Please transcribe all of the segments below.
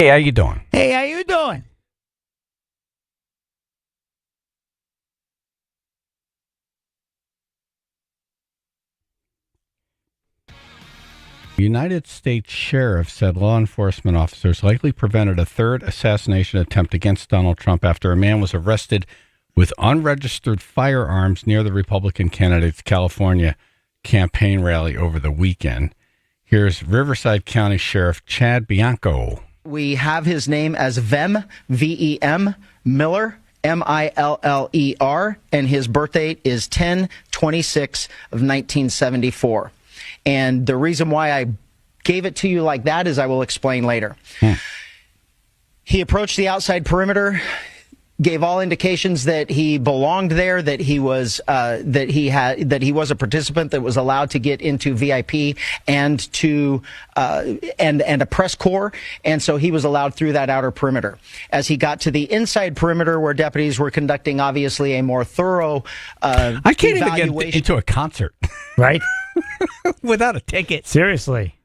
Hey, how you doing? Hey, how you doing? United States Sheriff said law enforcement officers likely prevented a third assassination attempt against Donald Trump after a man was arrested with unregistered firearms near the Republican candidate's California campaign rally over the weekend. Here's Riverside County Sheriff Chad Bianco. We have his name as Vem, V-E-M, Miller, M-I-L-L-E-R, and his birth date is 10/26 of 1974. And the reason why I gave it to you like that is I will explain later. He approached the outside perimeter, gave all indications that he belonged there, that he was that he was a participant that was allowed to get into VIP and to and a press corps, and so he was allowed through that outer perimeter. As he got to the inside perimeter, where deputies were conducting obviously a more thorough I can't even get into a concert, Right? without a ticket. Seriously.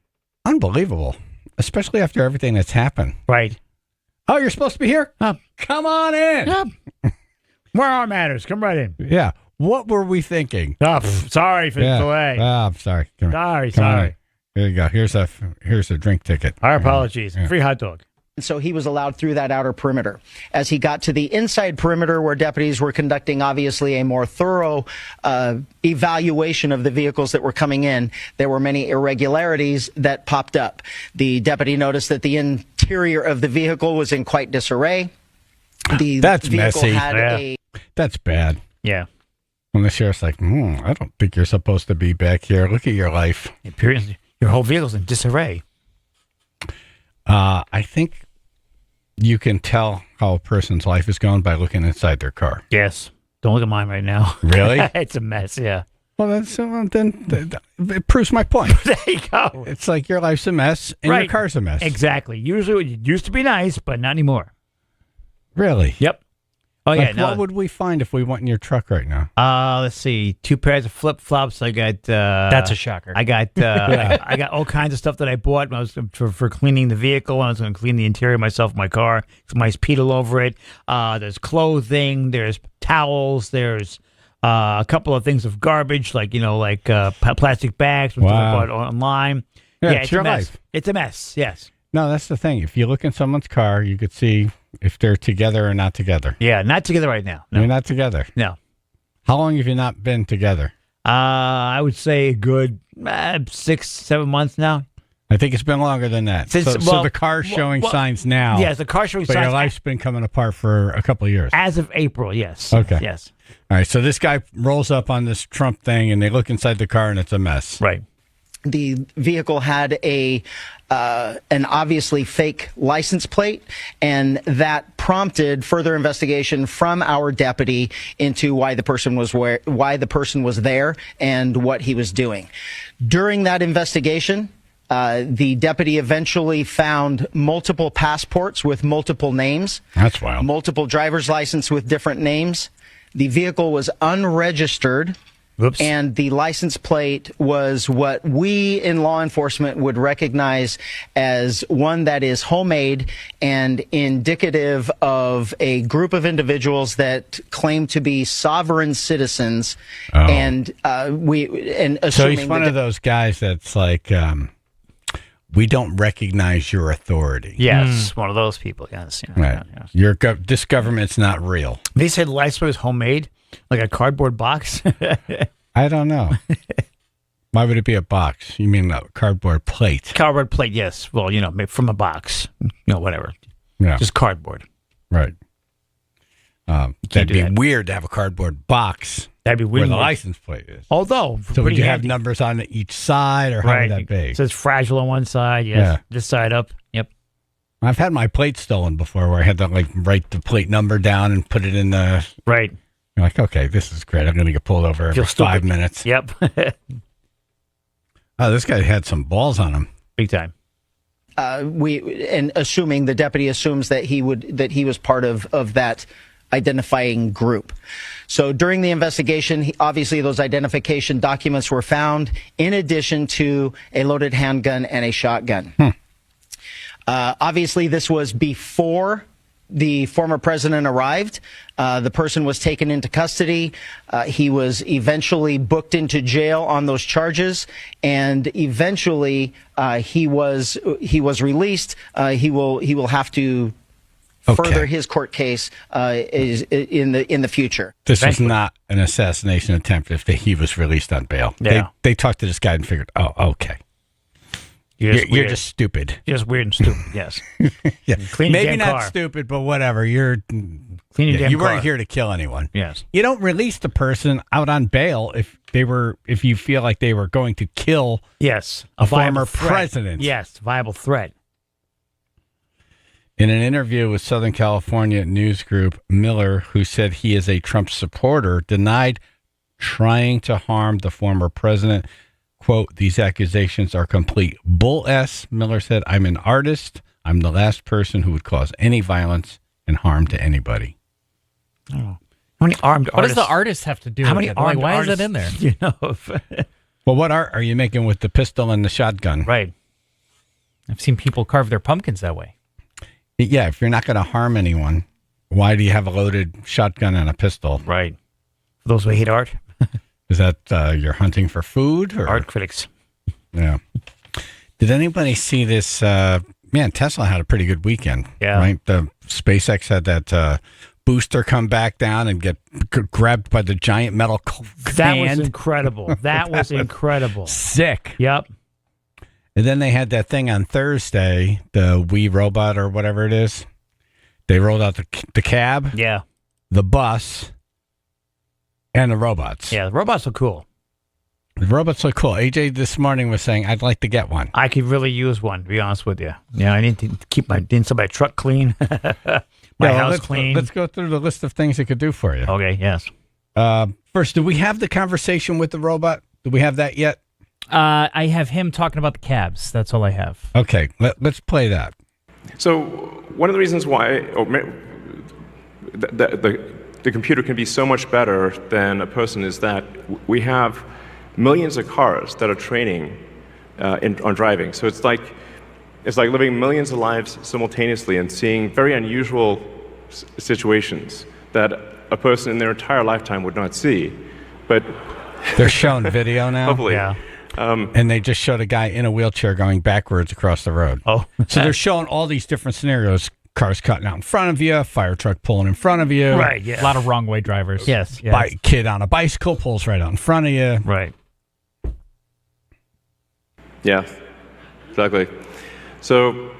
Unbelievable, especially after everything that's happened. Right. Oh, you're supposed to be here? Come on in. Yep. Where are matters? Come right in. Yeah. What were we thinking? Oh, sorry for the delay. Oh, I'm sorry. Come on Sorry. in. Here you go. Here's a drink ticket. Our apologies. Yeah. Free hot dog. So he was allowed through that outer perimeter. As he got to the inside perimeter, where deputies were conducting obviously a more thorough evaluation of the vehicles that were coming in, there were many irregularities that popped up. The deputy noticed that the interior of the vehicle was in quite disarray. That's vehicle messy. had That's bad. Yeah. When the sheriff's like, I don't think you're supposed to be back here. Look at your life. Your whole vehicle's in disarray. I think you can tell how a person's life is going by looking inside their car. Yes. Don't look at mine right now. Really? It's a mess, yeah. Well, then it proves my point. There you go. It's like your life's a mess and your car's a mess. Exactly. Usually it used to be nice, but not anymore. Really? Yep. Oh, Like, yeah. what would we find if we went in your truck right now? Let's see. 2 pairs of flip-flops. I got... That's a shocker. I got I got all kinds of stuff that I bought when I was for cleaning the vehicle. I was going to clean the interior myself of my car. Some nice peat all over it. There's clothing. There's towels. There's a couple of things of garbage, like plastic bags, which I bought online. Yeah, it's your a mess. life. It's a mess. Yes. No, that's the thing. If you look in someone's car, you could see if they're together or not together. Yeah, not together right now. No. You're not together. No. How long have you not been together? I would say a good 6-7 months now. I think it's been longer than that. So the car's showing signs now. Yes, the car's showing but signs. But your life's been coming apart for a couple of years. As of April, yes. Okay. Yes. All right, so this guy rolls up on this Trump thing, and they look inside the car, and it's a mess. Right. The vehicle had an obviously fake license plate, and that prompted further investigation from our deputy into why the person was there and what he was doing. During that investigation, the deputy eventually found multiple passports with multiple names. That's wild. Multiple driver's license with different names. The vehicle was unregistered. Oops. And the license plate was what we in law enforcement would recognize as one that is homemade and indicative of a group of individuals that claim to be sovereign citizens. Oh. And assuming so he's one of those guys that's like, we don't recognize your authority. Yes, one of those people. Yes. Right. This government's not real. They said license plate was homemade. Like a cardboard box? I don't know. Why would it be a box? You mean a cardboard plate? Cardboard plate, yes. Well, made from a box. Whatever. Yeah. Just cardboard. Right. That'd be that. weird to have a cardboard box. That'd be weird. Where the license plate is. Although, so would you have numbers on each side, or how would that be? It says fragile on one side, yes. Yeah. This side up, yep. I've had my plate stolen before, where I had to write the plate number down and put it in the... Right. You're like, okay, this is great. I'm going to get pulled over every 5 minutes. Yep. Oh, this guy had some balls on him. Big time. Assuming the deputy assumes that he was part of that identifying group. So during the investigation, obviously those identification documents were found in addition to a loaded handgun and a shotgun. Obviously, this was before the former president arrived. The person was taken into custody. He was eventually booked into jail on those charges, and eventually he was released. He will have to further his court case is in the future. This was not an assassination attempt if he was released on bail. Yeah. They talked to this guy and figured, oh, okay. You're just stupid. You're just weird and stupid, yes. Yeah. Clean your Maybe damn not car. stupid, but whatever. You're Clean your damn you weren't car. here to kill anyone. Yes. You don't release the person out on bail if you feel like they were going to kill Yes. a viable former threat. president. Yes, viable threat. In an interview with Southern California news group, Miller, who said he is a Trump supporter, denied trying to harm the former president. Quote, these accusations are complete bull S. Miller said, I'm an artist. I'm the last person who would cause any violence and harm to anybody. Oh. How many armed What does artists? the artist have to do How with many it? armed Why artists, is it in there? You know, Well, what art are you making with the pistol and the shotgun? right. I've seen people carve their pumpkins that way. Yeah, if you're not going to harm anyone, why do you have a loaded shotgun and a pistol? Right. For those who hate art, Is that you're hunting for food? Or? art critics. Yeah. Did anybody see this? Man, Tesla had a pretty good weekend. Yeah. Right? The SpaceX had that booster come back down and get grabbed by the giant metal That was hand. incredible. That was incredible. Sick. Yep. And then they had that thing on Thursday, the Wii robot or whatever it is. They rolled out the cab, Yeah. the bus, and the robots. Yeah. The robots are cool. The robots look cool. AJ this morning was saying, I'd like to get one. I could really use one, to be honest with you. Yeah, I need to keep my truck clean, my house clean. Let's go through the list of things it could do for you. Okay, yes. First, do we have the conversation with the robot? Do we have that yet? I have him talking about the cabs. That's all I have. Okay, let's play that. So one of the reasons why the computer can be so much better than a person is that we have millions of cars that are training on driving. So it's like living millions of lives simultaneously and seeing very unusual situations that a person in their entire lifetime would not see. But They're showing video now. hopefully, Yeah. And they just showed a guy in a wheelchair going backwards across the road. Oh. So they're showing all these different scenarios. Cars cutting out in front of you, fire truck pulling in front of you. Right, yeah. A lot of wrong way drivers. Yes. Kid on a bicycle pulls right out in front of you. Right. yeah, exactly. So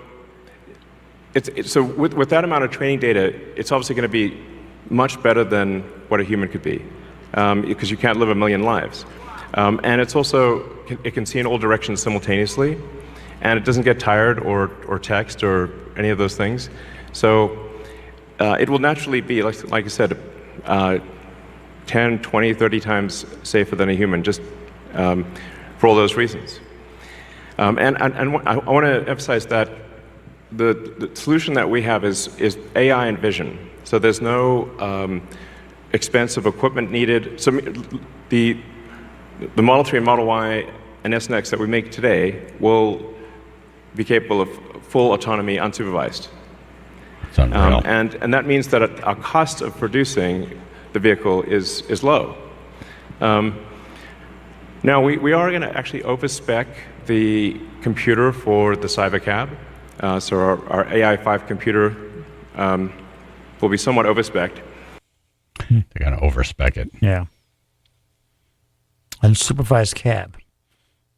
so with that amount of training data, it's obviously going to be much better than what a human could be, because you can't live a million lives. And it's also, it can see in all directions simultaneously, and it doesn't get tired or text or any of those things. So it will naturally be, like you said, 10, 20, 30 times safer than a human, just for all those reasons. And I want to emphasize that the solution that we have is AI and vision. So there's no expensive equipment needed. So the Model 3 and Model Y and S and X that we make today will be capable of full autonomy unsupervised. It's unreal. And that means that our cost of producing the vehicle is low. Now, we are going to actually overspec the computer for the Cybercab. So our AI5 computer will be somewhat overspec'd. They're going to overspec it. Yeah. Unsupervised cab.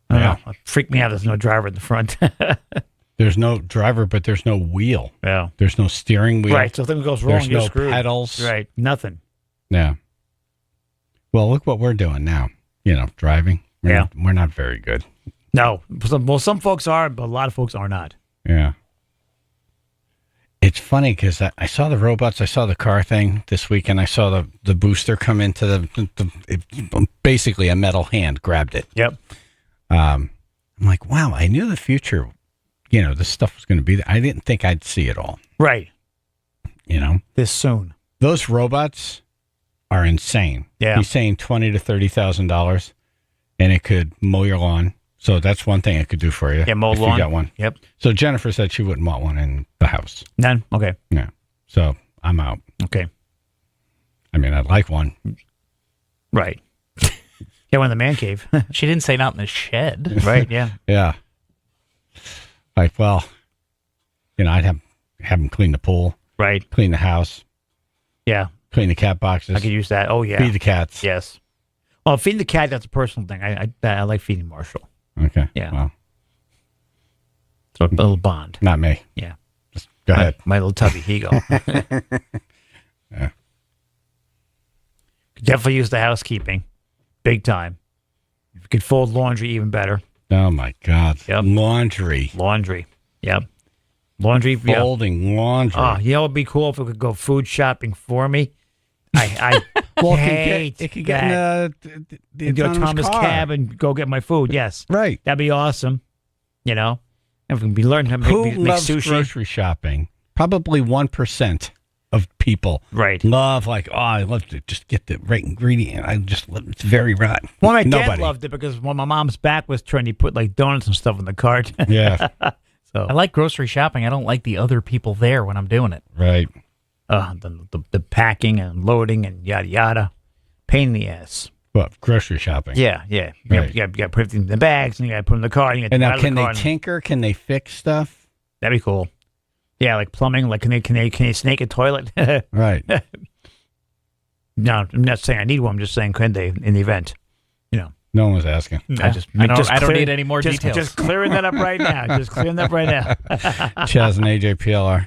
I don't know. It freaked me out. There's no driver in the front. There's no driver, but there's no wheel. Yeah. There's no steering wheel. Right. So if something goes wrong, There's you're no screwed. pedals. Right. Nothing. Yeah. Well, look what we're doing now. Driving. We're not very good. No. Some folks are, but a lot of folks are not. Yeah. It's funny because I saw the robots, I saw the car thing this week, and I saw the booster come into basically a metal hand grabbed it. Yep. I'm like, wow, I knew the future, this stuff was going to be there. I didn't think I'd see it all. Right. This soon. Those robots are insane. Yeah. He's saying $20,000 to $30,000, and it could mow your lawn. So that's one thing it could do for you. Yeah, mow if lawn. you got one. Yep. So Jennifer said she wouldn't want one in the house. None? Okay. Yeah. So I'm out. Okay. I mean, I'd like one. Right. Yeah, one in the man cave. She didn't say not in the shed. Right, yeah. Yeah. Like, well, I'd have them clean the pool, Right. clean the house, Yeah. clean the cat boxes, I could use that. Oh, yeah. feed the cats. Yes. Well, feeding the cat, that's a personal thing. I like feeding Marshall. Okay. Yeah. Well, So a little bond. not me. Yeah. Just go ahead. My little tubby. Here you go. Yeah. Could definitely use the housekeeping. Big time. If you could fold laundry, even better. Oh, my God. Yep. Laundry. Laundry. Yep. Laundry. Yeah. Folding laundry. Oh, you know what would be cool if it could go food shopping for me? I Well, hate it could get that. in the And go autonomous Thomas car. cab and go get my food. Yes. Right. That'd be awesome. If we can be learning how to Who make loves sushi. grocery shopping? Probably 1% of people Right. love, I love to just get the right ingredient. It's very right. Well, my dad Nobody. loved it because when my mom's back was turned, he put like donuts and stuff in the cart. Yeah. So I like grocery shopping. I don't like the other people there when I'm doing it. Right. the packing and loading and yada yada, pain in the ass. What, grocery shopping? Yeah, yeah. Right. You got to put everything in the bags and you got to put them in the car. And, you gotta And take now, it out of can the they car and- tinker? Can they fix stuff? That'd be cool. Yeah, like plumbing. Like can they snake a toilet? Right. No, I'm not saying I need one. I'm just saying can they in the event. No one was asking. I just I don't clear- need any more details. Just clearing that up right now. Just clearing that up right now. Chaz and AJ PLR.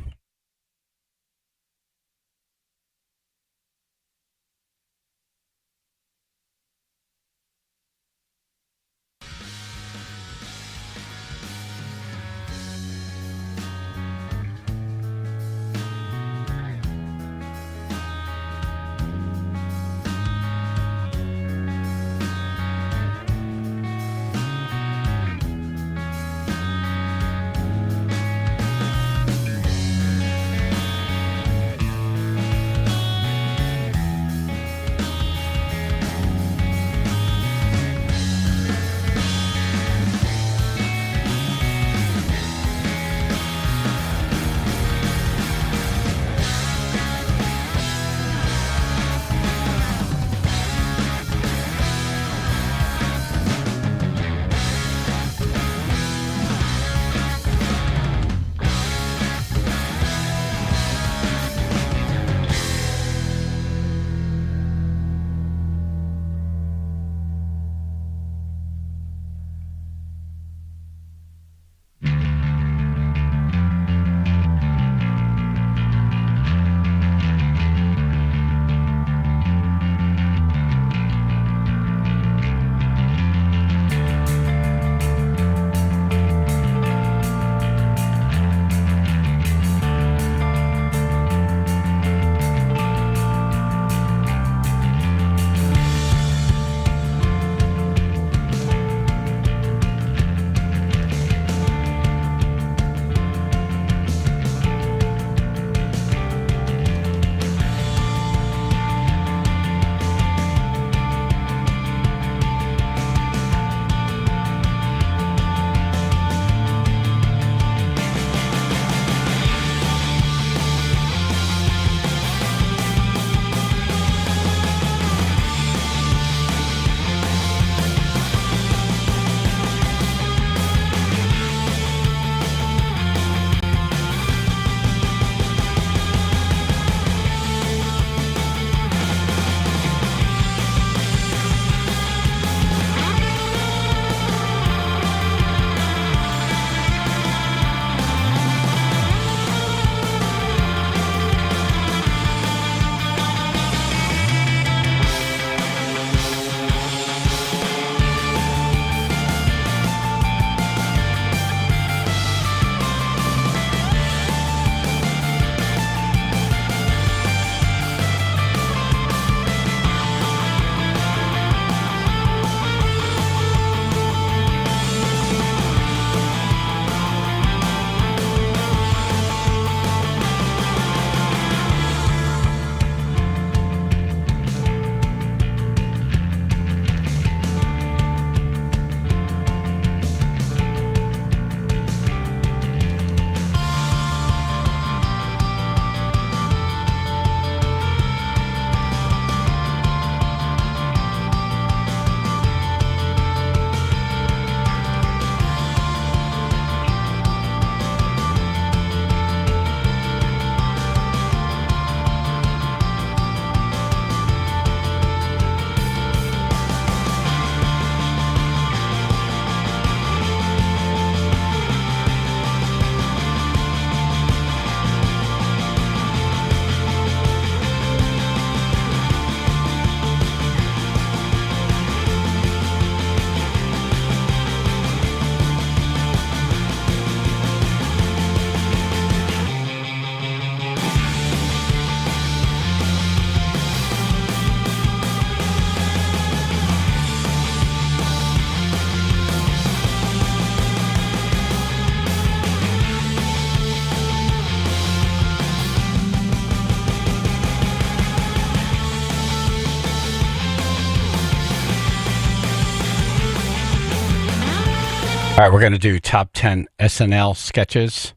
All right, we're going to do top 10 SNL sketches.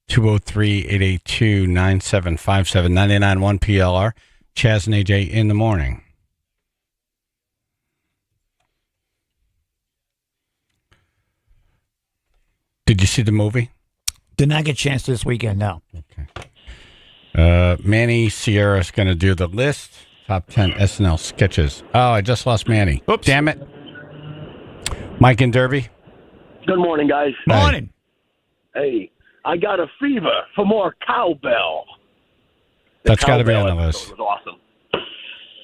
203-882-9757, 99.1 PLR. Chaz and AJ in the morning. Did you see the movie? Did not get a chance this weekend, no. Okay. Manny Sierra's going to do the list. Top 10 SNL sketches. Oh, I just lost Manny. Oops. Damn it. Mike and Derby. Good morning, guys. Morning. Hey, I got a fever for more cowbell. That's got to be on Cowbell the episode list. was awesome.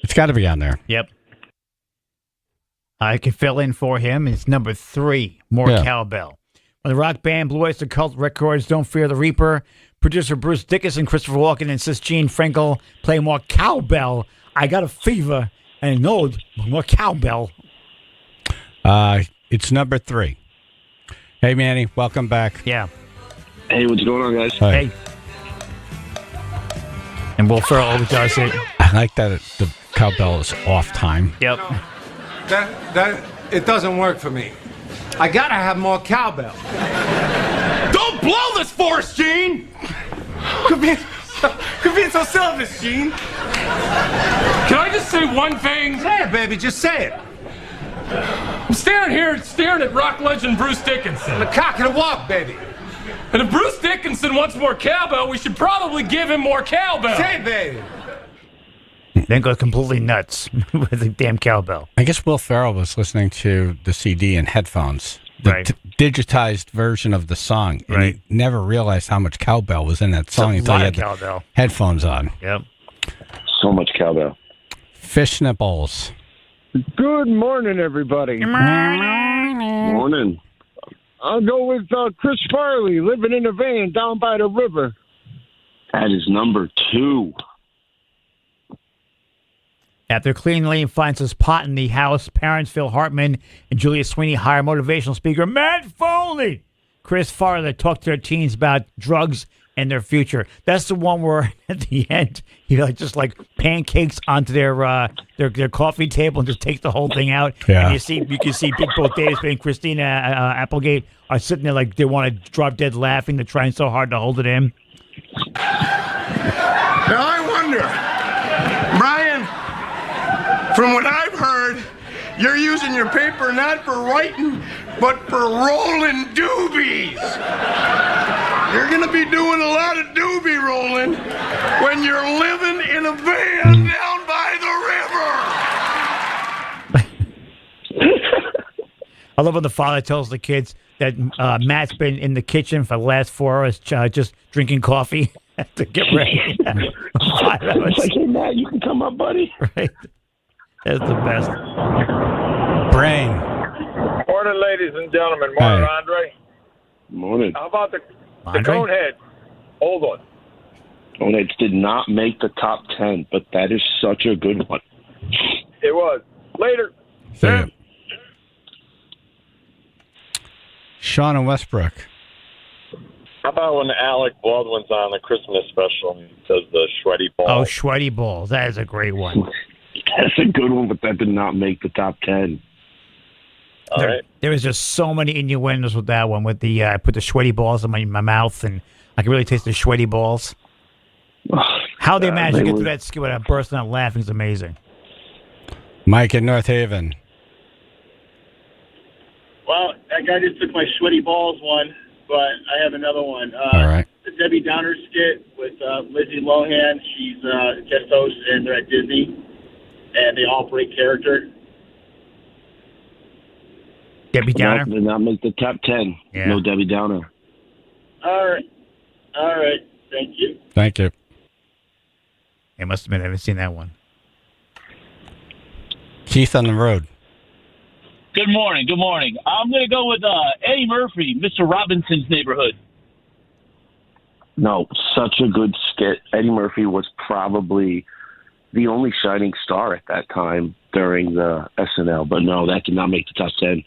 It's got to be on there. Yep. I can fill in for him. It's number 3, more Yeah. cowbell. When the rock band Blue Oyster Cult records Don't Fear the Reaper, producer Bruce Dickinson, Christopher Walken, and Sis Jean Frankel play more cowbell. I got a fever and no more cowbell. It's number 3. Hey, Manny, welcome back. Yeah. Hey, what's going on, guys? Hi. Hey. And Will Ferrell always does it. I like that the cowbell is off time. Yep. That it doesn't work for me. I gotta have more cowbell. Don't blow this for us, Gene. Quit being so selfish, Gene. Can I just say one thing? Say it, baby. Just say it. I'm staring at rock legend Bruce Dickinson. The cock and a walk, baby. And if Bruce Dickinson wants more cowbell, we should probably give him more cowbell. Say it, baby. Then goes completely nuts with the damn cowbell. I guess Will Ferrell was listening to the CD in headphones, the Right. digitized version of the song, and Right. he never realized how much cowbell was in that song a until he lot had of the cowbell. headphones on. Yep. So much cowbell. Fish nipples. Good morning, everybody. Morning. I'll go with Chris Farley, living in a van down by the river. That is number 2. After Clean Lane finds his pot in the house, parents Phil Hartman and Julia Sweeney hire motivational speaker Matt Foley. Chris Farley talk to their teens about drugs and their future. That's the one where at the end he just pancakes onto their coffee table and just takes the whole thing out. Yeah. And you can see both Davis and Christina Applegate are sitting there like they want to drop dead laughing. They're trying so hard to hold it in. Now I wonder, Brian, from what I've heard, you're using your paper not for writing, but for rolling doobies. You're going to be doing a lot of doobie rolling when you're living in a van down by the river. I love when the father tells the kids that Matt's been in the kitchen for the last 4 hours just drinking coffee to get ready. 5 hours. It's like, hey, Matt, you can come up, buddy. Right. That's the best. Brain. Morning, ladies and gentlemen. Morning, Hi. Andre. Morning. How about the Andre? Coneheads? Hold on. Coneheads did not make the top 10, but that is such a good one. It was. Later. See ya. Sean and Westbrook. How about when Alec Baldwin's on the Christmas special and he does the sweaty ball? Oh, sweaty balls. That is a great one. That's a good one, but that did not make the top 10. All right. There was just so many innuendos with that one. With the I put the sweaty balls in my mouth, and I can really taste the sweaty balls. How they managed to get through that skit without bursting out laughing is amazing. Mike in North Haven. Well, that guy just took my sweaty balls one, but I have another one. All right. The Debbie Downer skit with Lizzie Lohan. She's guest host, and they're at Disney, and they all break character. Debbie Downer? Did not make the top 10. Yeah. No Debbie Downer. All right. Thank you. Thank you. It must have been. I haven't seen that one. Keith on the road. Good morning. Good morning. I'm going to go with Eddie Murphy, Mr. Robinson's Neighborhood. No, such a good skit. Eddie Murphy was probably the only shining star at that time during the SNL. But no, that did not make the top 10.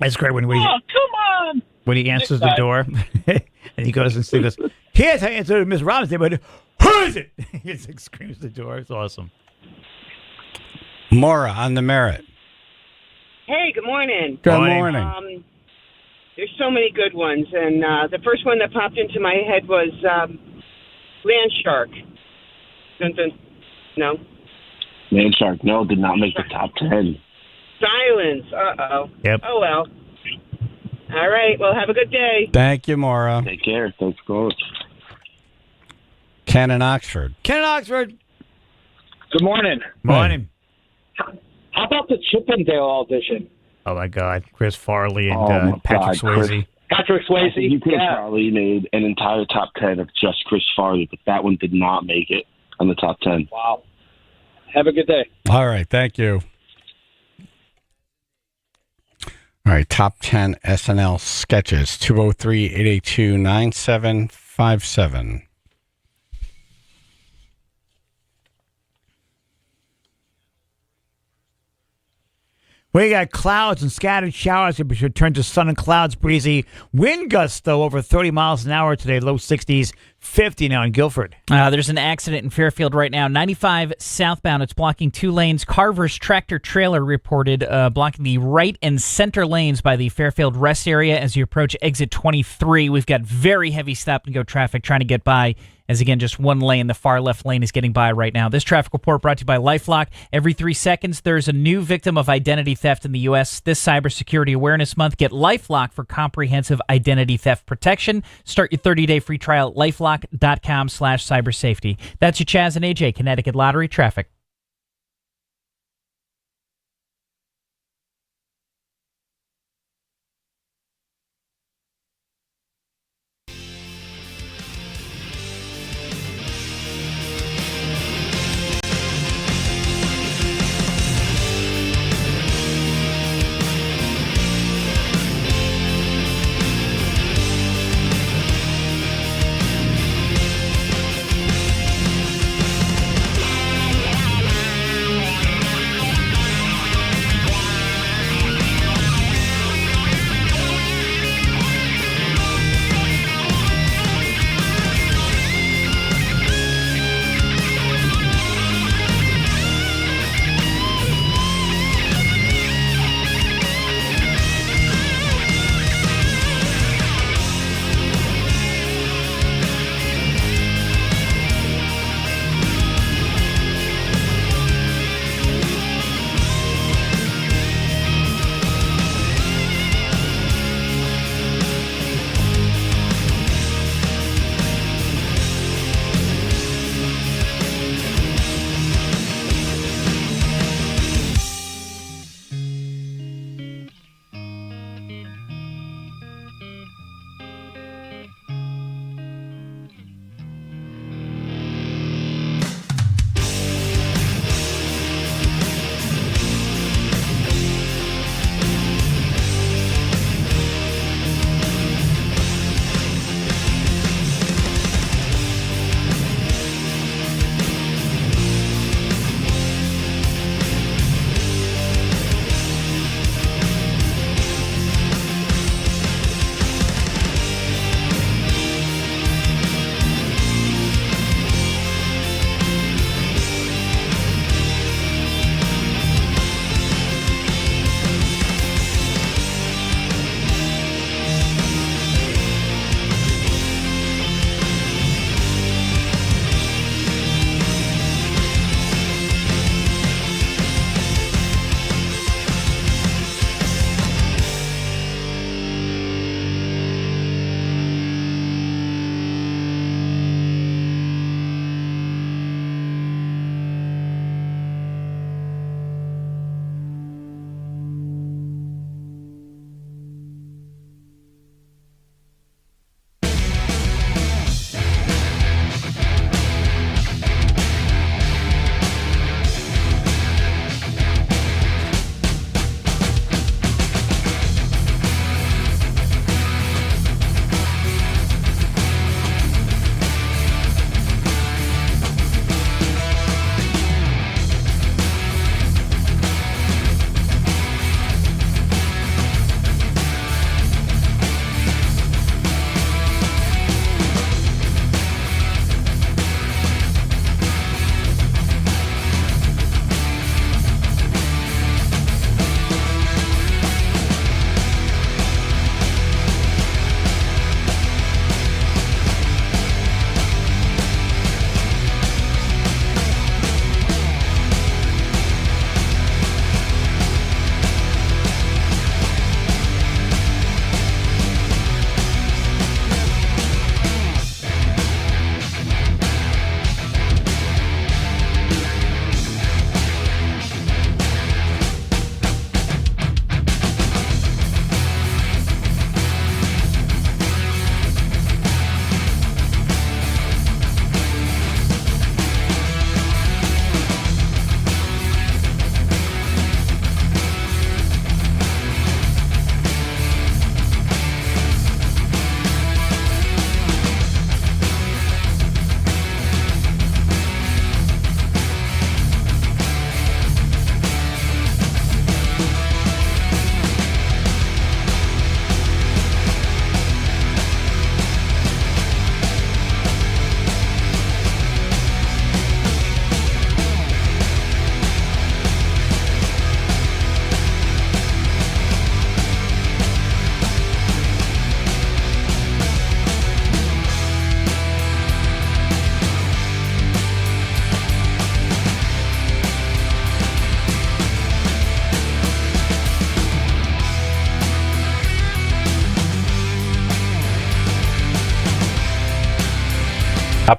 That's great when Oh, come on. When he answers the door, and he goes and goes, "Here's how I answer Miss Robinson, but who is it?" He just like screams the door. It's awesome. Maura on the Merit. Hey, good morning. Good morning. There's so many good ones, and the first one that popped into my head was Land Shark. Dun, dun. No. Land Shark, no, did not make the top 10. Silence. Uh-oh. Yep. Oh, well. All right. Well, have a good day. Thank you, Maura. Take care. Thanks for calling. Ken in Oxford. Ken in Oxford. Good morning. Morning. How about the Chippendale audition? Oh, my God. Chris Farley and my Patrick God, Chris. Swayze. Patrick Swayze. You could have probably made an entire top 10 of just Chris Farley, but that one did not make it on the top 10. Wow. Have a good day. All right. Thank you. All right. Top 10 SNL sketches. 203-882-9757. We got clouds and scattered showers. It should turn to sun and clouds, breezy. Wind gusts, though, over 30 miles an hour today. Low 60s, 50 now in Guilford. There's an accident in Fairfield right now. 95 southbound. It's blocking 2 lanes. Carver's tractor trailer reported blocking the right and center lanes by the Fairfield rest area as you approach exit 23. We've got very heavy stop-and-go traffic trying to get by. As again, just one lane, the far left lane is getting by right now. This traffic report brought to you by LifeLock. Every 3 seconds, there's a new victim of identity theft in the U.S. This Cybersecurity Awareness Month, get LifeLock for comprehensive identity theft protection. Start your 30-day free trial at lifelock.com/cybersafety. That's your Chaz and AJ Connecticut Lottery traffic.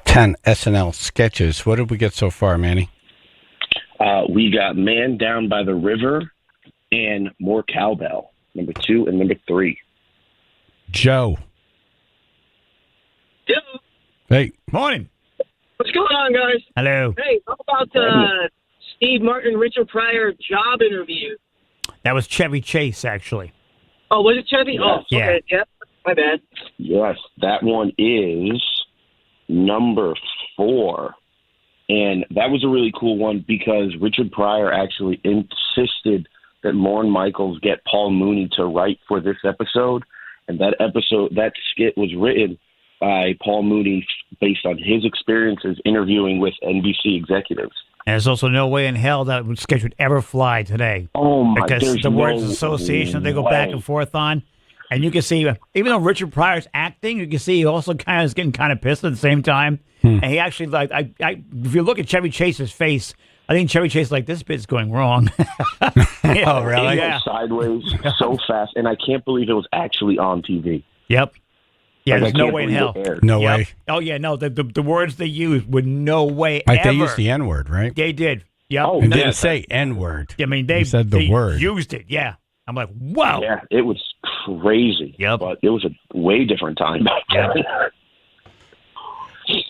10 SNL sketches. What did we get so far, Manny? We got Man Down by the River and More Cowbell, number 2 and number 3. Joe. Hey. Morning. What's going on, guys? Hello. Hey, how about Steve Martin, Richard Pryor job interview? That was Chevy Chase, actually. Oh, was it Chevy? Yes. Oh, Yeah. okay. Yep. My bad. Yes, that one is number 4. And that was a really cool one because Richard Pryor actually insisted that Lorne Michaels get Paul Mooney to write for this episode. And that skit was written by Paul Mooney based on his experiences interviewing with NBC executives. And there's also no way in hell that sketch would ever fly today. Oh, my, because the no words association they go back way. and forth on. And you can see, even though Richard Pryor's acting, you can see he also kind of is getting kind of pissed at the same time. And he actually, like, if you look at Chevy Chase's face, I think Chevy Chase like, this bit's going wrong. Oh, really? It went sideways so fast, and I can't believe it was actually on TV. Yep. Yeah, Like, there's I no can't way in believe hell. it aired. No Yep. way. Oh, yeah, no, the words they used would no way Like ever. they used the N-word, right? They did. Yep. Oh, And yeah. didn't say N-word. I mean, they said the they word. used it, yeah. I'm like, wow. Yeah, it was crazy. Yep. But it was a way different time back then.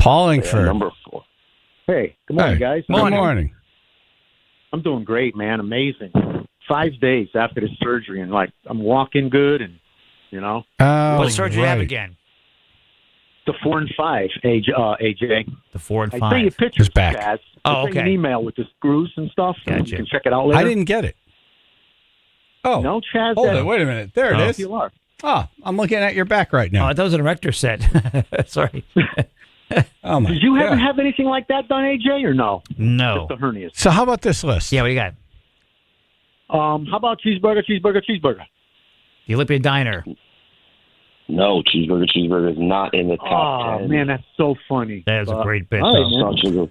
Paulingford. Number 4. Hey, good morning, Hey, guys. Good morning. I'm doing great, man. Amazing. 5 days after the surgery, and like I'm walking good, and you know. Oh, What surgery do you have right. again? The 4 and 5, AJ. The 4 and 5. I sent you pictures, It's back. Chaz. Oh, I sent you okay. an email with the screws and stuff. And Gotcha. you can check it out later. I didn't get it. Oh, No, Chaz. hold it. Wait a minute. There it is. PLR. Oh, I'm looking at your back right now. Oh, that was an erector set. Sorry. Oh, my Did you ever God. have anything like that done, AJ, or no? No. Just the hernias. So how about this list? Yeah, what do you got? How about cheeseburger? The Olympia Diner. No, Cheeseburger is not in the top Oh 10. man, that's so funny. That is a great bit. All right, though. man. Such a-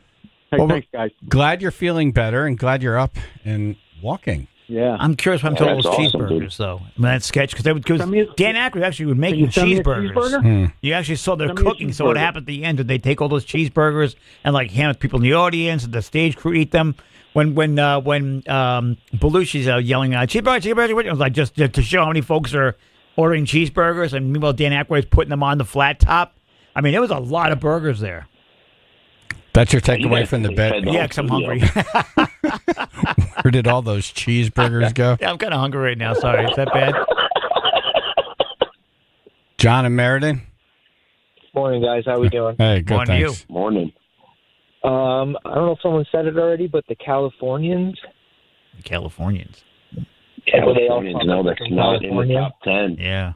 Hey, Well, thanks, guys. Glad you're feeling better and glad you're up and walking. Yeah. I'm curious what I'm Yeah, told those that's awesome, cheeseburgers, though. I mean, that sketch, because Send me a- Dan Aykroyd actually was making you send me a cheeseburgers. cheeseburger? You actually saw their Send me a cooking. So what cheeseburger. happened at the end? Did they take all those cheeseburgers and like hand it to people in the audience? Did the stage crew eat them? When Belushi's yelling cheeseburger, it was like just to show how many folks are ordering cheeseburgers, and meanwhile Dan Aykroyd's putting them on the flat top. I mean, there was a lot of burgers there. That's your You takeaway guys from the fed bed. the Yeah, whole 'cause I'm studio. hungry. Where did all those cheeseburgers go? Yeah, I'm kind of hungry right now. Sorry, is that bad? John and Meriden? Morning, guys. How we doing? Hey, good, Morning to you. thanks. Morning. I don't know if someone said it already, but the Californians. Californians. Californians, no, that's from not in the California? top 10. Yeah.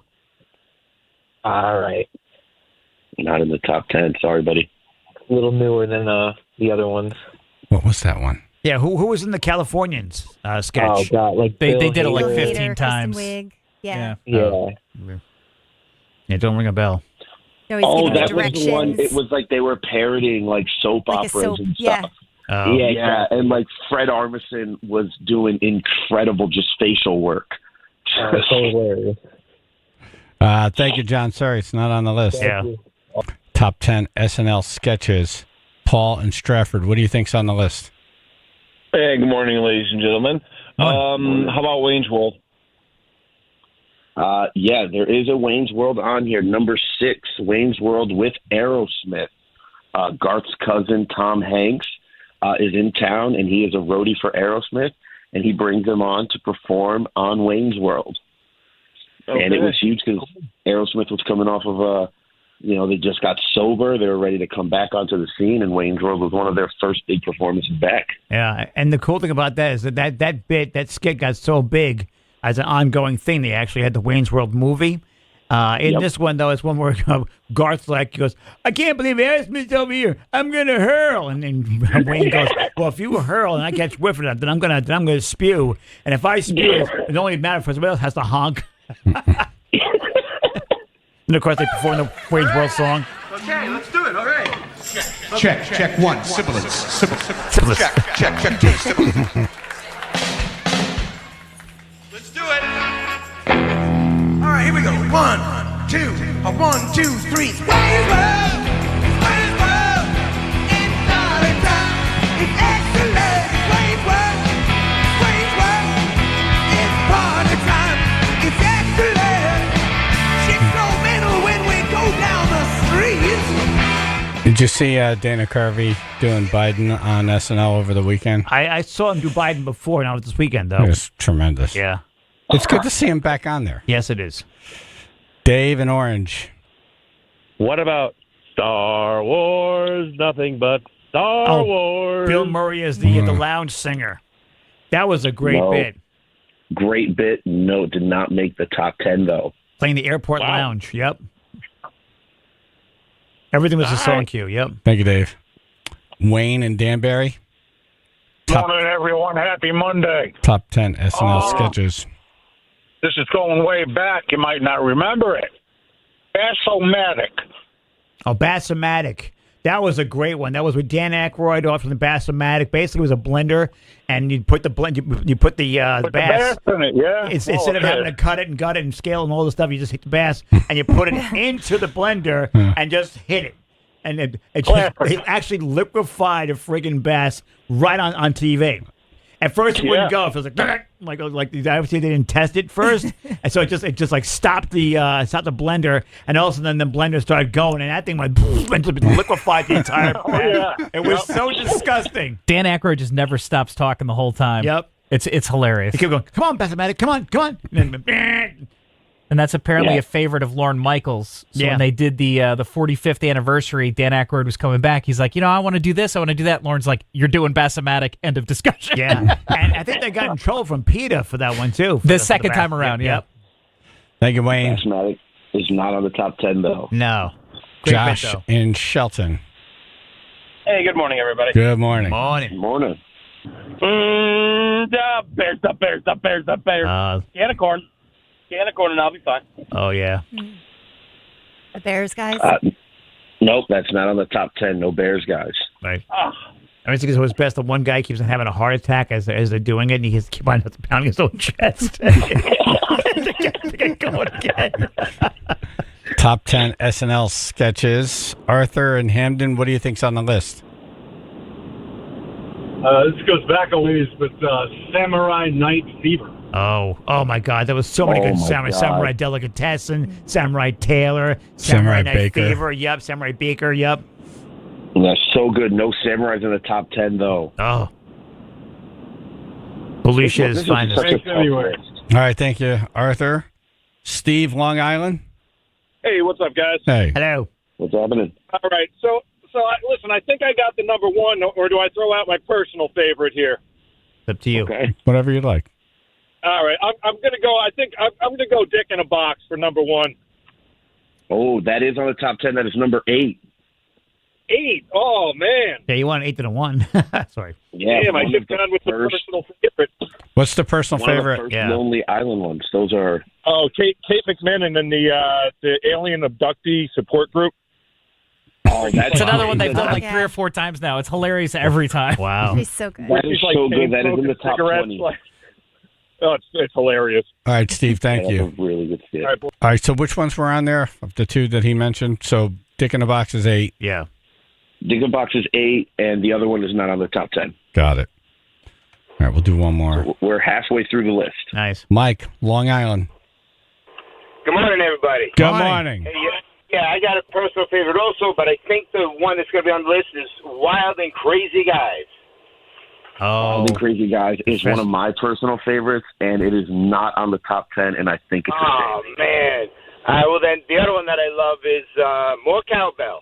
All right. Not in the top 10. Sorry, buddy. A little newer than the other ones. What was that one? Yeah, who was in the Californians sketch? Oh, God. Like They Bill did it like Hader. 15 times. Kristen Wiig. Yeah. Yeah. Yeah, don't ring a bell. No, he's Oh, giving that was directions. the one. It was like they were parodying like soap Like a operas soap- and yeah. stuff. Oh. Yeah, and like Fred Armisen was doing incredible just facial work. So hilarious. Thank you, John. Sorry, it's not on the list. Yeah. Top 10 SNL sketches. Paul and Stratford, what do you think's on the list? Hey, good morning, ladies and gentlemen. How about Wayne's World? Yeah, there is a Wayne's World on here. Number 6, Wayne's World with Aerosmith. Garth's cousin, Tom Hanks, is in town, and he is a roadie for Aerosmith, and he brings them on to perform on Wayne's World. Okay. And it was huge because Aerosmith was coming off of they just got sober. They were ready to come back onto the scene, and Wayne's World was one of their first big performances back. Yeah, and the cool thing about that is that skit got so big as an ongoing thing. They actually had the Wayne's World movie. In this one, though, it's one where Garth's like, he goes, I can't believe Aerosmith's over here. I'm going to hurl. And then Wayne goes, well, if you hurl and I catch whiff of that, then I'm gonna spew. And if I spew, it only matters if somebody else has to honk. And, of course, they perform the Wayne's World song. Okay, let's do it. All right. Check one. Sibilance. Sibilance. Check two. Sibilance. Let's do it. All right, here we go. 1, 2, 1, 2, 3. Wayne's World! Wayne's World! Did you see Dana Carvey doing Biden on SNL over the weekend? I saw him do Biden before, not this weekend, though. It was tremendous. Yeah. It's good to see him back on there. Yes, it is. Dave in Orange. What about Star Wars? Nothing but Star Wars. Bill Murray is the lounge singer. That was a great bit. Great bit. No, did not make the top 10, though. Playing the airport lounge. Yep. Everything was a song cue. Yep. Thank you, Dave. Wayne and Danbury. Morning, everyone. Happy Monday. Top 10 SNL sketches. This is going way back. You might not remember it. Bassomatic. Oh, Bassomatic. That was a great one. That was with Dan Aykroyd off from the Bassomatic. Basically, it was a blender, and you put the you put the bass in it. Yeah. Instead of having to cut it and gut it and scale and all the stuff, you just hit the bass and you put it into the blender and just hit it, and it actually liquefied a friggin' bass right on TV. At first, it wouldn't go. It was like obviously they didn't test it first, and so it just like stopped the blender, and all of a sudden the blender started going, and that thing went and liquefied the entire. It was so disgusting. Dan Aykroyd just never stops talking the whole time. Yep, it's hilarious. He kept going, "Come on, Bassomatic, come on!" And that's apparently a favorite of Lorne Michaels. So when they did the 45th anniversary, Dan Aykroyd was coming back. He's like, I want to do this, I want to do that. Lorne's like, you're doing Bassomatic, end of discussion. Yeah, and I think they got in trouble from PETA for that one, too. The second time around, Yep. Thank you, Wayne. Bassomatic is not on the top 10, though. No. Josh in Shelton. Hey, good morning, everybody. Good morning. Morning. The Bears. Can of corn. Can of corn, and I'll be fine. Oh, yeah. The Bears, guys? Nope, that's not on the top 10. No Bears, guys. Right. I mean, it's because it was best that one guy keeps on having a heart attack as they're doing it, and he keeps on pounding his own chest. to get going again. Top 10 SNL sketches. Arthur and Hamden, what do you think's on the list? This goes back a ways, but Samurai Night Fever. Oh my God! There was so many good Samurai Delicatessen, Samurai Taylor, Samurai Night Baker. Fever. Yep, Samurai Baker. Yep. That's so good. No Samurais in the top 10, though. Oh. Belushi is fine. Anyway. All right, thank you, Arthur. Steve, Long Island. Hey, what's up, guys? Hey. Hello. What's happening? All right, so listen, I think I got the number one, or do I throw out my personal favorite here? It's up to you. Okay. Whatever you'd like. All right, I'm gonna go. I think I'm gonna go Dick in a Box for number one. Oh, that is on the top 10. That is number 8. 8. Oh man. Yeah, you want 8 to the 1. Sorry. Yeah, Damn, I should have gone with the personal favorite. What's the personal One favorite? of the first Lonely Island ones. Those are. Oh, Kate McMahon and then the alien abductee support group. Oh, It's another one they've done like 3 or 4 times now. It's hilarious every time. Wow. He's so good. That is so good. That is in the top Cigarettes, 20. oh, it's hilarious. All right, Steve, thank Yeah, you. that's a really good skit. All All right, so which ones were on there of the 2 that he mentioned? So Dick in the Box is 8. Yeah. Dick in a Box is 8, and the other one is not on the top 10. Got it. All right, we'll do one more. So we're halfway through the list. Nice. Mike, Long Island. Good morning, everybody. Good morning. Hey, yeah, I got a personal favorite also, but I think the one that's going to be on the list is Wild and Crazy Guys. Oh. The Crazy Guys is one of my personal favorites, and it is not on the top 10, and I think it's a Oh, shame. man. Well, then the other one that I love is More Cowbell.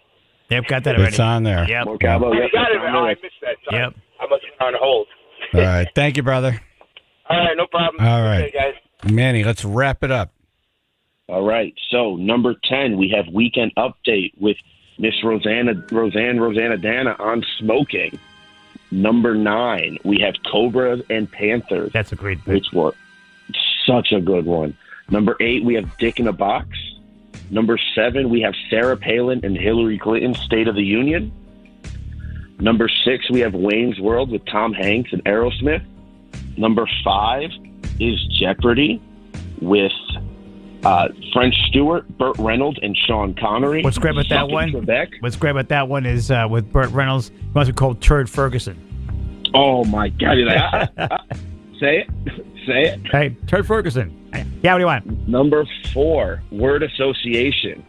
Yep, got that already. It's on there. Yep. More Cowbell. You Yep, got it. it's on Oh, there. I missed that. Sorry. Yep. I must be on hold. All right, thank you, brother. All right, no problem. All right. Okay, guys. Manny, let's wrap it up. All right, so number 10, we have Weekend Update with Miss Rosanna Dana on smoking. Number 9, we have Cobras and Panthers. That's a great pick. Which was such a good one. Number 8, we have Dick in a Box. Number 7, we have Sarah Palin and Hillary Clinton, State of the Union. Number 6, we have Wayne's World with Tom Hanks and Aerosmith. Number 5 is Jeopardy with French Stewart, Burt Reynolds, and Sean Connery. What's great about that Stuck in one? Quebec. What's great about that one is with Burt Reynolds, he wants to be called Turd Ferguson. Oh, my God. Say it. Say it. Hey, Turd Ferguson. Yeah, what do you want? Number 4, word association.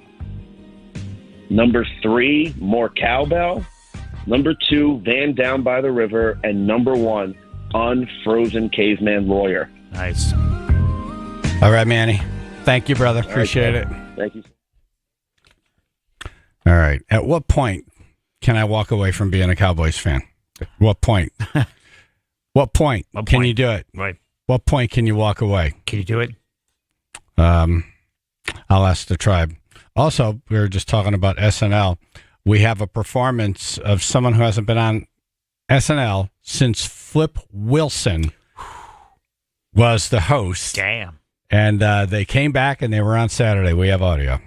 Number 3, more cowbell. Number 2, Van Down by the River. And number 1, Unfrozen Caveman Lawyer. Nice. All right, Manny. Thank you, brother. Appreciate it. Thank you. All right. At what point can I walk away from being a Cowboys fan? What point? What point can you do it? Right. What point can you walk away? Can you do it? I'll ask the tribe. Also, we were just talking about SNL. We have a performance of someone who hasn't been on SNL since Flip Wilson was the host. Damn. And they came back and they were on Saturday. We have audio.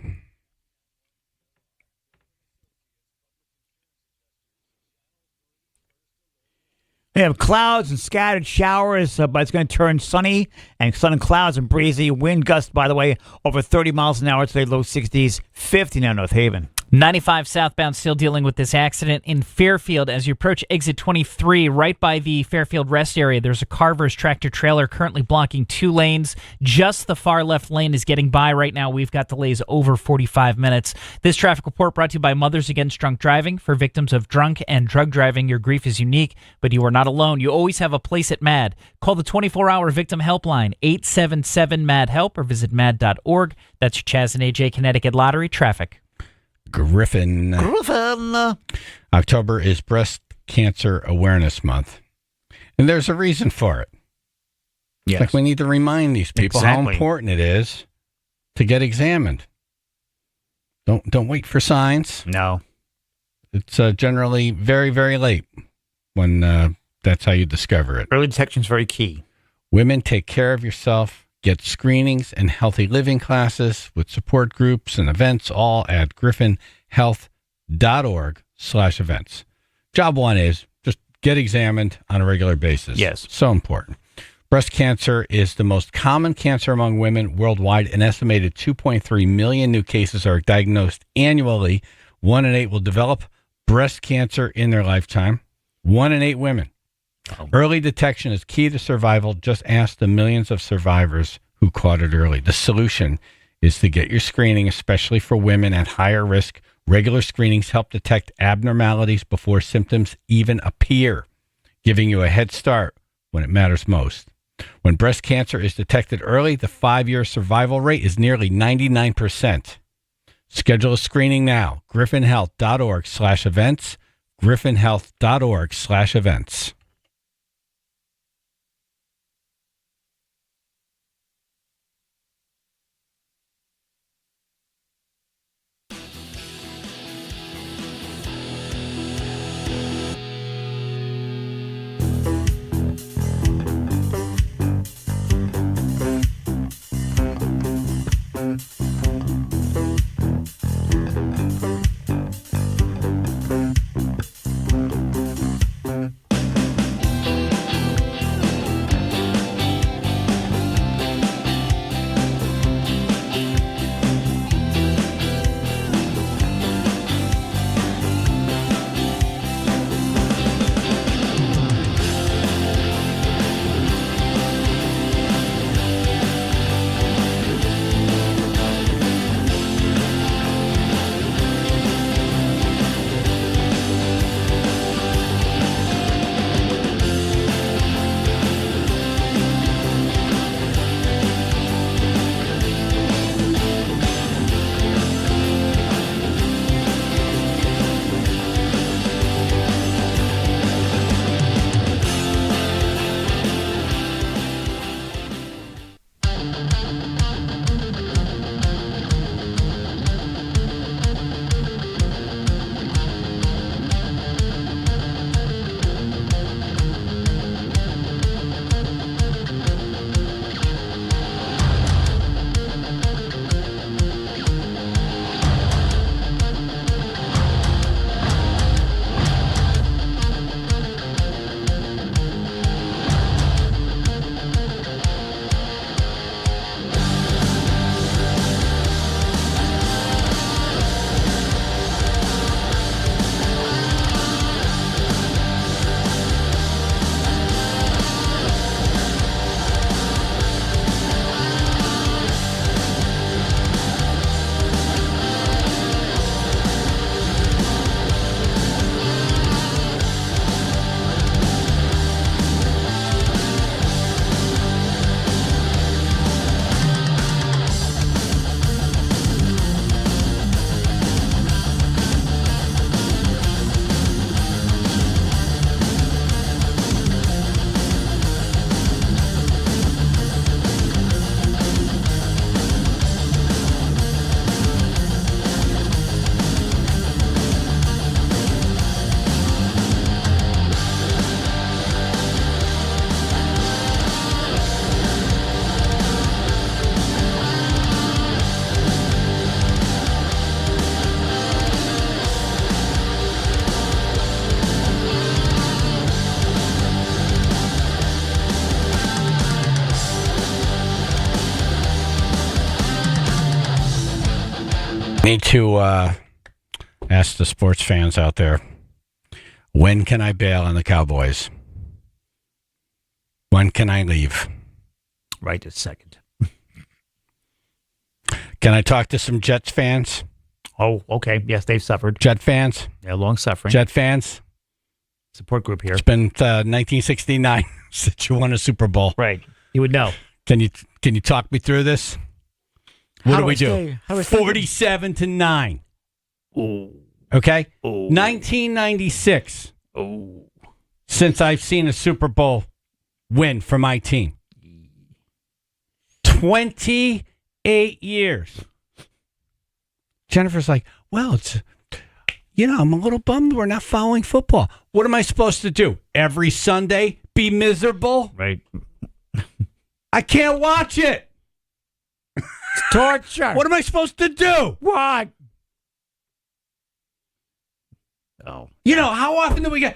We have clouds and scattered showers, but it's going to turn sunny and sun and clouds and breezy. Wind gusts, by the way, over 30 miles an hour today, low 60s, 50 now North Haven. 95 southbound still dealing with this accident in Fairfield. As you approach exit 23, right by the Fairfield rest area, there's a Carver's tractor trailer currently blocking 2 lanes. Just the far left lane is getting by right now. We've got delays over 45 minutes. This traffic report brought to you by Mothers Against Drunk Driving. For victims of drunk and drug driving, your grief is unique, but you are not alone. You always have a place at MAD. Call the 24-hour victim helpline, 877-MAD-HELP, or visit mad.org. That's your Chaz and AJ Connecticut Lottery traffic. Griffin. October is Breast Cancer Awareness Month. And there's a reason for it. Yes. It's like we need to remind these people how Exactly. important it is to get examined. Don't wait for signs. No. It's generally very, very late when that's how you discover it. Early detection is very key. Women, take care of yourself. Get screenings and healthy living classes with support groups and events, all at griffinhealth.org/events. Job 1 is just get examined on a regular basis. Yes. So important. Breast cancer is the most common cancer among women worldwide. An estimated 2.3 million new cases are diagnosed annually. 1 in 8 will develop breast cancer in their lifetime. 1 in 8 women. Early detection is key to survival. Just ask the millions of survivors who caught it early. The solution is to get your screening, especially for women at higher risk. Regular screenings help detect abnormalities before symptoms even appear, giving you a head start when it matters most. When breast cancer is detected early, the 5-year survival rate is nearly 99%. Schedule a screening now. griffinhealth.org/events. griffinhealth.org/events. Need to ask the sports fans out there, when can I bail on the Cowboys? When can I leave? Right this second. Can I talk to some Jets fans? Oh, okay. Yes, they've suffered. Jet fans? Yeah, long suffering. Jet fans? Support group here. It's been 1969 since you won a Super Bowl. Right. You would know. Can you talk me through this? What do we do? 47-9. Ooh. Okay? Ooh. 1996. Ooh. Since I've seen a Super Bowl win for my team. 28 years. Jennifer's like, well, I'm a little bummed we're not following football. What am I supposed to do? Every Sunday be miserable? Right. I can't watch it. It's torture. What am I supposed to do? What? Oh. How often do we get,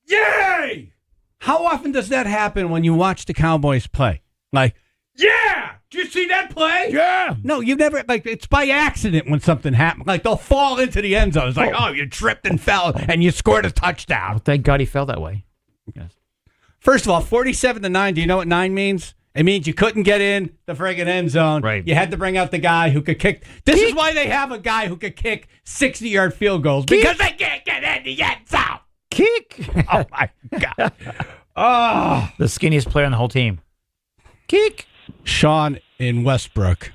yay! How often does that happen when you watch the Cowboys play? Like, yeah! Did you see that play? Yeah. No, you've never, it's by accident when something happens. Like, they'll fall into the end zone. It's like, oh, you tripped and fell, and you scored a touchdown. Well, thank God he fell that way. Yes. First of all, 47-9, do you know what 9 means? It means you couldn't get in the friggin' end zone. Right. You had to bring out the guy who could kick. This is why they have a guy who could kick 60-yard field goals, because they can't get in the end zone. Kick. Oh, my God. Oh. The skinniest player on the whole team. Kick. Sean in Westbrook.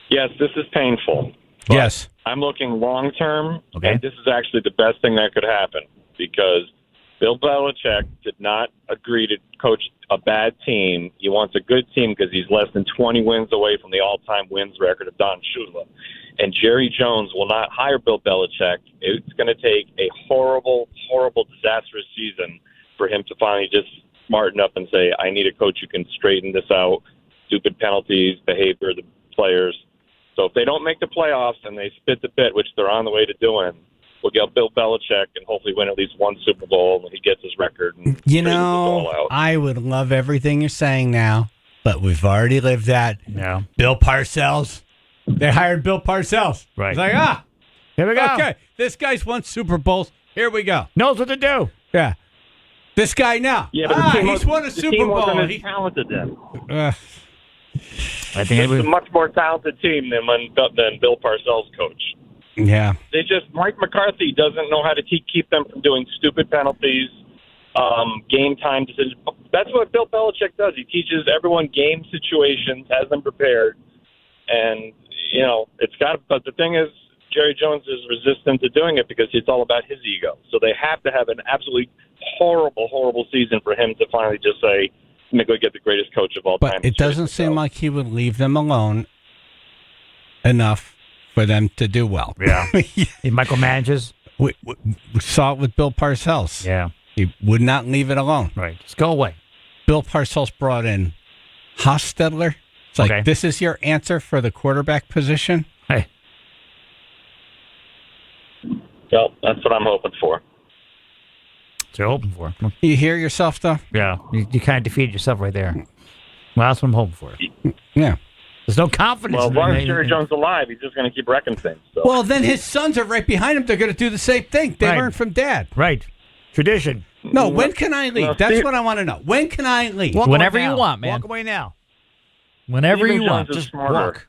Yes, this is painful. Yes. I'm looking long term, Okay. and this is actually the best thing that could happen because Bill Belichick did not agree to coach a bad team. He wants a good team because he's less than 20 wins away from the all-time wins record of Don Shula. And Jerry Jones will not hire Bill Belichick. It's going to take a horrible, horrible, disastrous season for him to finally just smarten up and say, I need a coach who can straighten this out, stupid penalties, behavior of the players. So if they don't make the playoffs and they spit the bit, which they're on the way to doing, we'll get Bill Belichick and hopefully win at least one Super Bowl when he gets his record. And I would love everything you're saying now, but we've already lived that. Yeah. Bill Parcells. They hired Bill Parcells. Right. It's like, here we go. Okay, this guy's won Super Bowls. Here we go. Knows what to do. Yeah. This guy now. Yeah, but he's won a Super Bowl. Wasn't as talented then. I think It's a much more talented team than Bill Parcells coach. Yeah. Mike McCarthy doesn't know how to keep them from doing stupid penalties, game time decisions. That's what Bill Belichick does. He teaches everyone game situations, has them prepared, and but the thing is, Jerry Jones is resistant to doing it because it's all about his ego. So they have to have an absolutely horrible, horrible season for him to finally just say, I'm going to go get the greatest coach of all time. But it doesn't seem like he would leave them alone enough for them to do well. Yeah. He micromanages. We saw it with Bill Parcells. Yeah. He would not leave it alone. Right. Just go away. Bill Parcells brought in Hostetler. It's like, this is your answer for the quarterback position? Hey. Well, that's what I'm hoping for. That's what you're hoping for. You hear yourself, though? Yeah. You kind of defeated yourself right there. Well, that's what I'm hoping for. Yeah. There's no confidence. Well, as long as Jerry Jones is alive, he's just going to keep wrecking things. So. Well, then his sons are right behind him. They're going to do the same thing. They learned from Dad. Right. Tradition. No, when can I leave? That's what I want to know. When can I leave? Whenever you want, man. Walk away now. Whenever Stephen you want. Jones is Just smarter. walk.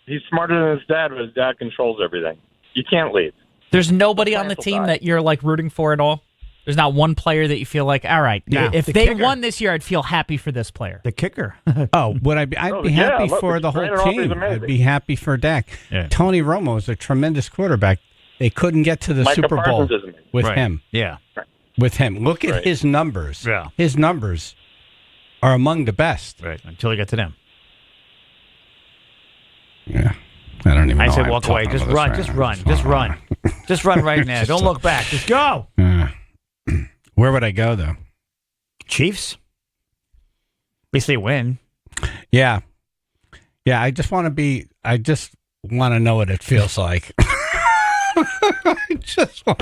He's smarter than his dad, but his dad controls everything. You can't leave. There's nobody on the team that you're like rooting for at all? There's not one player that you feel like, all right, if they won this year, I'd feel happy for this player. The kicker. Would I be? I'd be happy for the whole team. I'd be happy for Dak. Yeah. Tony Romo is a tremendous quarterback. They couldn't get to the Micah Super Bowl Parsons is amazing. with Right. him. Yeah. With him. Look at his numbers. Yeah. His numbers are among the best. Right. Until you get to them. Yeah. I don't even know. I say why I'm walk away. talking Just about run. this Just right run. now. Just run. Just run right now. Don't look back. Just go. Where would I go, though? Chiefs. At least they win. Yeah. Yeah, I just want to know what it feels like. I just want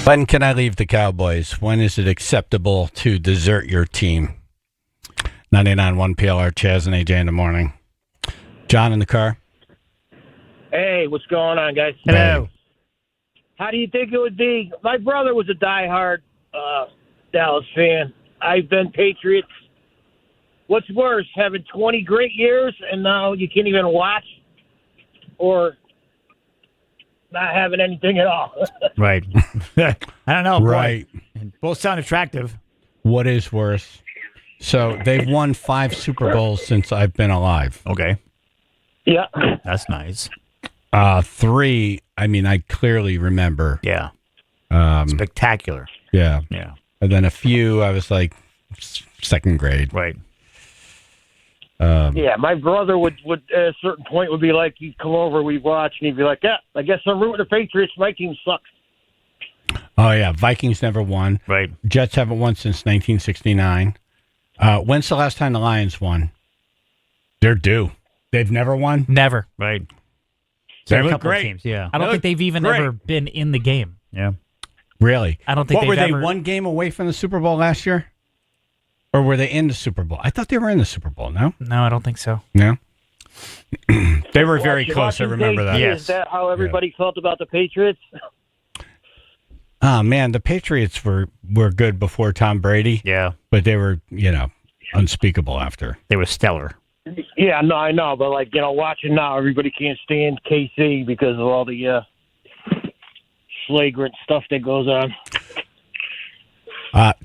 When can I leave the Cowboys? When is it acceptable to desert your team? 99.1 PLR, Chaz and AJ in the morning. John in the car. Hey, what's going on, guys? Hello. How do you think it would be? My brother was a diehard Dallas fan. I've been Patriots. What's worse, having 20 great years and now you can't even watch, or not having anything at all? Right. I don't know. Right. Boy. Both sound attractive. What is worse? So they've won 5 Super Bowls since I've been alive. Okay. Yeah. That's nice. 3, I mean, I clearly remember. Yeah. Spectacular. Yeah. Yeah. And then a few, I was like second grade. Right. Yeah, my brother would at a certain point would be like, he'd come over, we'd watch, and he'd be like, yeah, I guess I'm rooting the Patriots. My team sucks. Oh, yeah. Vikings never won. Right. Jets haven't won since 1969. When's the last time the Lions won? They're due. They've never won? Never. Right. They A look couple of great. teams, yeah. I don't think they've even great. ever been in the game. Yeah. Really? I don't think What were they've they ever- one game away from the Super Bowl last year? Or were they in the Super Bowl? I thought they were in the Super Bowl, no? No, I don't think so. No? They were very close. I Watching remember that. KC, is that how everybody felt about the Patriots? Oh, man, the Patriots were good before Tom Brady. Yeah. But they were, unspeakable after. They were stellar. Yeah, no, I know, but watching now, everybody can't stand KC because of all the flagrant stuff that goes on.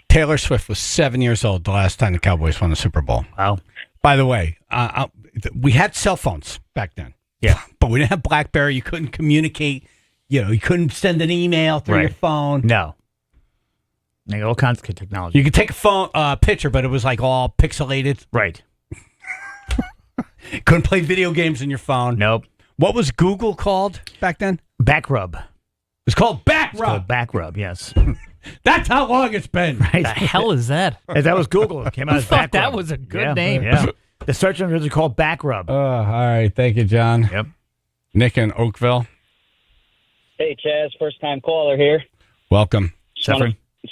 Taylor Swift was 7 years old the last time the Cowboys won the Super Bowl. Wow. By the way, we had cell phones back then. Yeah. But we didn't have BlackBerry. You couldn't communicate. You couldn't send an email through your phone. No. They got all kinds of technology. You could take a phone picture, but it was like all pixelated. Right. Couldn't play video games in your phone. Nope. What was Google called back then? Back rub. It's called back It's rub. called back rub, yes. That's how long it's been. Right. The hell is that? That was Google. It came out I as thought back that rub. was a good Yeah, name. Yeah. The search engine is called back rub. All right. Thank you, John. Yep. Nick in Oakville. Hey, Chaz, first-time caller here. Welcome. Just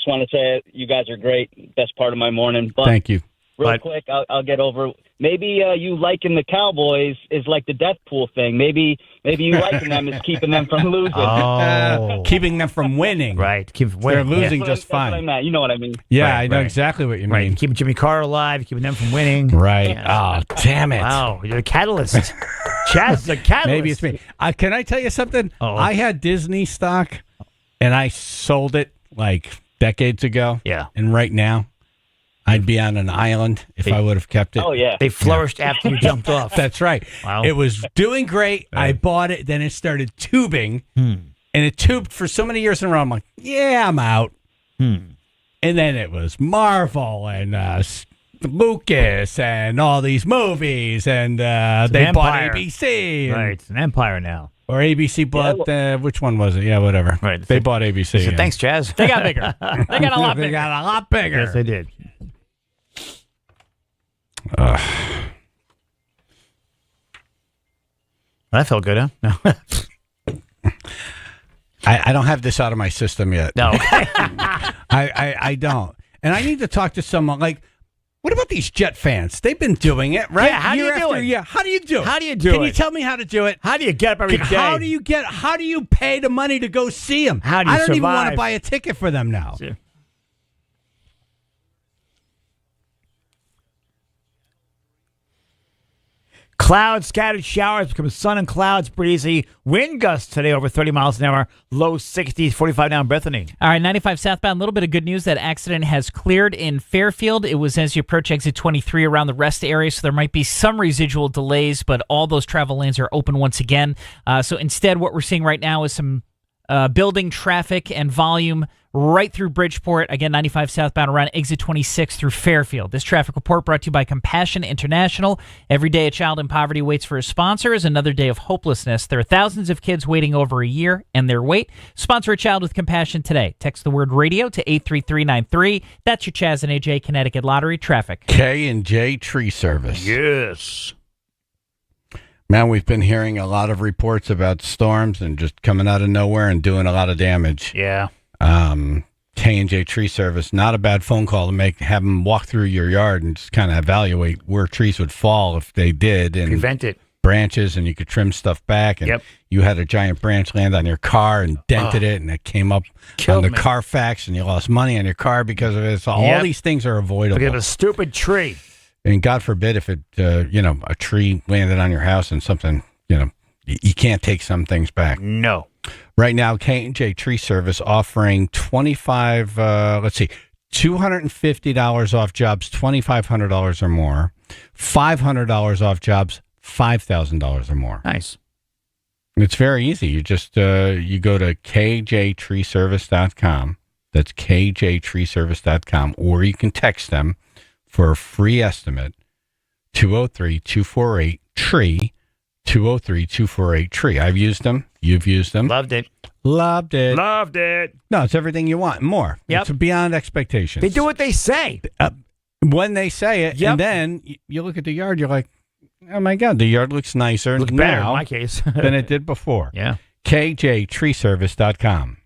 want to say you guys are great. Best part of my morning. But Thank you. Real quick, I'll get over. Maybe you liking the Cowboys is like the death pool thing. Maybe you liking them is keeping them from losing. Oh. Keeping them from winning. Right. Keep They're losing just That's what I fine. meant. You know what I mean? Yeah, Right, I know right. exactly what you mean. Right. Keeping Jimmy Carr alive, keeping them from winning. Right. Yeah. Oh, damn it. Wow. You're a catalyst. Chaz is a catalyst. Maybe it's me. Can I tell you something? Uh-oh. I had Disney stock, and I sold it like decades ago. Yeah. And right now, I'd be on an island if I would have kept it. Oh, yeah. They flourished after you jumped off. That's right. Wow. It was doing great. I bought it. Then it started tubing. And it tubed for so many years in a row. I'm like, yeah, I'm out. And then it was Marvel and Lucas and all these movies. And they bought empire. ABC. and- Right. It's an empire now. Or ABC bought, which one was it? Yeah, whatever. Right. They bought ABC. So thanks, Chaz. They got bigger. They got a lot They bigger. got a lot bigger. Yes, they did. That felt good, huh? No. I don't have this out of my system yet. No. I don't. And I need to talk to someone like, what about these Jet fans? They've been doing it, right? Yeah, how do you Year do after it? year. How do you do it? How do you do Can it? you tell me how to do it? How do you get up every day? How do you pay the money to go see them? How do you I don't even want to survive? buy a ticket for them now. Yeah. Clouds, scattered showers become sun and clouds, breezy. Wind gusts today over 30 miles an hour. Low 60s, 45 down Bethany. All right, 95 southbound. A little bit of good news. That accident has cleared in Fairfield. It was as you approach exit 23 around the rest area, so there might be some residual delays, but all those travel lanes are open once again. So instead, what we're seeing right now is some building traffic and volume right through Bridgeport. Again, 95 southbound around exit 26 through Fairfield. This traffic report brought to you by Compassion International. Every day a child in poverty waits for a sponsor is another day of hopelessness. There are thousands of kids waiting over a year and their wait. Sponsor a child with compassion today. Text the word radio to 83393. That's your Chaz and AJ Connecticut Lottery traffic. K&J Tree Service. Yes. Man, we've been hearing a lot of reports about storms and just coming out of nowhere and doing a lot of damage. Yeah. K&J Tree Service, not a bad phone call to make. Have them walk through your yard and just kind of evaluate where trees would fall if they did. And Prevent it. branches, and you could trim stuff back. And you had a giant branch land on your car and dented it, and it came up on the Carfax, and you lost money on your car because of it. So all these things are avoidable. Because of a stupid tree. And God forbid if it, a tree landed on your house and something, you can't take some things back. No. Right now, K&J Tree Service offering $250 off jobs, $2,500 or more, $500 off jobs, $5,000 or more. Nice. It's very easy. You just, you go to kjtreeservice.com. That's kjtreeservice.com, or you can text them for a free estimate, 203-248-TREE, 203-248-TREE. I've used them. You've used them. Loved it. Loved it. Loved it. No, it's everything you want and more. Yep. It's beyond expectations. They do what they say. When they say it, and then you look at the yard, you're like, oh my God, the yard looks nicer Looks better in my case than it did before. Yeah. kjtreeservice.com.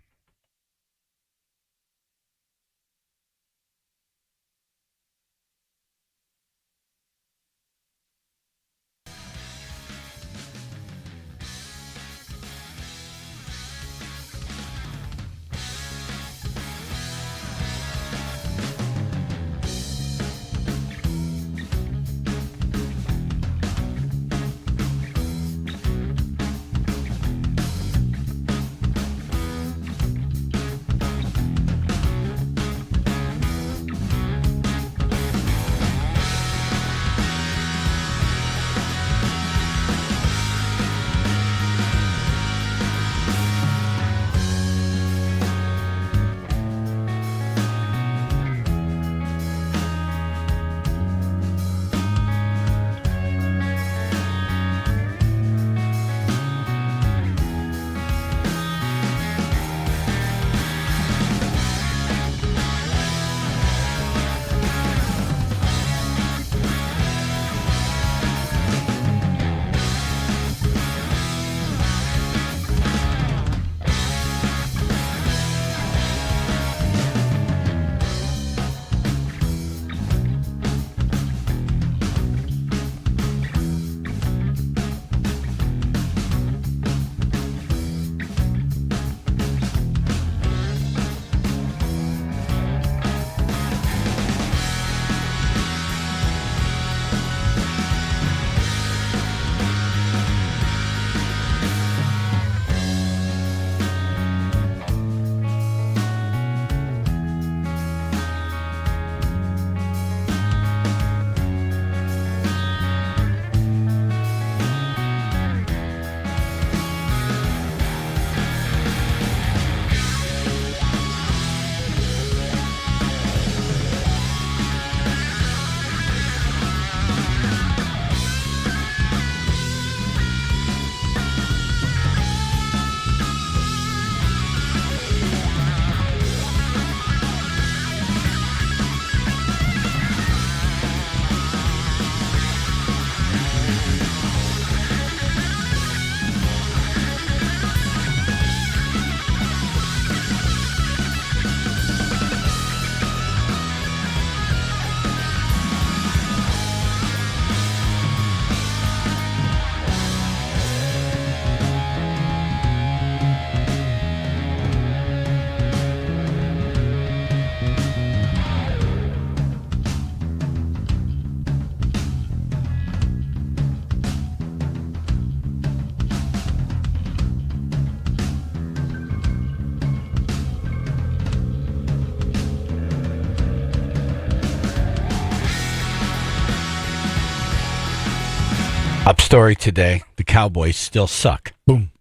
Up story today, the Cowboys still suck. Boom.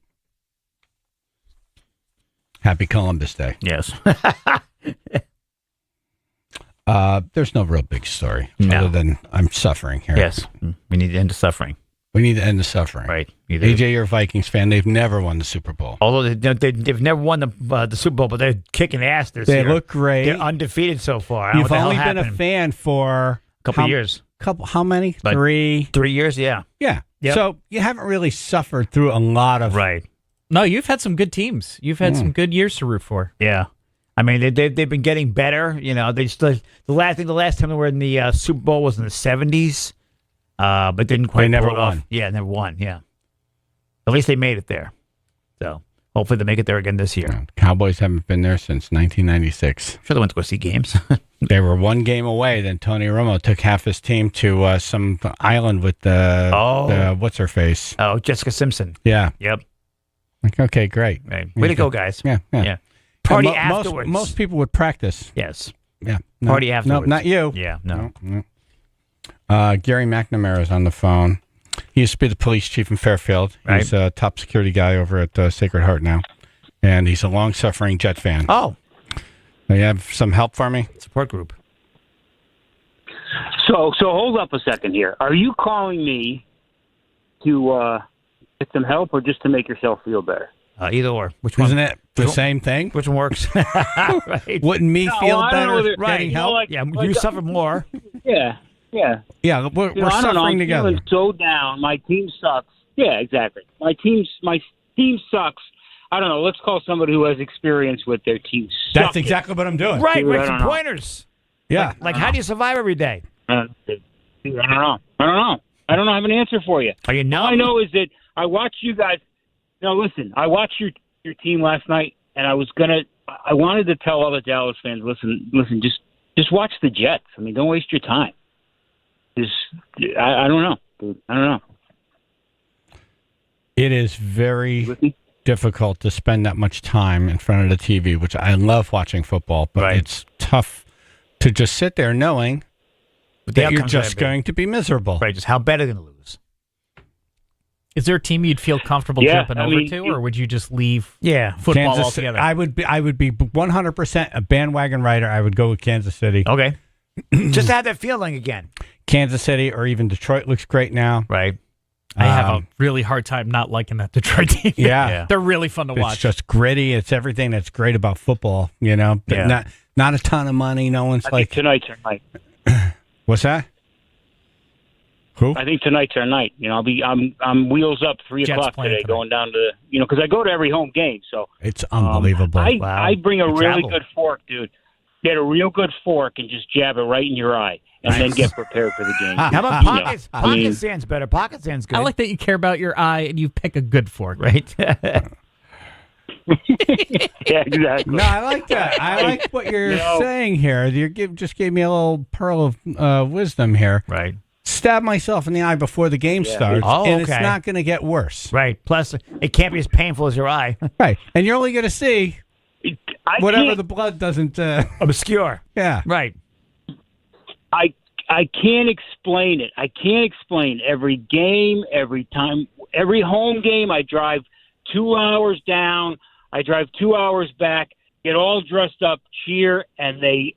Happy Columbus Day. Yes. There's no real big story No. other than I'm suffering here. Yes. We need to end the suffering. We need to end the suffering. Right. AJ, you're a Vikings fan. They've never won the Super Bowl. Although they've never won the Super Bowl, but they're kicking ass this year. They look great. They're undefeated so far. I don't know You've what the only hell been a happened. fan for a couple years. How many? Like 3 years, yeah. Yeah. Yep. So you haven't really suffered through a lot of. Right. No, you've had some good teams. You've had some good years to root for. Yeah. I mean, they've been getting better. You know, they still the last time they were in the Super Bowl was in the 70s, but didn't quite. They never pull it off. won. Yeah, never won. Yeah, at least they made it there. So hopefully they make it there again this year. Cowboys haven't been there since 1996. Sure, they went to go see games. They were one game away. Then Tony Romo took half his team to some island with the what's her face? Oh, Jessica Simpson. Yeah. Yep. Like, okay, great. Right. Way to go, guys. Yeah. Yeah. Party Most- afterwards. Most people would practice. Yes. Yeah. Party afterwards. No, not you. Yeah. No. Gary McNamara is on the phone. He used to be the police chief in Fairfield. Right. He's a top security guy over at Sacred Heart now. And he's a long-suffering Jet fan. Oh. You have some help for me? Support group. So hold up a second here. Are you calling me to get some help or just to make yourself feel better? Either or. Which one? Isn't it the same thing? Which one works? Right. Wouldn't me feel I don't know better whether- getting help? like- Yeah, like- you suffer more. Yeah. Yeah, we're I don't know. suffering I'm together. feeling so down. My team sucks. Yeah, exactly. My team sucks. I don't know. Let's call somebody who has experience with their team. That's sucking. exactly what I'm doing. Right, Dude, I right. don't Some know. pointers. Yeah. Like how do you survive every day? I don't know. I don't have an answer for you. Are you numb? All I know is that I watched you guys. No, listen. I watched your team last night, and I wanted to tell all the Dallas fans, listen. Just watch the Jets. I mean, don't waste your time. I don't know, dude. I don't know. It is very difficult to spend that much time in front of the TV, which I love watching football, but it's tough to just sit there knowing that you're just going to be miserable. Right, just how bad are they going to lose? Is there a team you'd feel comfortable jumping over to, or would you just leave football Kansas, altogether? I would be 100% a bandwagon rider. I would go with Kansas City. Okay. Just have that feeling again. Kansas City or even Detroit looks great now. Right. I have a really hard time not liking that Detroit team. Yeah. They're really fun to watch. It's just gritty. It's everything that's great about football, you know. But Yeah. not a ton of money. No one's I like think tonight's our night. What's that? Who? I think tonight's our night. You know, I'm wheels up 3 Jets o'clock playing today, tonight. going down to because I go to every home game. So It's unbelievable. I bring a You really travel. good fork, dude. Get a real good fork and just jab it right in your eye, and then get prepared for the game. How about You know, pockets? I mean, Pocket sand's better. Pocket sand's good. I like that you care about your eye and you pick a good fork. Right. yeah, exactly. No, I like that. I like what you're You know- saying here. You just gave me a little pearl of wisdom here. Right. Stab myself in the eye before the game starts, Oh, and it's okay. not going to get worse. Right. Plus, it can't be as painful as your eye. Right. And you're only going to see I whatever can't- the blood doesn't. Obscure. Yeah. Right. I can't explain it. I can't explain every game, every time, every home game. I drive 2 hours down. I drive 2 hours back. Get all dressed up, cheer, and they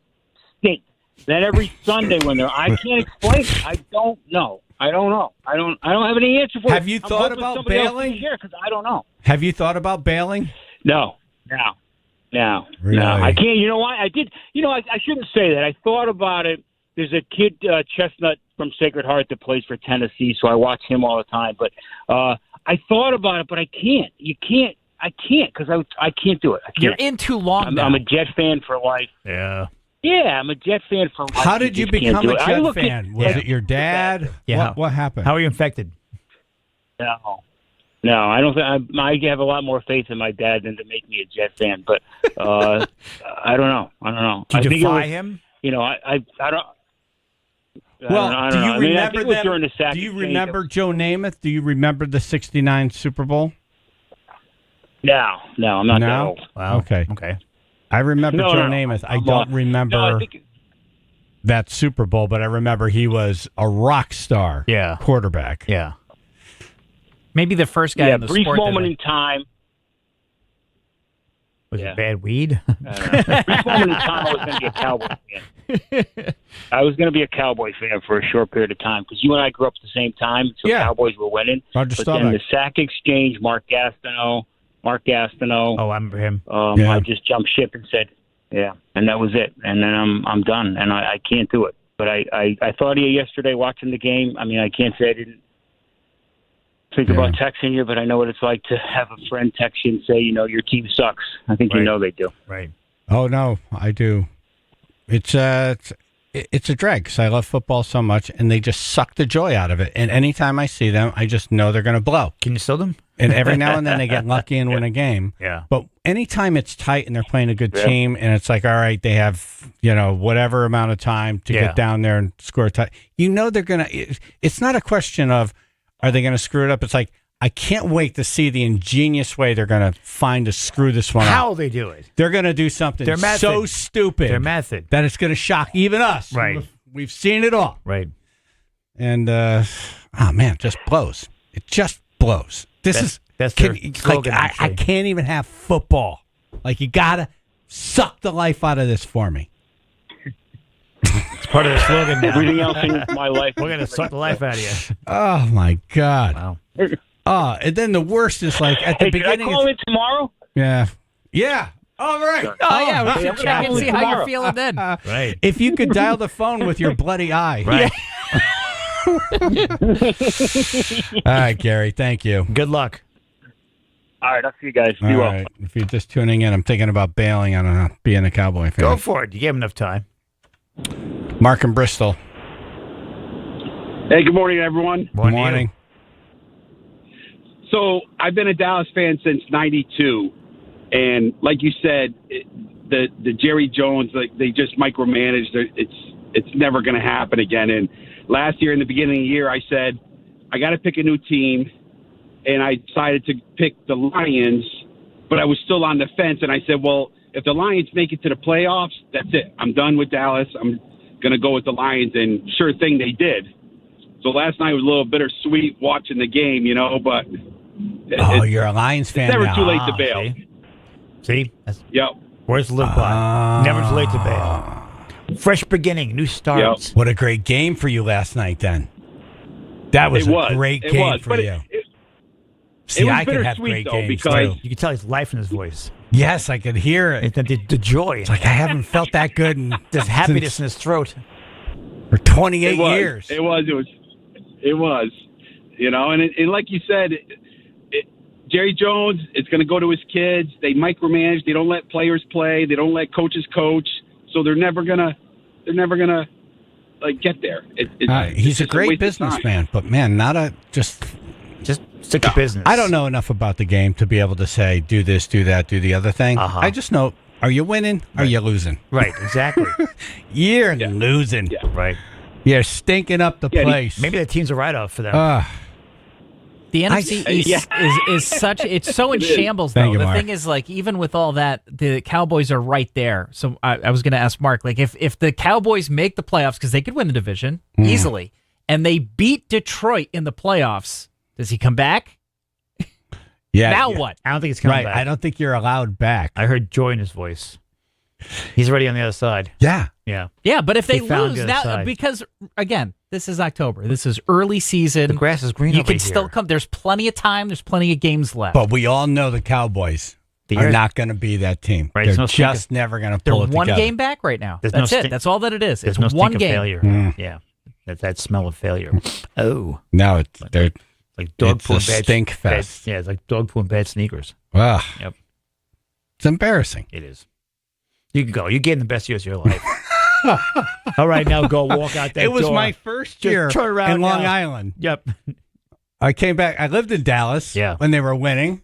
stink. Then every Sunday when they're, I can't explain it. I don't know. I don't have any answer for it. Have you I'm thought hoping about somebody else can bailing? share, 'cause I don't know. Have you thought about bailing? No. Really? I can't. You know why? I did. You know, I shouldn't say that. I thought about it. There's a kid, Chestnut from Sacred Heart, that plays for Tennessee, so I watch him all the time. But I thought about it, but I can't. I can't because I can't do it. I can't. You're in too long now. I'm a Jet fan for life. Yeah. Yeah, I'm a Jet fan for life. How did you just can't become do a it. I Jet look at- fan? Was it your dad? Yeah. What happened? How are you infected? No, I don't think I have a lot more faith in my dad than to make me a Jet fan. But I don't know. Do you I think it defy was- him? You know, I don't. Well, I do don't you know. I mean, I remember think it was them? during the sack Do you exchange. remember Joe Namath? Do you remember the '69 Super Bowl? No, I'm not that No. old. Wow. Okay. Okay. I remember No, Joe no. Namath. I I'm don't remember No, I think that Super Bowl, but I remember he was a rock star Yeah. quarterback. Yeah. Maybe the first guy in the brief sport. moment in time. Was it bad weed? Brief moment in time, I was going to be a Cowboy fan. I was going to be a Cowboy fan for a short period of time because you and I grew up at the same time, so Cowboys were winning. Roger but Staubach. then the sack exchange, Mark Gastineau. Oh, I remember him. I just jumped ship and said, yeah, and that was it. And then I'm done, and I can't do it. But I thought of you yesterday watching the game. I mean, I can't say I didn't think about texting you, but I know what it's like to have a friend text you and say, your team sucks. I think you know they do. Right. Oh, no, I do. It's a drag because I love football so much, and they just suck the joy out of it. And anytime I see them, I just know they're going to blow. Can you sell them? And every now and then they get lucky and win a game. Yeah. But anytime it's tight and they're playing a good team, and it's like, all right, they have whatever amount of time to get down there and score a tie. They're going to. It's not a question of are they going to screw it up. It's like I can't wait to see the ingenious way they're going to find to screw this one up. How they do it? They're going to do something so stupid. Their method. That it's going to shock even us. Right. We've seen it all. Right. And, it just blows. It just blows. That's their slogan, I can't even have football. Like, you got to suck the life out of this for me. It's part of the slogan now. Everything else in my life. We're going to suck the life out of you. Oh, my God. Wow. And then the worst is like at the beginning. Can I call in tomorrow? Yeah. Yeah. All right. Oh, yeah. We should check and see how you're feeling then. Right. If you could dial the phone with your bloody eye. Right. All right, Gary. Thank you. Good luck. All right. I'll see you guys. Be All well. right. If you're just tuning in, I'm thinking about bailing on being a Cowboy fan. Go for it. You gave him enough time. Mark in Bristol. Hey, good morning, everyone. Good morning. So I've been a Dallas fan since '92, and like you said, the Jerry Jones, like they just micromanaged. It's never going to happen again. And last year, in the beginning of the year, I said I got to pick a new team, and I decided to pick the Lions, but I was still on the fence. And I said, well, if the Lions make it to the playoffs, that's it. I'm done with Dallas. I'm going to go with the Lions, and sure thing, they did. So last night was a little bittersweet watching the game, but you're a Lions fan it's never now. too late to bail. See? Yep. Where's the live by? Never too late to bail. Fresh beginning, new starts. What a great game for you last night, then. That was a great game for you. See, I could have great games, because too. You can tell his life in his voice. Yes, I could hear it. The joy. It's like I haven't felt that good in There's happiness in his throat. For 28 years. It was. And like you said, Jerry Jones, it's going to go to his kids. They micromanage. They don't let players play. They don't let coaches coach. So they're never gonna get there. He's a great businessman, but man, just stick to business. I don't know enough about the game to be able to say do this, do that, do the other thing. I just know: are you winning? Are you losing? Right, exactly. You're losing. Yeah. Right. You're stinking up the place. Maybe the team's a write-off for them. The NFC East is such, it's so in shambles, though. The thing is, like, even with all that, the Cowboys are right there. So I was going to ask Mark, like, if the Cowboys make the playoffs, because they could win the division easily, and they beat Detroit in the playoffs, does he come back? Yeah. Now what? I don't think he's coming back. I don't think you're allowed back. I heard joy in his voice. He's already on the other side. Yeah. Yeah. Yeah, but if they He found lose the other now, side. because, again, this is October. This is early season. The grass is green You over can still here. come. There's plenty of time. There's plenty of games left. But we all know the Cowboys are not going to be that team. Right, They're there's no just never going to They're pull it one together. game back right now. There's That's no it. stink- That's all that it is. There's It's no one stink of game. failure. Yeah. That smell of failure. Oh. No, they're like dog poo it's and a bad stink fest. Yeah, it's like dog poo and bad sneakers. Ugh. Yep. It's embarrassing. It is. You can go. You're getting the best years of your life. All right, now go walk out that door. It was my first year turn around in Long now. Island. Yep. I came back. I lived in Dallas when they were winning.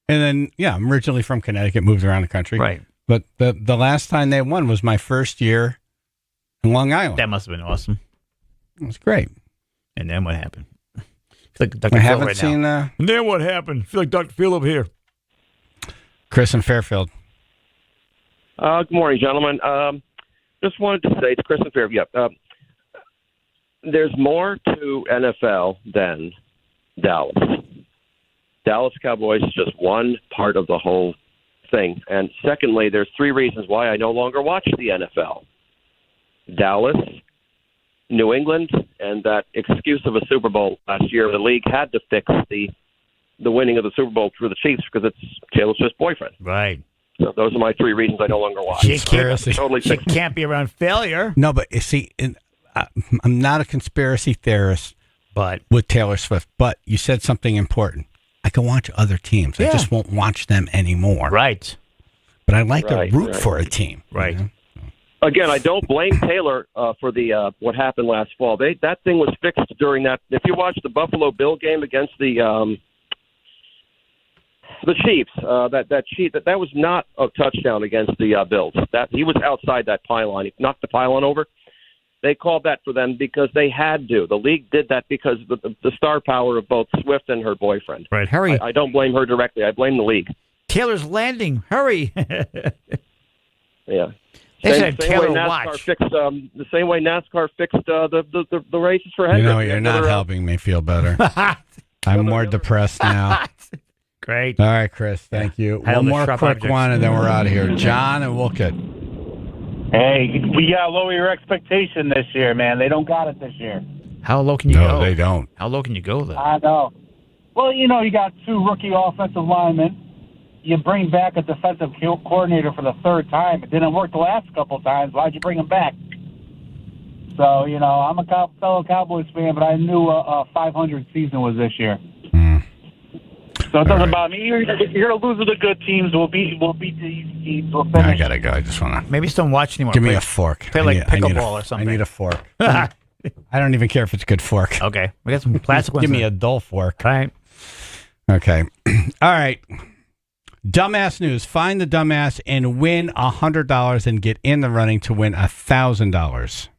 And then, I'm originally from Connecticut, moved around the country. Right. But the last time they won was my first year in Long Island. That must have been awesome. It was great. And then what happened? I feel like Dr. I Phil haven't right seen now. And then what happened? I feel like Dr. Phil over here. Chris in Fairfield. Good morning, gentlemen. Just wanted to say to Chris and Fairfield, there's more to NFL than Dallas. Dallas Cowboys is just one part of the whole thing. And secondly, there's 3 reasons why I no longer watch the NFL. Dallas, New England, and that excuse of a Super Bowl last year. The league had to fix the winning of the Super Bowl through the Chiefs because it's Taylor Swift's boyfriend. Right. So those are my 3 reasons I no longer watch. She Totally fixed. can't be around failure. No, but you see, I'm not a conspiracy theorist, but with Taylor Swift. But you said something important. I can watch other teams. I just won't watch them anymore. Right. But I like to root for a team. Right. You know? Again, I don't blame Taylor for the what happened last fall. That thing was fixed during that. If you watch the Buffalo Bill game against the Chiefs, that was not a touchdown against the Bills. That he was outside that pylon. He knocked the pylon over. They called that for them because they had to. The league did that because of the star power of both Swift and her boyfriend. Right. Hurry. I don't blame her directly. I blame the league. Taylor's landing. Hurry. Yeah. They Same said Taylor way NASCAR watch. fixed the same way NASCAR fixed the races for Hendrick. You know, you're not helping me feel better. I'm more depressed now. Great. All right, Chris. Thank you. One more quick one, and then we're out of here. John and Wolcott. Hey, we got to lower your expectation this year, man. They don't got it this year. How low can you go? No, they don't. How low can you go, though? I know. Well, you know, you got 2 rookie offensive linemen. You bring back a defensive coordinator for the 3rd time. It didn't work the last couple of times. Why'd you bring him back? So, you know, I'm a fellow Cowboys fan, but I knew a 500 season was this year. So it doesn't bother me. You're going to lose to the good teams. We'll beat these teams. We'll finish. I got to go. I just want to. Maybe just don't watch anymore. Give me a fork. Play like pickleball or something. I need a fork. I don't even care if it's a good fork. Okay. We got some plastic ones. Give me a dull fork. All right. Okay. All right. Dumbass news. Find the dumbass and win $100 and get in the running to win $1,000.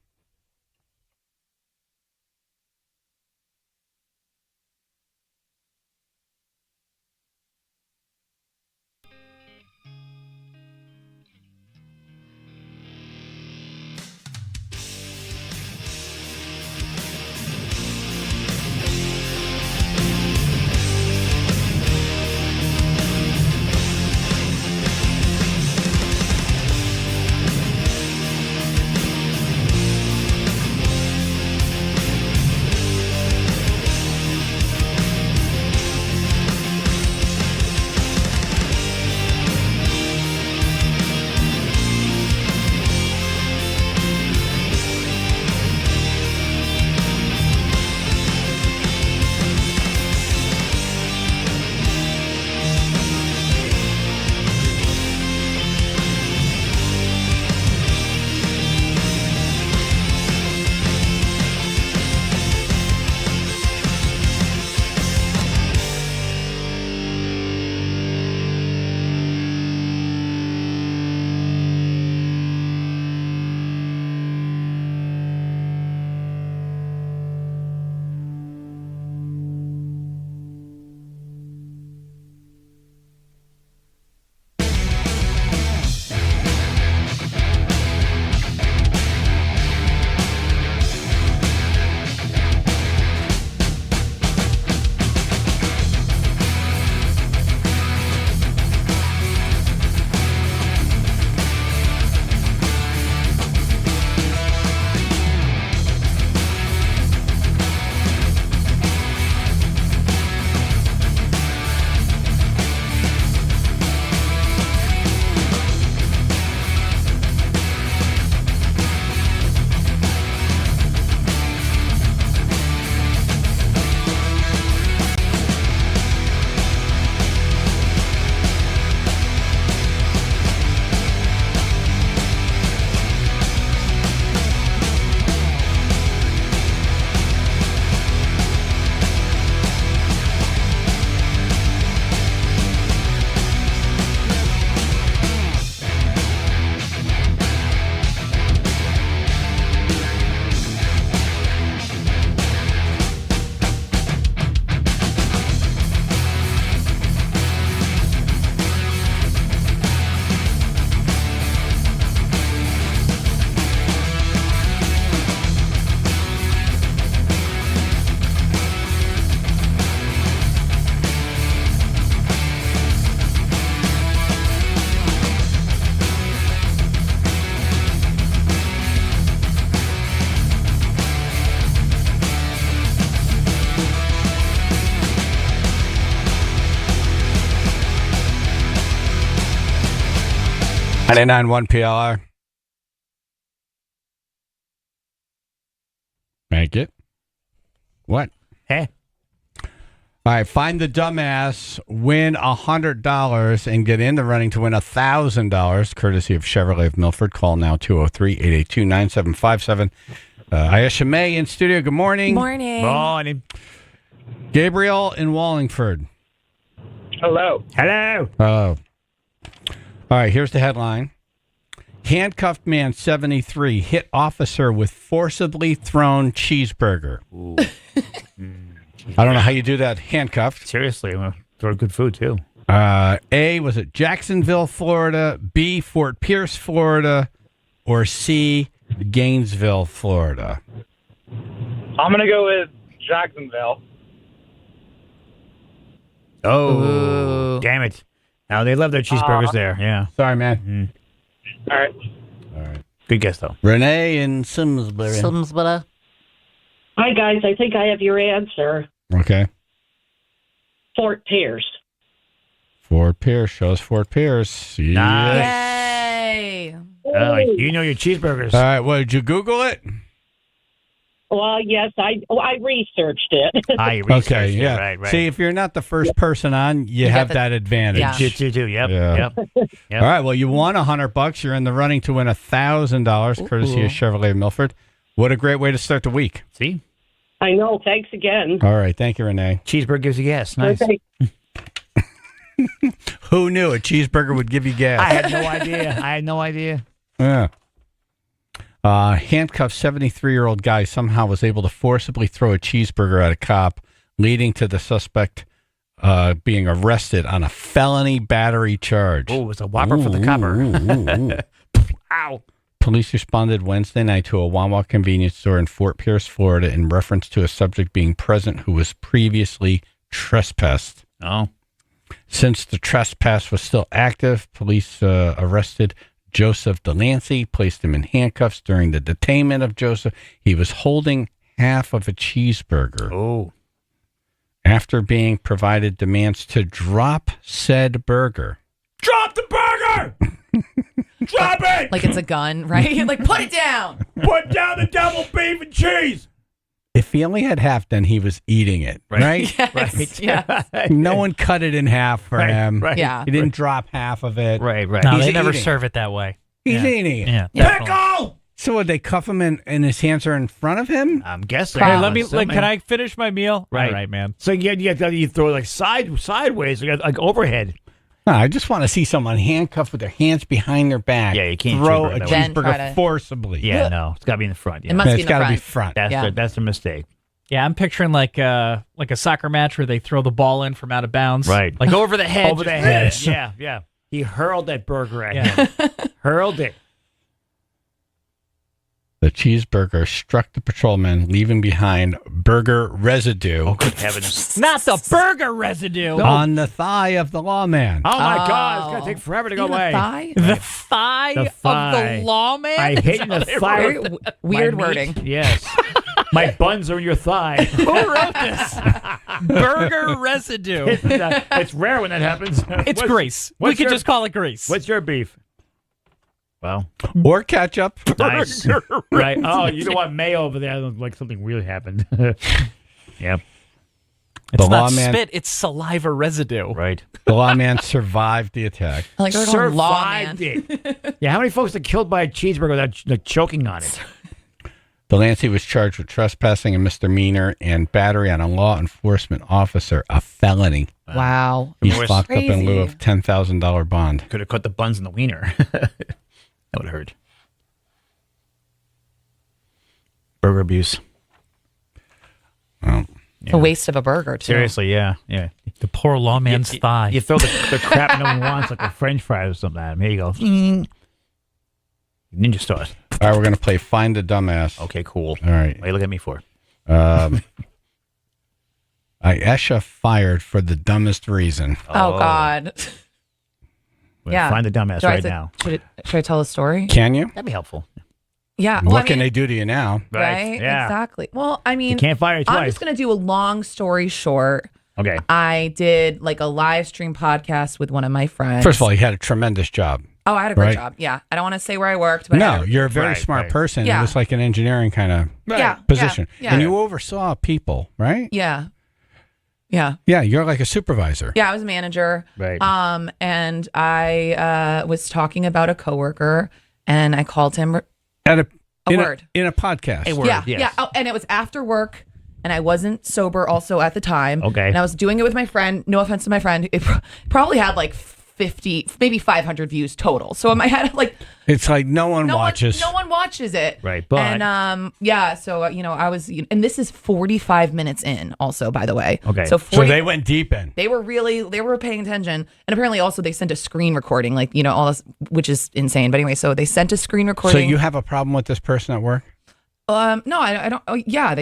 99.1 PLR. Make it. What? Hey. All right, find the dumbass, win $100, and get in the running to win $1,000, courtesy of Chevrolet of Milford. Call now, 203-882-9757. Ayesha May in studio. Good morning. Morning. Morning. Gabriel in Wallingford. Hello. Hello. Hello. All right, here's the headline. Handcuffed man 73 hit officer with forcibly thrown cheeseburger. Ooh. I don't know how you do that handcuffed. Seriously, throw good food, too. A, was it Jacksonville, Florida? B, Fort Pierce, Florida? Or C, Gainesville, Florida? I'm going to go with Jacksonville. Oh, damn it. Now, they love their cheeseburgers there, yeah. Sorry, man. All right. Good guess, though. Renee in Simsbury. Hi, guys. I think I have your answer. Okay. Fort Pierce. Fort Pierce. Show us Fort Pierce. Nice. Yay. You know your cheeseburgers. All right. Well, did you Google it? Well, yes, I researched it. Okay, yeah. Right. See, if you're not the first person on, you have that advantage. Yeah. You do, yep. Yeah. Yep. All right. Well, you won $100. You're in the running to win $1,000, courtesy of Chevrolet of Milford. What a great way to start the week. See? I know. Thanks again. All right. Thank you, Renee. Cheeseburger gives you gas. Nice. Okay. Who knew a cheeseburger would give you gas? I had no idea. Yeah. Handcuffed 73-year-old guy somehow was able to forcibly throw a cheeseburger at a cop, leading to the suspect being arrested on a felony battery charge. Oh, it's a whopper for the copper. Ow. Police responded Wednesday night to a Wawa convenience store in Fort Pierce, Florida, in reference to a subject being present who was previously trespassed. Oh. Since the trespass was still active, police arrested Joseph Delancey, placed him in handcuffs during the detainment of Joseph. He was holding half of a cheeseburger. Oh. After being provided demands to drop said burger. Drop the burger! Drop it! Like it's a gun, right? Like, put it down. Put down the double beef and cheese. If he only had half, then he was eating it, right? Yes. Right. Yes. No one cut it in half for him. Right. Yeah. He didn't drop half of it. Right. No, He's they never eating. serve it that way. He's eating it. Yeah. definitely. Pickle! So would they cuff him and his hands are in front of him? I'm guessing. Hey, can I finish my meal? Right. All right, man. So you throw it like sideways, like overhead. No, I just want to see someone handcuffed with their hands behind their back. Yeah, you can't throw a cheeseburger that way. Then try cheeseburger to- forcibly. Yeah, no, it's got to be in the front. Yeah. It must Yeah, be it's in the gotta front. be front. That's the mistake. Yeah, I'm picturing like a soccer match where they throw the ball in from out of bounds. Right. Like over the head. Over the just- head. Yeah. He hurled that burger at Yeah. him. Hurled it. The cheeseburger struck the patrolman, leaving behind burger residue Oh, good heavens. Not the burger residue. on the thigh of the lawman. Oh, my God. It's going to take forever to go Even a away. thigh? The thigh, The thigh. of the lawman? I hit in the thigh. Very with weird my wording. meat. Yes. My buns are in your thigh. Who wrote this? Burger residue. It's rare when that happens. It's grease. We what's could your- just call it grease. What's your beef? Well, Or ketchup. nice. Right. Oh, you don't want mayo over there. Like something really happened. Yep. It's The not lawman- spit, it's saliva residue. Right. The lawman survived the attack. I like we're going lawman. Survived it. Yeah, how many folks are killed by a cheeseburger without like, choking on it? Delancey was charged with trespassing, a misdemeanor, and battery on a law enforcement officer, a felony. Wow. He's That's locked up in lieu of crazy. $10,000 bond. Could have cut the buns in the wiener. That would have hurt. Burger abuse. Well, A waste of a burger, too. Seriously, yeah. The poor lawman's thigh. You throw the crap no one wants, like a French fry or something at him. Here you go. Ninja stars. all right, we're going to play Find the Dumbass. Okay, cool. All right. What do you look at me for? Ayesha fired for the dumbest reason. Oh, God. Yeah. Find the dumbass Do I right have to- now. Should I tell the story? Can you? That'd be helpful. Yeah. What can they do to you now? Right? Yeah. Exactly. Well, I mean, You can't fire you twice. I'm just going to do a long story short. Okay. I did like a live stream podcast with one of my friends. First of all, you had a tremendous job. Oh, I had a great Right. job. Yeah. I don't want to say where I worked, but I No, had a- you're a very Right, smart right. person. Yeah. It was like an engineering kind of Yeah, position. yeah. And you oversaw people, right? Yeah. Yeah. Yeah, you're like a supervisor. Yeah, I was a manager. Right. And I was talking about a coworker, and I called him At a word. in a podcast. Yeah. Oh, and it was after work, and I wasn't sober also at the time. Okay. And I was doing it with my friend. No offense to my friend. It probably had like 50, maybe 500 views total. So in my head, like, It's like no one watches. no one watches it. Right, but- And yeah, so I was, and this is 45 minutes in. Also, by the way. Okay. So So they went deep in. They were paying attention, and apparently also they sent a screen recording, like all this, which is insane. But anyway, so they sent a screen So recording. you have a problem with this person at work? No, I don't. Oh, yeah,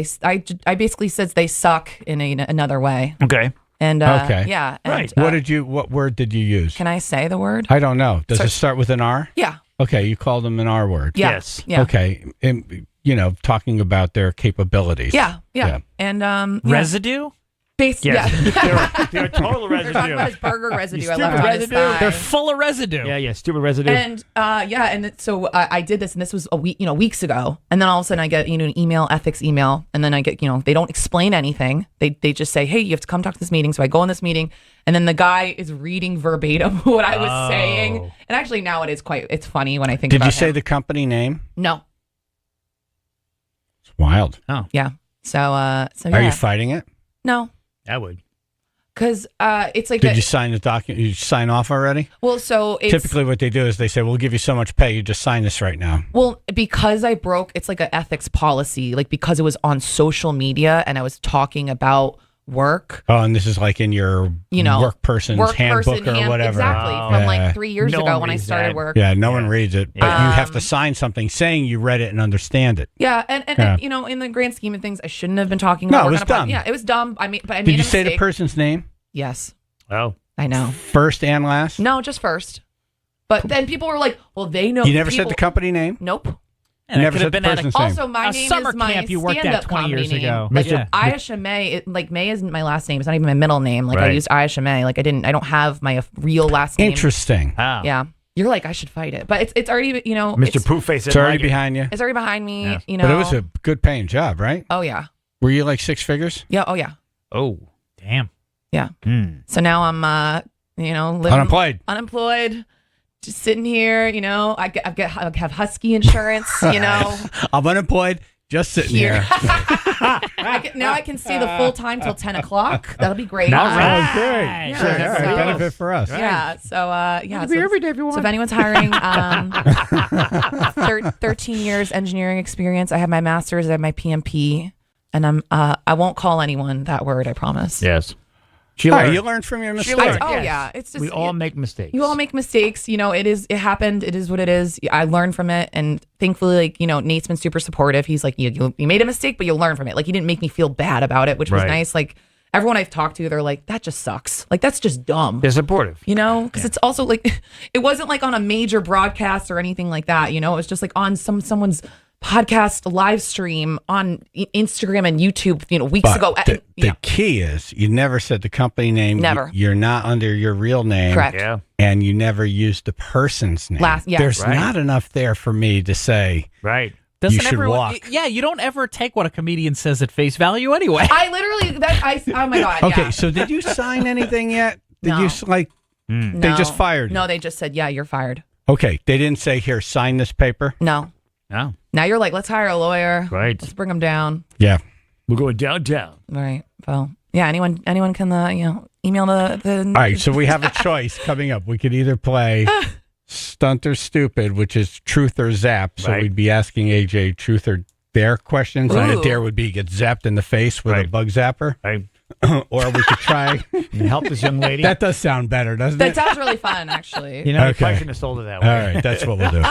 I basically said they suck in another way. Okay. And Okay. yeah, and, What word did you use? Can I say the word? I don't know. Does it start with an R? Yeah. Okay, you called them an R word. Yeah. Yes. Yeah. Okay, and, talking about their capabilities. Yeah. And yeah. Residue? Yeah. They're total They're residue. talking about his burger residue. I stupid left on his residue. thigh. They're full of residue. Yeah, stupid residue. And so I did this, and this was a week, weeks ago. And then all of a sudden I get, an ethics email, and then I get, they don't explain anything. They just say, hey, you have to come talk to this meeting. So I go in this meeting, and then the guy is reading verbatim what I was saying. And actually now it's funny when I think Did about you say him. the company name? No. It's wild. Oh. Yeah. So yeah. Are you fighting it? No. I would. Because it's like Did you sign the document? You sign off already? well, so it's Typically, what they do is they say, "We'll give you so much pay. You just sign this right now." well, because I broke, it's like an ethics policy, like because it was on social media and I was talking about work. Oh, and this is like in your work person's handbook or whatever. Exactly. From like 3 years ago when I started work. Yeah, no one reads it, but you have to sign something saying you read it and understand it. Yeah, and in the grand scheme of things, I shouldn't have been talking about No, it work was on a pod- dumb. Yeah, it was dumb. But I made Did a you say the mistake. person's name? Yes. Oh. I know. First and last? No, just first. But then people were like, well, they know. You never said the company name? Nope. You never said the person's name. Also, my A name summer is my camp you worked at stand-up 20 years comedy ago. name. Yeah. Aisha May, May isn't my last name. It's not even my middle name. Like I Right. used Aisha May. Like I don't have my real last name. Interesting. Yeah. You're like, I should fight it. But it's already, Mr. Poofface. It's already behind you. It's already behind me, But it was a good paying job, right? Oh, yeah. Were you like six figures? Yeah. Oh, yeah. Oh, damn. Yeah. So now I'm, living unemployed, just sitting here. I have Husky insurance. I'm unemployed, just sitting here. Now I can stay the full time till 10 o'clock. That'll be great. All right. Great. Yeah, Sure. All right. so- Benefit for us. Yeah. So yeah. be every day if you want. So if anyone's hiring, 13 years engineering experience. I have my master's. I have my PMP, and I won't call anyone that word. I promise. Yes. All right, you learned from your mistakes. Yeah. It's just we all make mistakes. You all make mistakes. It happened. It is what it is. I learned from it. And thankfully, Nate's been super supportive. He's like, you made a mistake, but you'll learn from it. Like, he didn't make me feel bad about it, which was Right. nice. Like, everyone I've talked to, they're like, that just sucks. Like, that's just dumb. They're supportive. Because it's also like, it wasn't like on a major broadcast or anything like that. It was just like on someone's podcast live stream on Instagram and YouTube, weeks But ago. The key is you never said the company name. Never. You're not under your real name. Correct. Yeah. And you never used the person's name. There's Right. not enough there for me to say. Right. You should walk. Yeah, you don't ever take what a comedian says at face value anyway. I literally, oh my God. Okay, yeah. so did you sign anything yet? Did No. you they No. just fired you? No, they just said, yeah, you're fired. Okay, they didn't say, here, sign this paper? No. No. Now you're like, let's hire a lawyer. Right. Let's bring them down. Yeah. We're going downtown. Right. Well, yeah, anyone can, email the. All right, so we have a choice coming up. We could either play Stunt or Stupid, which is truth or zap. So Right. we'd be asking AJ truth or dare questions. And a Ooh. dare would be get zapped in the face with a bug zapper. Right. Or we could try. Help this young lady. That does sound better, doesn't That it? sounds really fun, actually. You Okay. probably shouldn't have sold it that way. All right, that's what we'll do.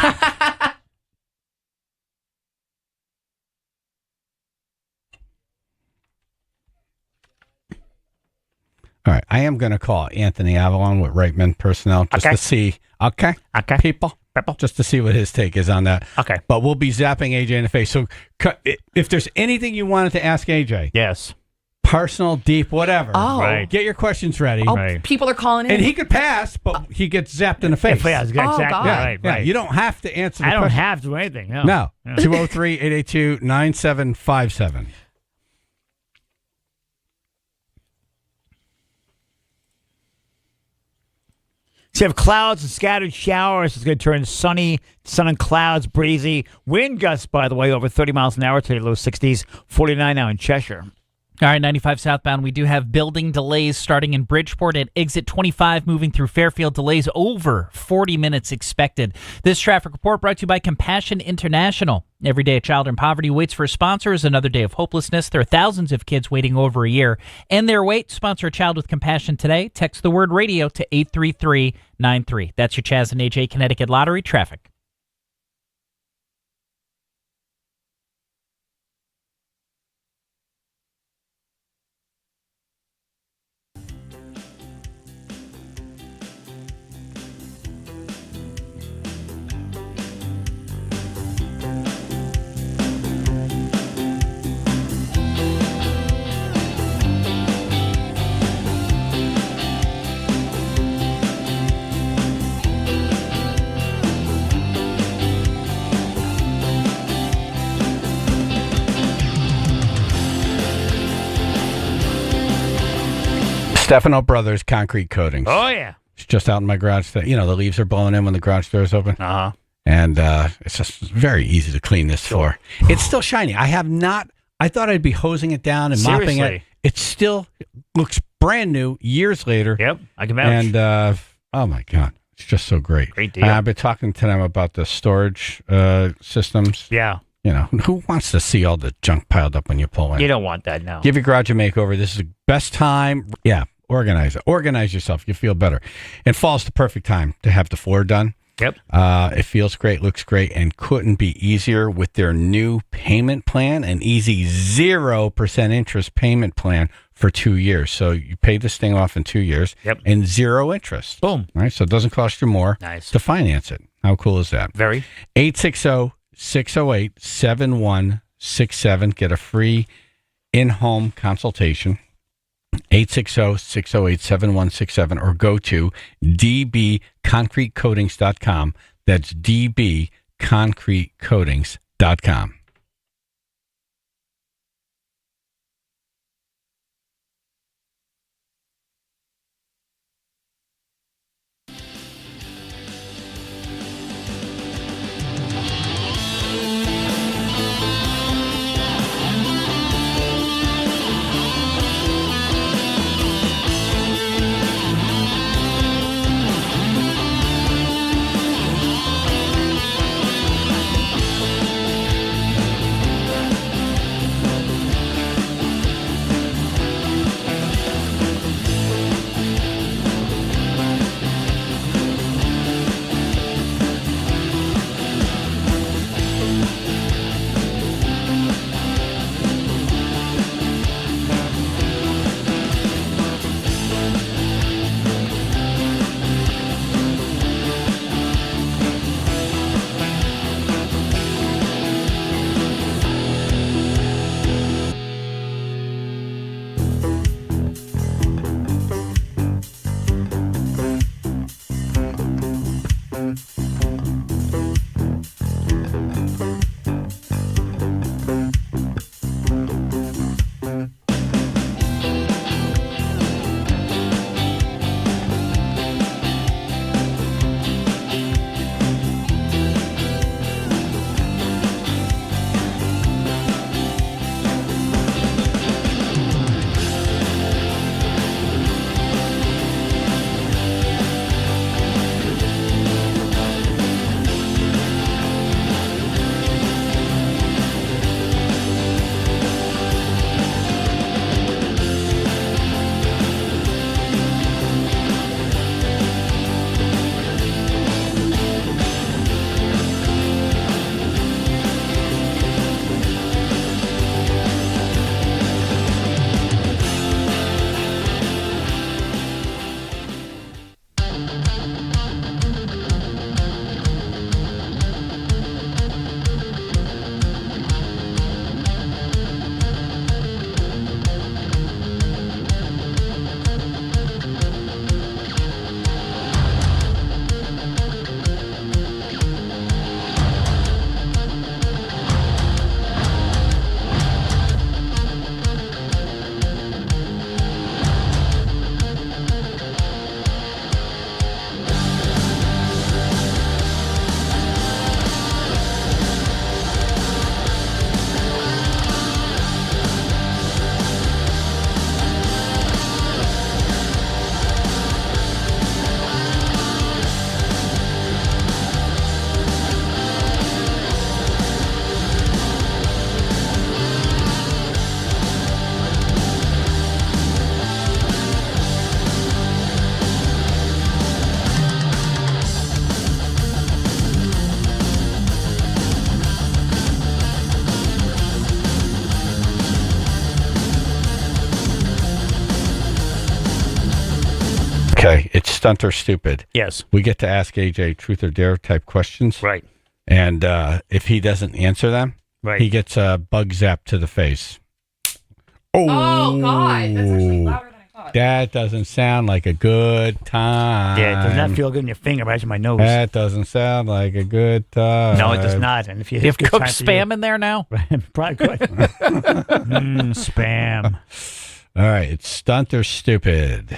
All right, I am going to call Anthony Avalon with Reitman Personnel just to see, people, just to see what his take is on that. Okay. But we'll be zapping AJ in the face. So if there's anything you wanted to ask AJ, yes, Personal, deep, whatever. Oh. Right. Get your questions ready. Oh, Right. people are calling in. And he could pass, but he gets zapped in the face. Yeah, exactly. God. Right. Yeah, Right. you don't have to answer the I don't question. have to do anything. No. No. Yeah. 203-882-9757. So you have clouds and scattered showers. It's going to turn sunny, sun and clouds, breezy. Wind gusts, by the way, over 30 miles an hour today, low 60s, 49 now in Cheshire. All right, 95 southbound, we do have building delays starting in Bridgeport at exit 25, moving through Fairfield. Delays over 40 minutes expected. This traffic report brought to you by Compassion International. Every day a child in poverty waits for a sponsor is another day of hopelessness. There are thousands of kids waiting over a year. End their wait. Sponsor a child with compassion today. Text the word radio to 83393. That's your Chaz and AJ Connecticut Lottery traffic. Stefano Brothers Concrete Coatings. Oh, yeah. It's just out in my garage. You know, the leaves are blowing in when the garage doors open. Uh-huh. And it's just very easy to clean this floor. It's still shiny. I thought I'd be hosing it down and mopping it. Seriously? It still looks brand new years later. Yep, I can vouch. And, oh, my God. It's just so great. Great deal. I've been talking to them about the storage systems. Yeah. You know, who wants to see all the junk piled up when you pull in? You don't want that, no. Give your garage a makeover. This is the best time. Yeah, organize it. Organize yourself. You feel better. And fall's the perfect time to have the floor done. Yep. It feels great, looks great, and couldn't be easier with their new payment plan, an easy 0% interest payment plan for 2 years. So you pay this thing off in 2 years and 0 interest. Boom. All right, so it doesn't cost you more to finance it. How cool is that? Very. 860-608-7167. Get a free in-home consultation. 860-608-7167 or go to dbconcretecoatings.com. That's dbconcretecoatings.com. Stunt or stupid. Yes. We get to ask AJ truth or dare type questions. Right. And if he doesn't answer them, Right. he gets a bug zap to the face. Oh, God. That's actually louder than I thought. That doesn't sound like a good time. Yeah, it does not feel good in your finger, right in my nose. That doesn't sound like a good time. No, it does not. And if you have good cooked time for spam you- in there now? Probably could. Spam. All right, it's stunt or stupid.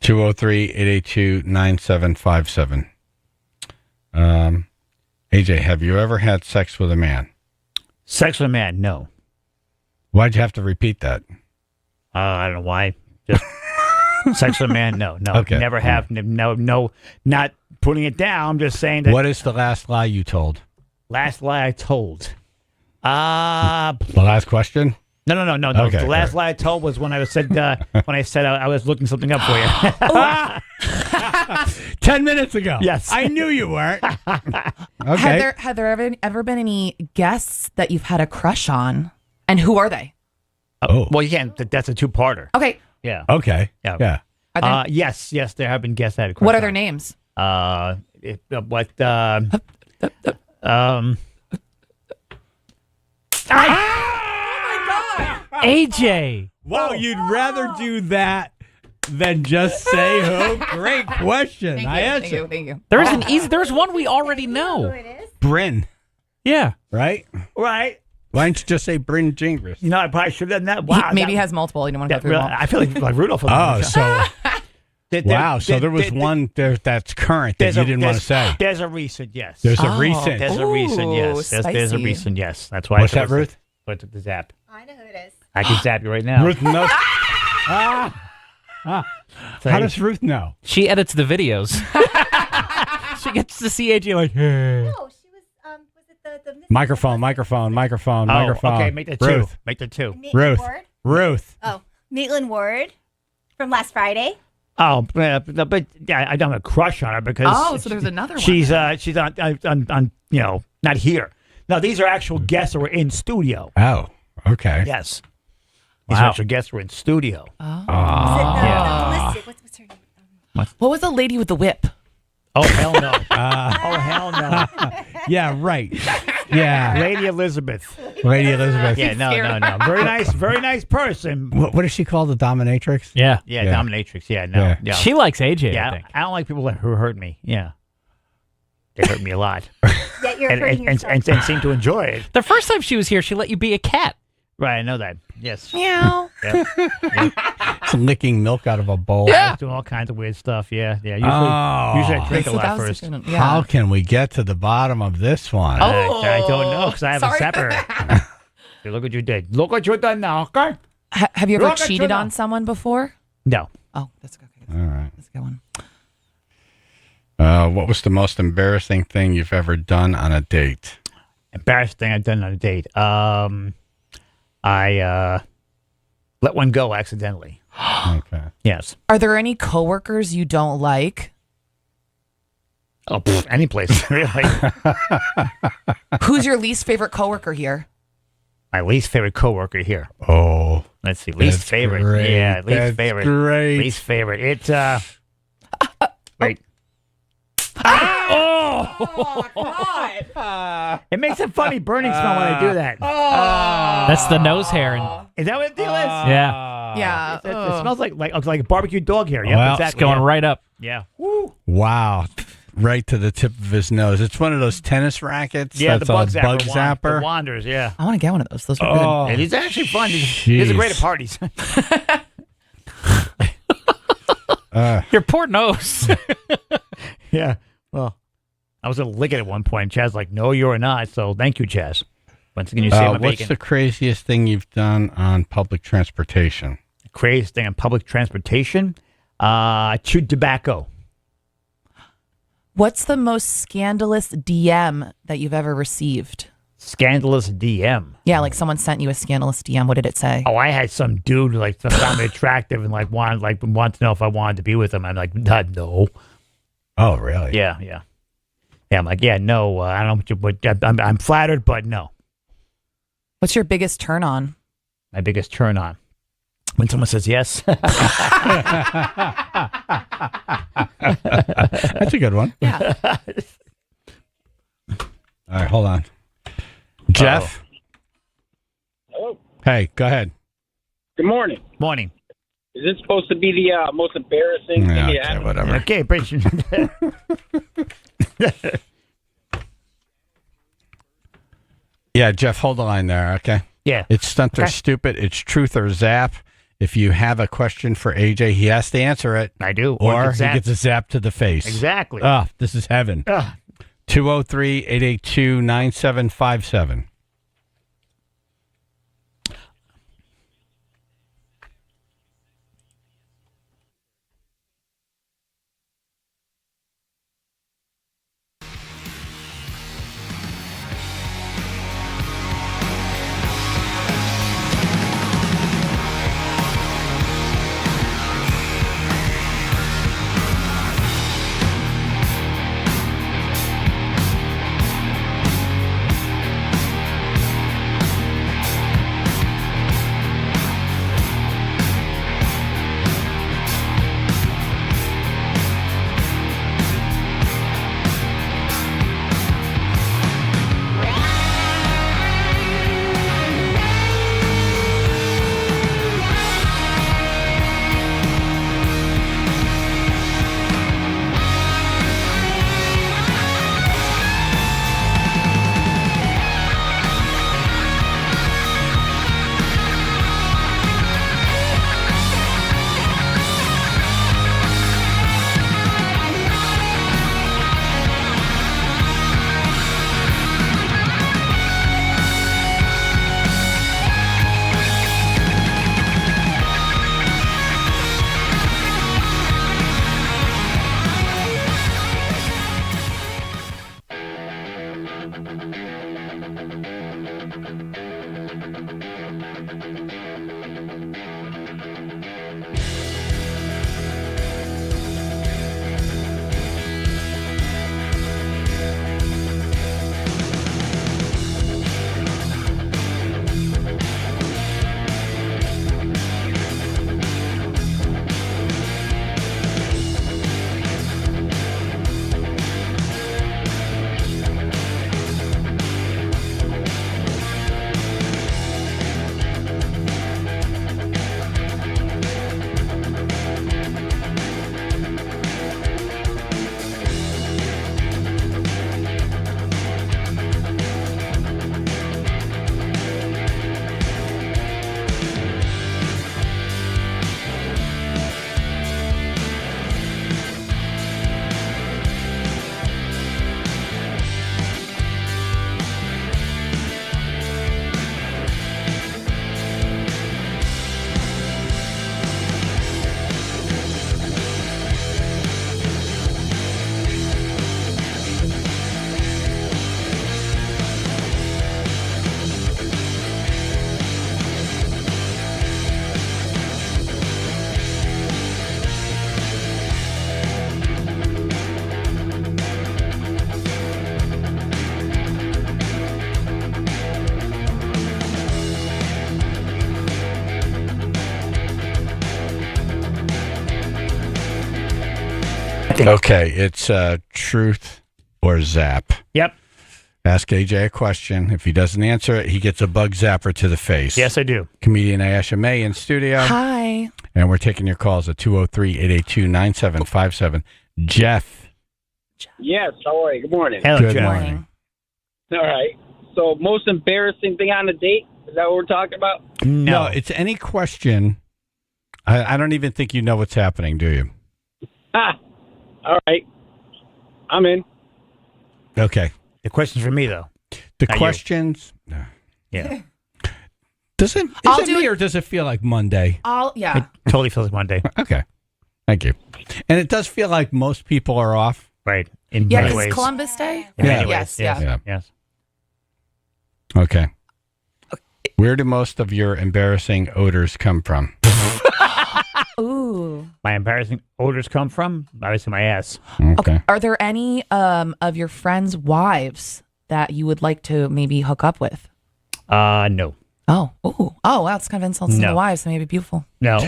203-882-9757. AJ, have you ever had sex with a man? Sex with a man? No. Why'd you have to repeat that? I don't know why. Just sex with a man? No. Okay. Never have. No. Not putting it down. I'm just saying that. What is the last lie you told? Last lie I told. The last question? No. Okay, The last all lie I told was when I said I was looking something up for you. 10 minutes ago. Yes. I knew you weren't. Okay. Have there ever been any guests that you've had a crush on? And who are they? Well, you can't. That's a two-parter. Okay. Yeah. Okay. Yeah. Are there, Yes. There have been guests that had a crush what are their on. names? AJ. Wow, you'd rather do that than just say who? Great question. I answered. Thank you. There's an easy. There's one we already know. Bryn, Yeah. right? Right. Why didn't you just say Bryn Gingras? I probably should have done that. Wow. Maybe he that- has multiple. You don't want to that go through really- them all. I feel like Rudolph. Oh, so there was one there that's current that you didn't want to say. There's a recent, yes. There's a recent. There's a recent, yes. There's a spicy. recent, yes. That's why. What's that, Ruth? What's the zap? I know who it is. I can zap you right now. Ruth knows. So How does Ruth know? She edits the videos. She gets to see AJ like, hey. No, she was. Was it the Microphone. Okay, make that two. Ruth. Make that two. Ruth. Ward? Ruth. Oh, Maitland Ward from last Friday. Oh, but yeah, I don't have a crush on her because. Oh, so there's another one. She's on not here. No, these are actual guests that were in studio. Oh, okay. Yes. These actual guests were in studio. Oh. The listed. What's her name? What was the lady with the whip? Oh, hell no. Oh, hell no. Yeah, right. Yeah. Lady Elizabeth. Lady Elizabeth. Yeah, no. Very nice person. What is she called? The dominatrix? Yeah. Yeah, dominatrix. Yeah, no. Yeah. She likes AJ, Yeah, I think. I don't like people who hurt me. Yeah. They hurt me a lot. Yet you're hurting yourself. and seem to enjoy it. The first time she was here, she let you be a cat. Right, I know that. Yes. Meow. Yeah. It's licking milk out of a bowl. Yeah. Doing all kinds of weird stuff. Yeah. Usually I drink a So that lot was first. just gonna- How can we get to the bottom of this one? I don't know because I have sorry. a separate. Look what you did. Look what you done now, okay? Have you ever Look at cheated you on now. someone before? No. Oh, that's okay. All right. That's a good one. What was the most embarrassing thing you've ever done on a date? Embarrassing thing I've done on a date. I let one go accidentally. Okay. Yes. Are there any coworkers you don't like? Oh, any place really. Who's your least favorite coworker here? My least favorite coworker here. Oh. Let's see. Least That's favorite. great. Yeah, least That's favorite. great. Least favorite. It's wait. It makes a funny burning smell when I do that. That's the nose hair. And Is that what the deal is? yeah. Yeah. It smells like barbecue dog hair. Yep, Well, exactly. It's going yeah. right up. Yeah. Wow. Right to the tip of his nose. It's one of those tennis rackets. Yeah, that's the bug a zapper. bug zapper. The wanders, yeah. I want to get one of those. Those are Oh. And he's actually fun. He's a great at parties. Your poor nose. Yeah. Well, I was going to lick it at one point. Chaz's like, no, you're not. So thank you, Chaz. Once again, you see my What's bacon. the craziest thing you've done on public transportation? Craziest thing on public transportation? Chewed tobacco. What's the most scandalous DM that you've ever received? Scandalous DM. Yeah, like someone sent you a scandalous DM. What did it say? Oh, I had some dude who, like found me attractive and wanted to know if I wanted to be with him. I'm like, no. Oh, really? Yeah. Yeah, I'm like, yeah, no. I don't know what you, but I'm flattered, but no. What's your biggest turn on? My biggest turn on. When someone says yes. That's a good one. Yeah. All right, hold on. Jeff? Hello. Hey, go ahead. Good morning. Morning. Is this supposed to be the most embarrassing thing you Okay, have? whatever. Okay, Bridget. Yeah, Jeff, hold the line there, okay? Yeah. It's stunt or Okay. stupid. It's truth or zap. If you have a question for AJ, he has to answer it. I do. Or get he zapped. gets a zap to the face. Exactly. This is heaven. 203-882-9757. Okay, it's truth or zap. Yep. Ask AJ a question. If he doesn't answer it, he gets a bug zapper to the face. Yes, I do. Comedian Ayesha May in studio. Hi. And we're taking your calls at 203-882-9757. Jeff. Yes, how are you? Good morning. Hello, Good Jeff. morning. All right. So, most embarrassing thing on a date? Is that what we're talking about? No, it's any question. I don't even think you know what's happening, do you? All right. I'm in. Okay. The question's for me, though. The Not you. questions. Yeah. Is it me or does it feel like Monday? It totally feels like Monday. Okay. Thank you. And it does feel like most people are off. Right. In Yeah, many because ways. Columbus Day. In many ways, Yes. yes. Yeah. Yes. Okay. Where do most of your embarrassing odors come from? Ooh. My embarrassing odors come from? Obviously, my ass. Okay. Are there any of your friends' wives that you would like to maybe hook up with? No. Oh, ooh. Oh, wow. It's kind of insults to the wives. Maybe beautiful. No.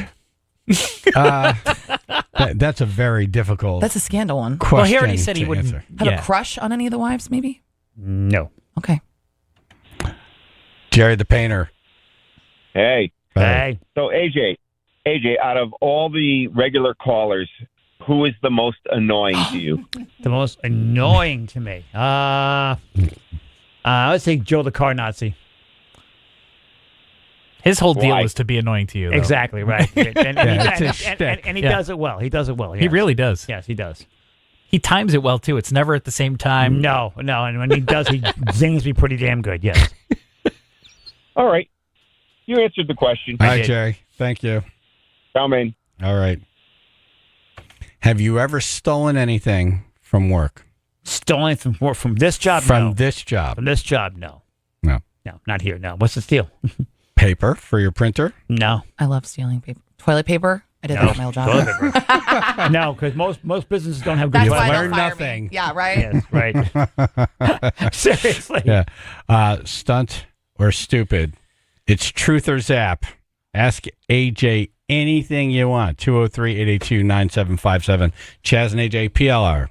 That's a very difficult. That's a scandal one. Well, he already said he wouldn't have a crush on any of the wives, maybe? No. Okay. Jerry the painter. Hey. Hey. So AJ, out of all the regular callers, who is the most annoying to you? The most annoying to me. I would say Joe the car Nazi. His whole deal was to be annoying to you, though. Exactly, right. And he Yeah. does it well. He does it well. He yes. really does. Yes, he does. He times it well, too. It's never at the same time. No. And when he does, he zings me pretty damn good, yes. All right. You answered the question. All right, Jerry. Thank you. Come in. All right. Have you ever stolen anything from work? Stolen from work? From this job? From no. this job? From this job, no. No. No, not here, no. What's the steal? Paper for your printer? No. I love stealing paper. Toilet paper? I did that at my old job. Toilet paper. No, because most businesses don't have good That's toilet why paper. they'll Learn fire nothing. me. Yeah, right? Yes, right. Seriously. Yeah. Stunt or stupid. It's truth or zap. Ask AJ anything you want. 203-882-9757. Chaz and AJ, PLR.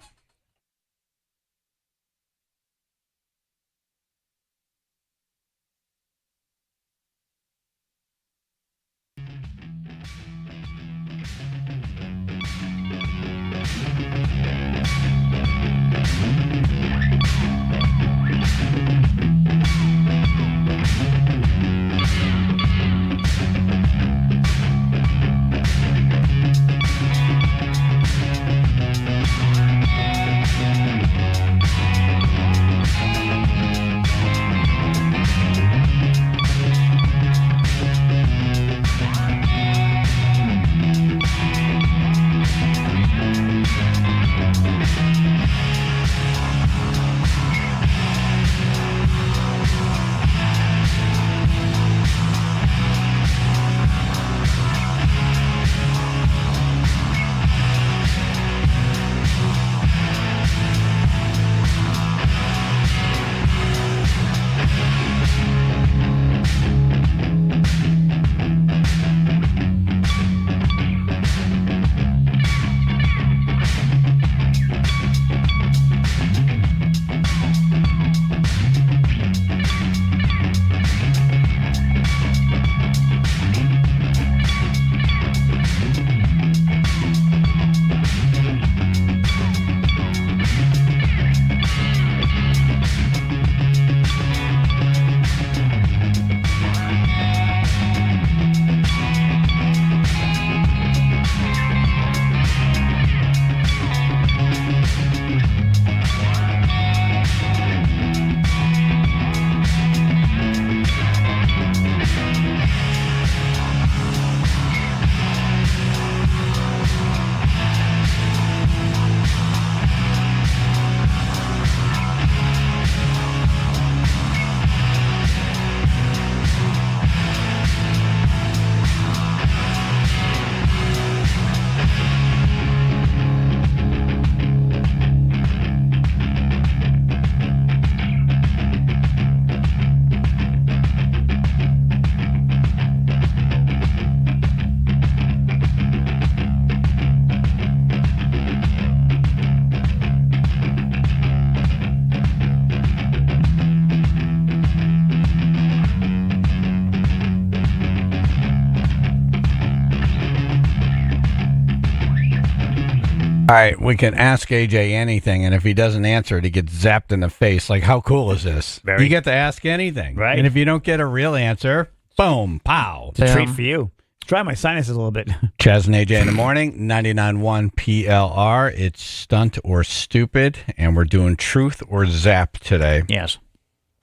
All right, we can ask AJ anything, and if he doesn't answer it, he gets zapped in the face. Like, how cool is this? Very. You get to ask anything. Right. And if you don't get a real answer, boom, pow. It's a treat for you. Try my sinuses a little bit. Chaz and AJ in the morning, 99.1 PLR. It's stunt or stupid, and we're doing truth or zap today. Yes.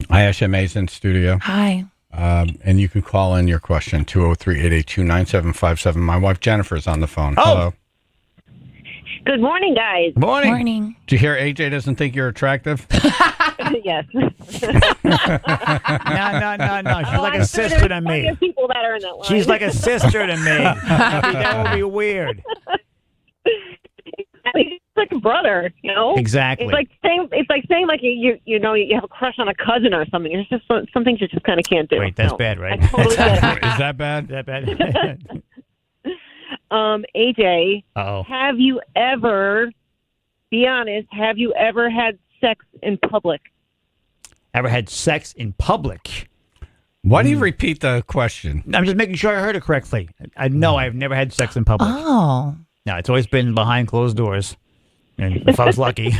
ISMA's in studio. Hi. And you can call in your question, 203-882-9757. My wife Jennifer's on the phone. Oh. Hello. Good morning, guys. Morning. Morning. Did you hear AJ doesn't think you're attractive? Yes. No. She's like a sister to me. There's people that are in that line. She's like a sister to me. That would be weird. He's like a brother. You know, Exactly. It's like saying like you have a crush on a cousin or something. It's just some things you just kind of can't do. Wait, that's No. bad, right? I totally get it. Is that bad? Is that bad? AJ, Uh-oh. have you ever? Be honest. Have you ever had sex in public? Ever had sex in public? Why do you repeat the question? I'm just making sure I heard it correctly. I've never had sex in public. Oh. No, it's always been behind closed doors. And if I was lucky.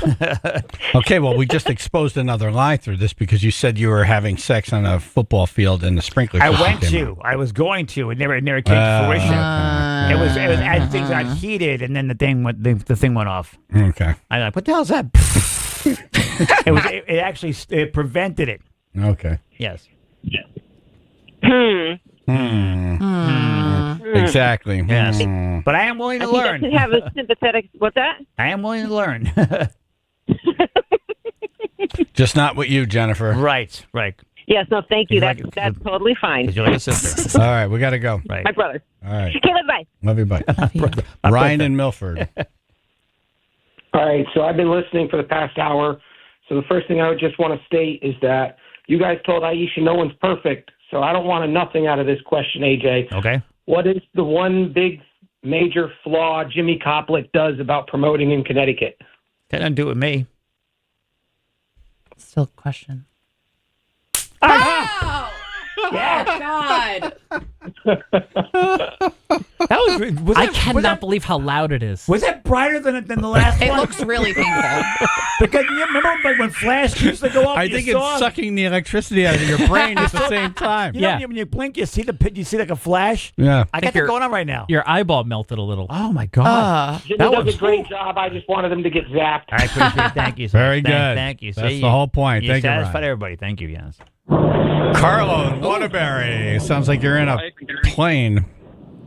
Okay, well, we just exposed another lie through this because you said you were having sex on a football field and the sprinkler I system went came to. on. I was going to. It never came to fruition. It was as things got heated, and then the thing went off. Okay. I'm like, what the hell is that? It actually prevented it. Okay. Yes. Exactly. Yes. But I am willing to learn. Doesn't have a sympathetic. What's that? I am willing to learn. Just not with you, Jennifer. Right. Yes. No. Thank you. He's That's totally fine. You're like a sister. All right, we got to go. Right. My brother. All right. Okay. Bye. Love you, bye. Ryan in Milford. All right, so I've been listening for the past hour. So the first thing I would just want to state is that you guys told Aisha no one's perfect. So I don't want a nothing out of this question, AJ. Okay. What is the one big major flaw Jimmy Koplik does about promoting in Connecticut? That doesn't do it with me. Still a question. Oh! God. I cannot believe how loud it is. Was that brighter than the last It one? looks really painful. Because you remember like when flash used to go off? I you think saw- it's sucking the electricity out of your brain at the same time. You know, when you blink, you see like a flash. Yeah. I got that going on right now. Your eyeball melted a little. Oh my god! Jimmy That does was a great job. I just wanted him to get zapped. I appreciate it. Thank you. So Very much. good. Thank you. That's See, the whole point. You Thank you, satisfied Ryan. everybody. Thank you. Yes. Carlo in Waterbury. Sounds like you're in a plane.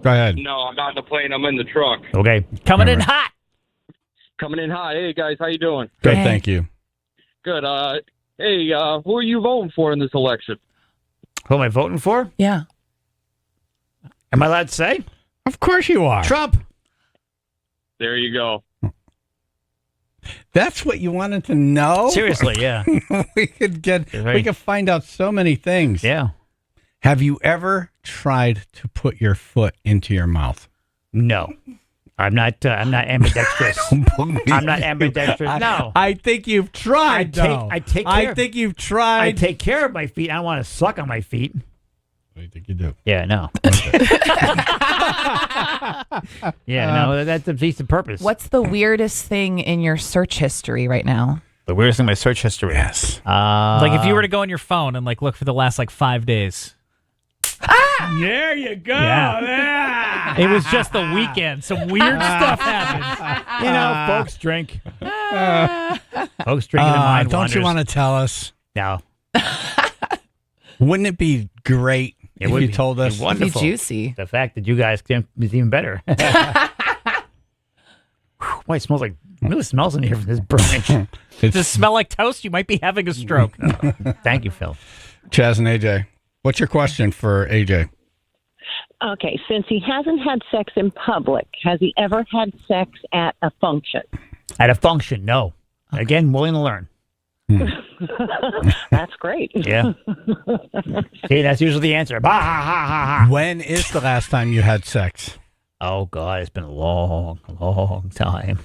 Go ahead. No, I'm not in the plane. I'm in the truck. Okay. Coming in hot. Coming in hot. Hey, guys. How you doing? Good, thank you. Good. Hey, who are you voting for in this election? Who am I voting for? Yeah. Am I allowed to say? Of course you are. Trump. There you go. That's what you wanted to know? Seriously, yeah. we could find out so many things. Yeah. Have you ever tried to put your foot into your mouth? No. I'm not ambidextrous. I'm not ambidextrous. No. I think you've tried, I take care. I think you've tried. I take care of my feet. I don't want to suck on my feet. What do you think you do? Yeah, no. No, that defeats the purpose. What's the weirdest thing in your search history right now? The weirdest thing in my search history? Yes. Like if you were to go on your phone and like look for the last like 5 days. There you go. Yeah. It was just the weekend. Some weird stuff happened. You know, folks drink. Folks drink and mind Don't wanders. you want to tell us? No. Wouldn't it be great if you told us? It'd be wonderful. Juicy. The fact that you guys can is even better. Boy, it smells like really smells in here from this burning. Does it smell like toast? You might be having a stroke. Thank you, Phil. Chaz and AJ. What's your question for AJ? Okay, since he hasn't had sex in public, has he ever had sex at a function? At a function, no. Again, willing to learn. That's great. Yeah. See, that's usually the answer. Bah, ha, ha, ha, ha. When is the last time you had sex? Oh, God, it's been a long, long time.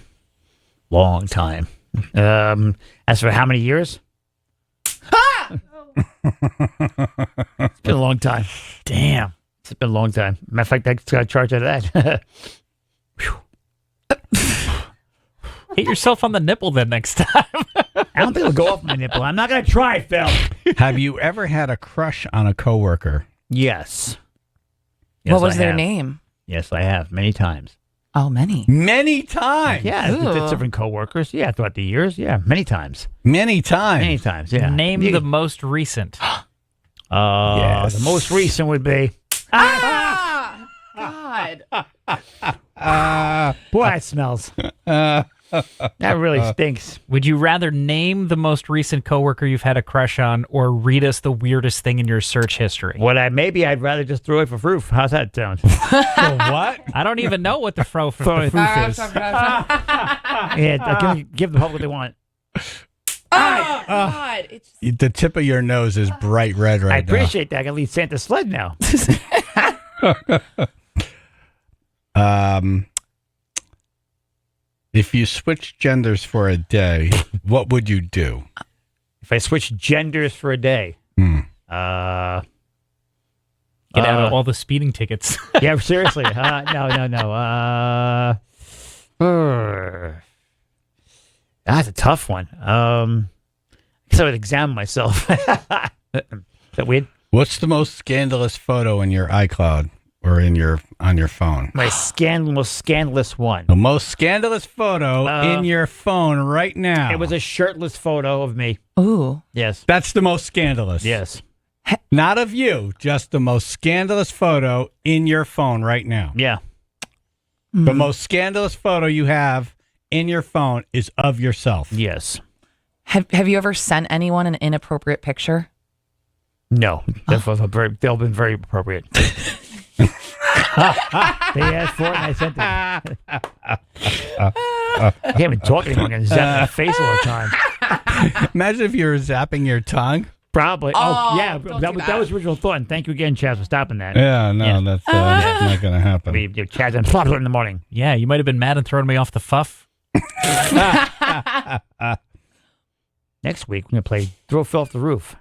Long time. As for how many years? It's been a long time. Damn. It's been a long time. Matter of fact, I just got a charge out of that. Hit yourself on the nipple then next time. I don't think it'll go off my nipple. I'm not going to try, Phil. Have you ever had a crush on a coworker? Yes. What was I their have. name? Yes, I have. Many times. Oh, many. Many times. Yeah, Ooh. it's different coworkers. Yeah, throughout the years. Yeah, many times. Many times. Many times, yeah. Name the most recent. Yes. The most recent would be... God. Boy, that smells. That really stinks. Would you rather name the most recent coworker you've had a crush on, or read us the weirdest thing in your search history? Maybe I'd rather just throw it for proof. How's that sound? For what? I don't even know what the proof is. Yeah, give the public what they want. God. It's The tip of your nose is bright red right now. I appreciate that. I can leave Santa's sled now. If you switch genders for a day, what would you do? If I switch genders for a day, Get out of all the speeding tickets. Yeah, seriously. No. That's a tough one. I guess I would examine myself. Is that weird? What's the most scandalous photo in your iCloud or on your phone? My most scandalous one. The most scandalous photo in your phone right now. It was a shirtless photo of me. Ooh. Yes. That's the most scandalous. Yes. Not of you, just the most scandalous photo in your phone right now. Yeah. The most scandalous photo you have in your phone is of yourself. Yes. Have you ever sent anyone an inappropriate picture? No. They've been very appropriate. They asked for it and I sent it. I can't even talk anymore. I'm going to zap my face all the time. Imagine if you were zapping your tongue. Probably. Oh, yeah. don't That do was that. the original thought. And thank you again, Chaz, for stopping that. Yeah, no, that's not going to happen. Chaz and in the morning. Yeah, you might have been mad and throwing me off the fuff. Next week, we're going to play Throw Phil Off the Roof.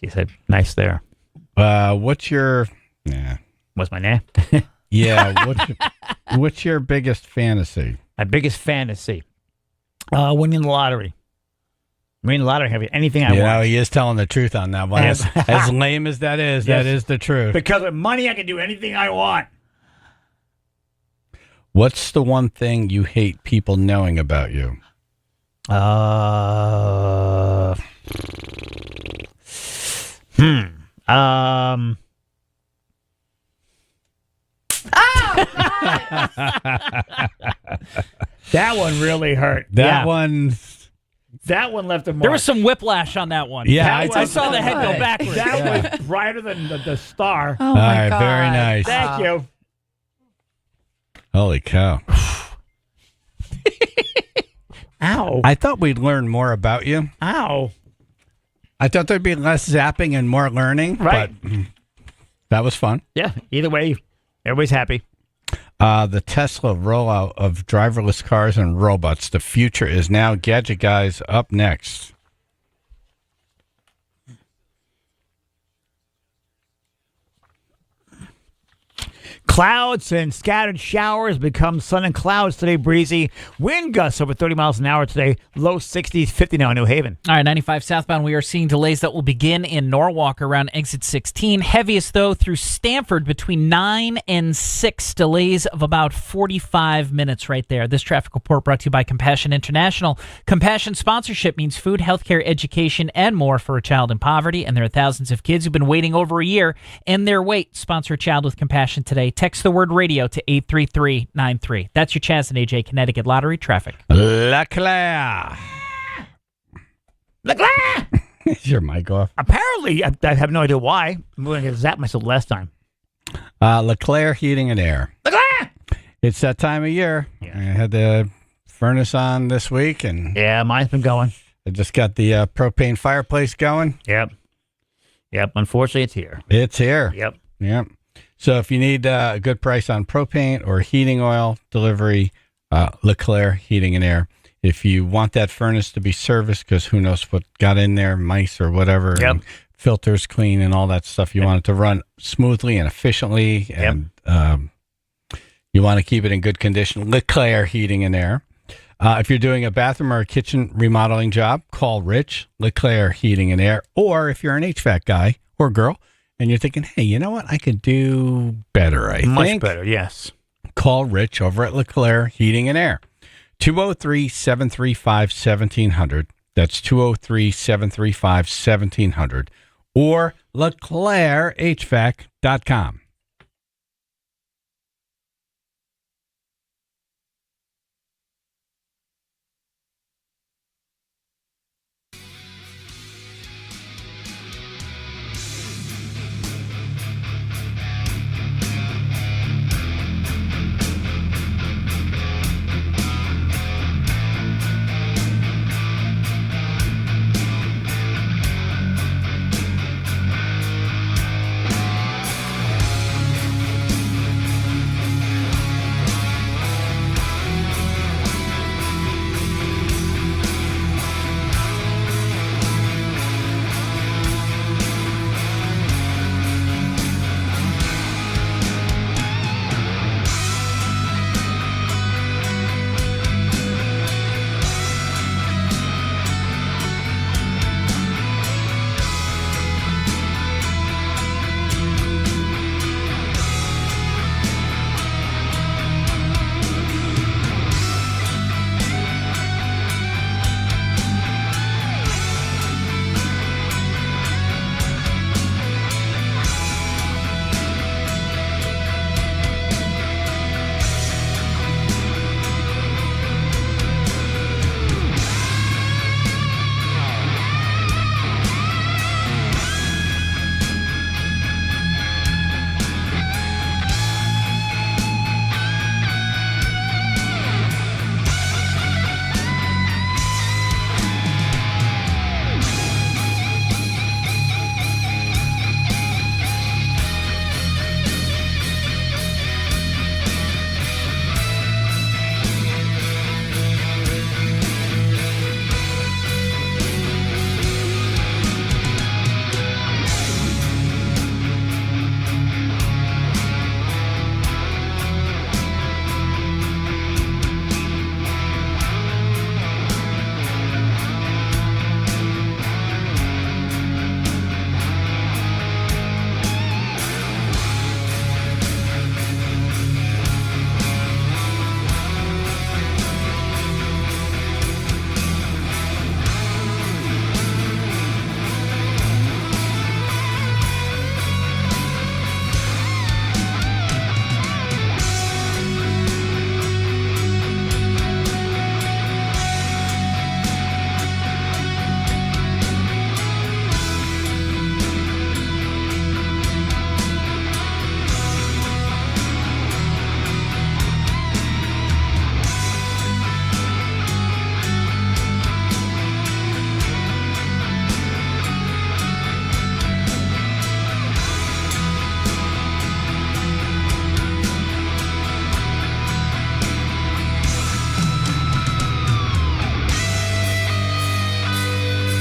She said, nice there. What's your... Yeah. What's my name? Yeah. What's your biggest fantasy? My biggest fantasy? Winning the lottery. Winning the lottery, having anything I want. Yeah, he is telling the truth on that one. As lame as that is, Yes. that is the truth. Because with money, I can do anything I want. What's the one thing you hate people knowing about you? That one really hurt. That one left a mark. There was some whiplash on that one. Yeah, I saw the head go backwards. That was brighter than the star. Oh my right, God. very nice. Thank you. Holy cow. Ow. I thought we'd learn more about you. Ow. I thought there'd be less zapping and more learning. Right. But that was fun. Yeah, either way, everybody's happy. The Tesla rollout of driverless cars and robots. The future is now. Gadget Guys up next. Clouds and scattered showers become sun and clouds today. Breezy. Wind gusts over 30 miles an hour today. Low 60s, 50 now in New Haven. All right, 95 southbound, we are seeing delays that will begin in Norwalk around exit 16. Heaviest, though, through Stamford between 9 and 6. Delays of about 45 minutes right there. This traffic report brought to you by Compassion International. Compassion sponsorship means food, healthcare, education, and more for a child in poverty. And there are thousands of kids who've been waiting over a year and their wait. Sponsor a child with compassion today. Text the word radio to 83393. That's your Chaz and AJ Connecticut Lottery traffic. Leclerc. Is your mic off? Apparently, I have no idea why. I'm going to zap myself last time. Leclerc Heating and Air. Leclerc! It's that time of year. I had the furnace on this week, and yeah, mine's been going. I just got the propane fireplace going. Yep. Unfortunately, it's here. It's here. Yep. So if you need a good price on propane or heating oil delivery, Leclerc Heating and Air. If you want that furnace to be serviced, because who knows what got in there, mice or whatever, and filters clean and all that stuff, you want it to run smoothly and efficiently, and you want to keep it in good condition, Leclerc Heating and Air. If you're doing a bathroom or a kitchen remodeling job, call Rich, Leclerc Heating and Air. Or if you're an HVAC guy or girl, and you're thinking, hey, you know what? I could do better, I think. Much better, yes. Call Rich over at Leclerc Heating and Air. 203-735-1700. That's 203-735-1700. Or LeclercHVAC.com.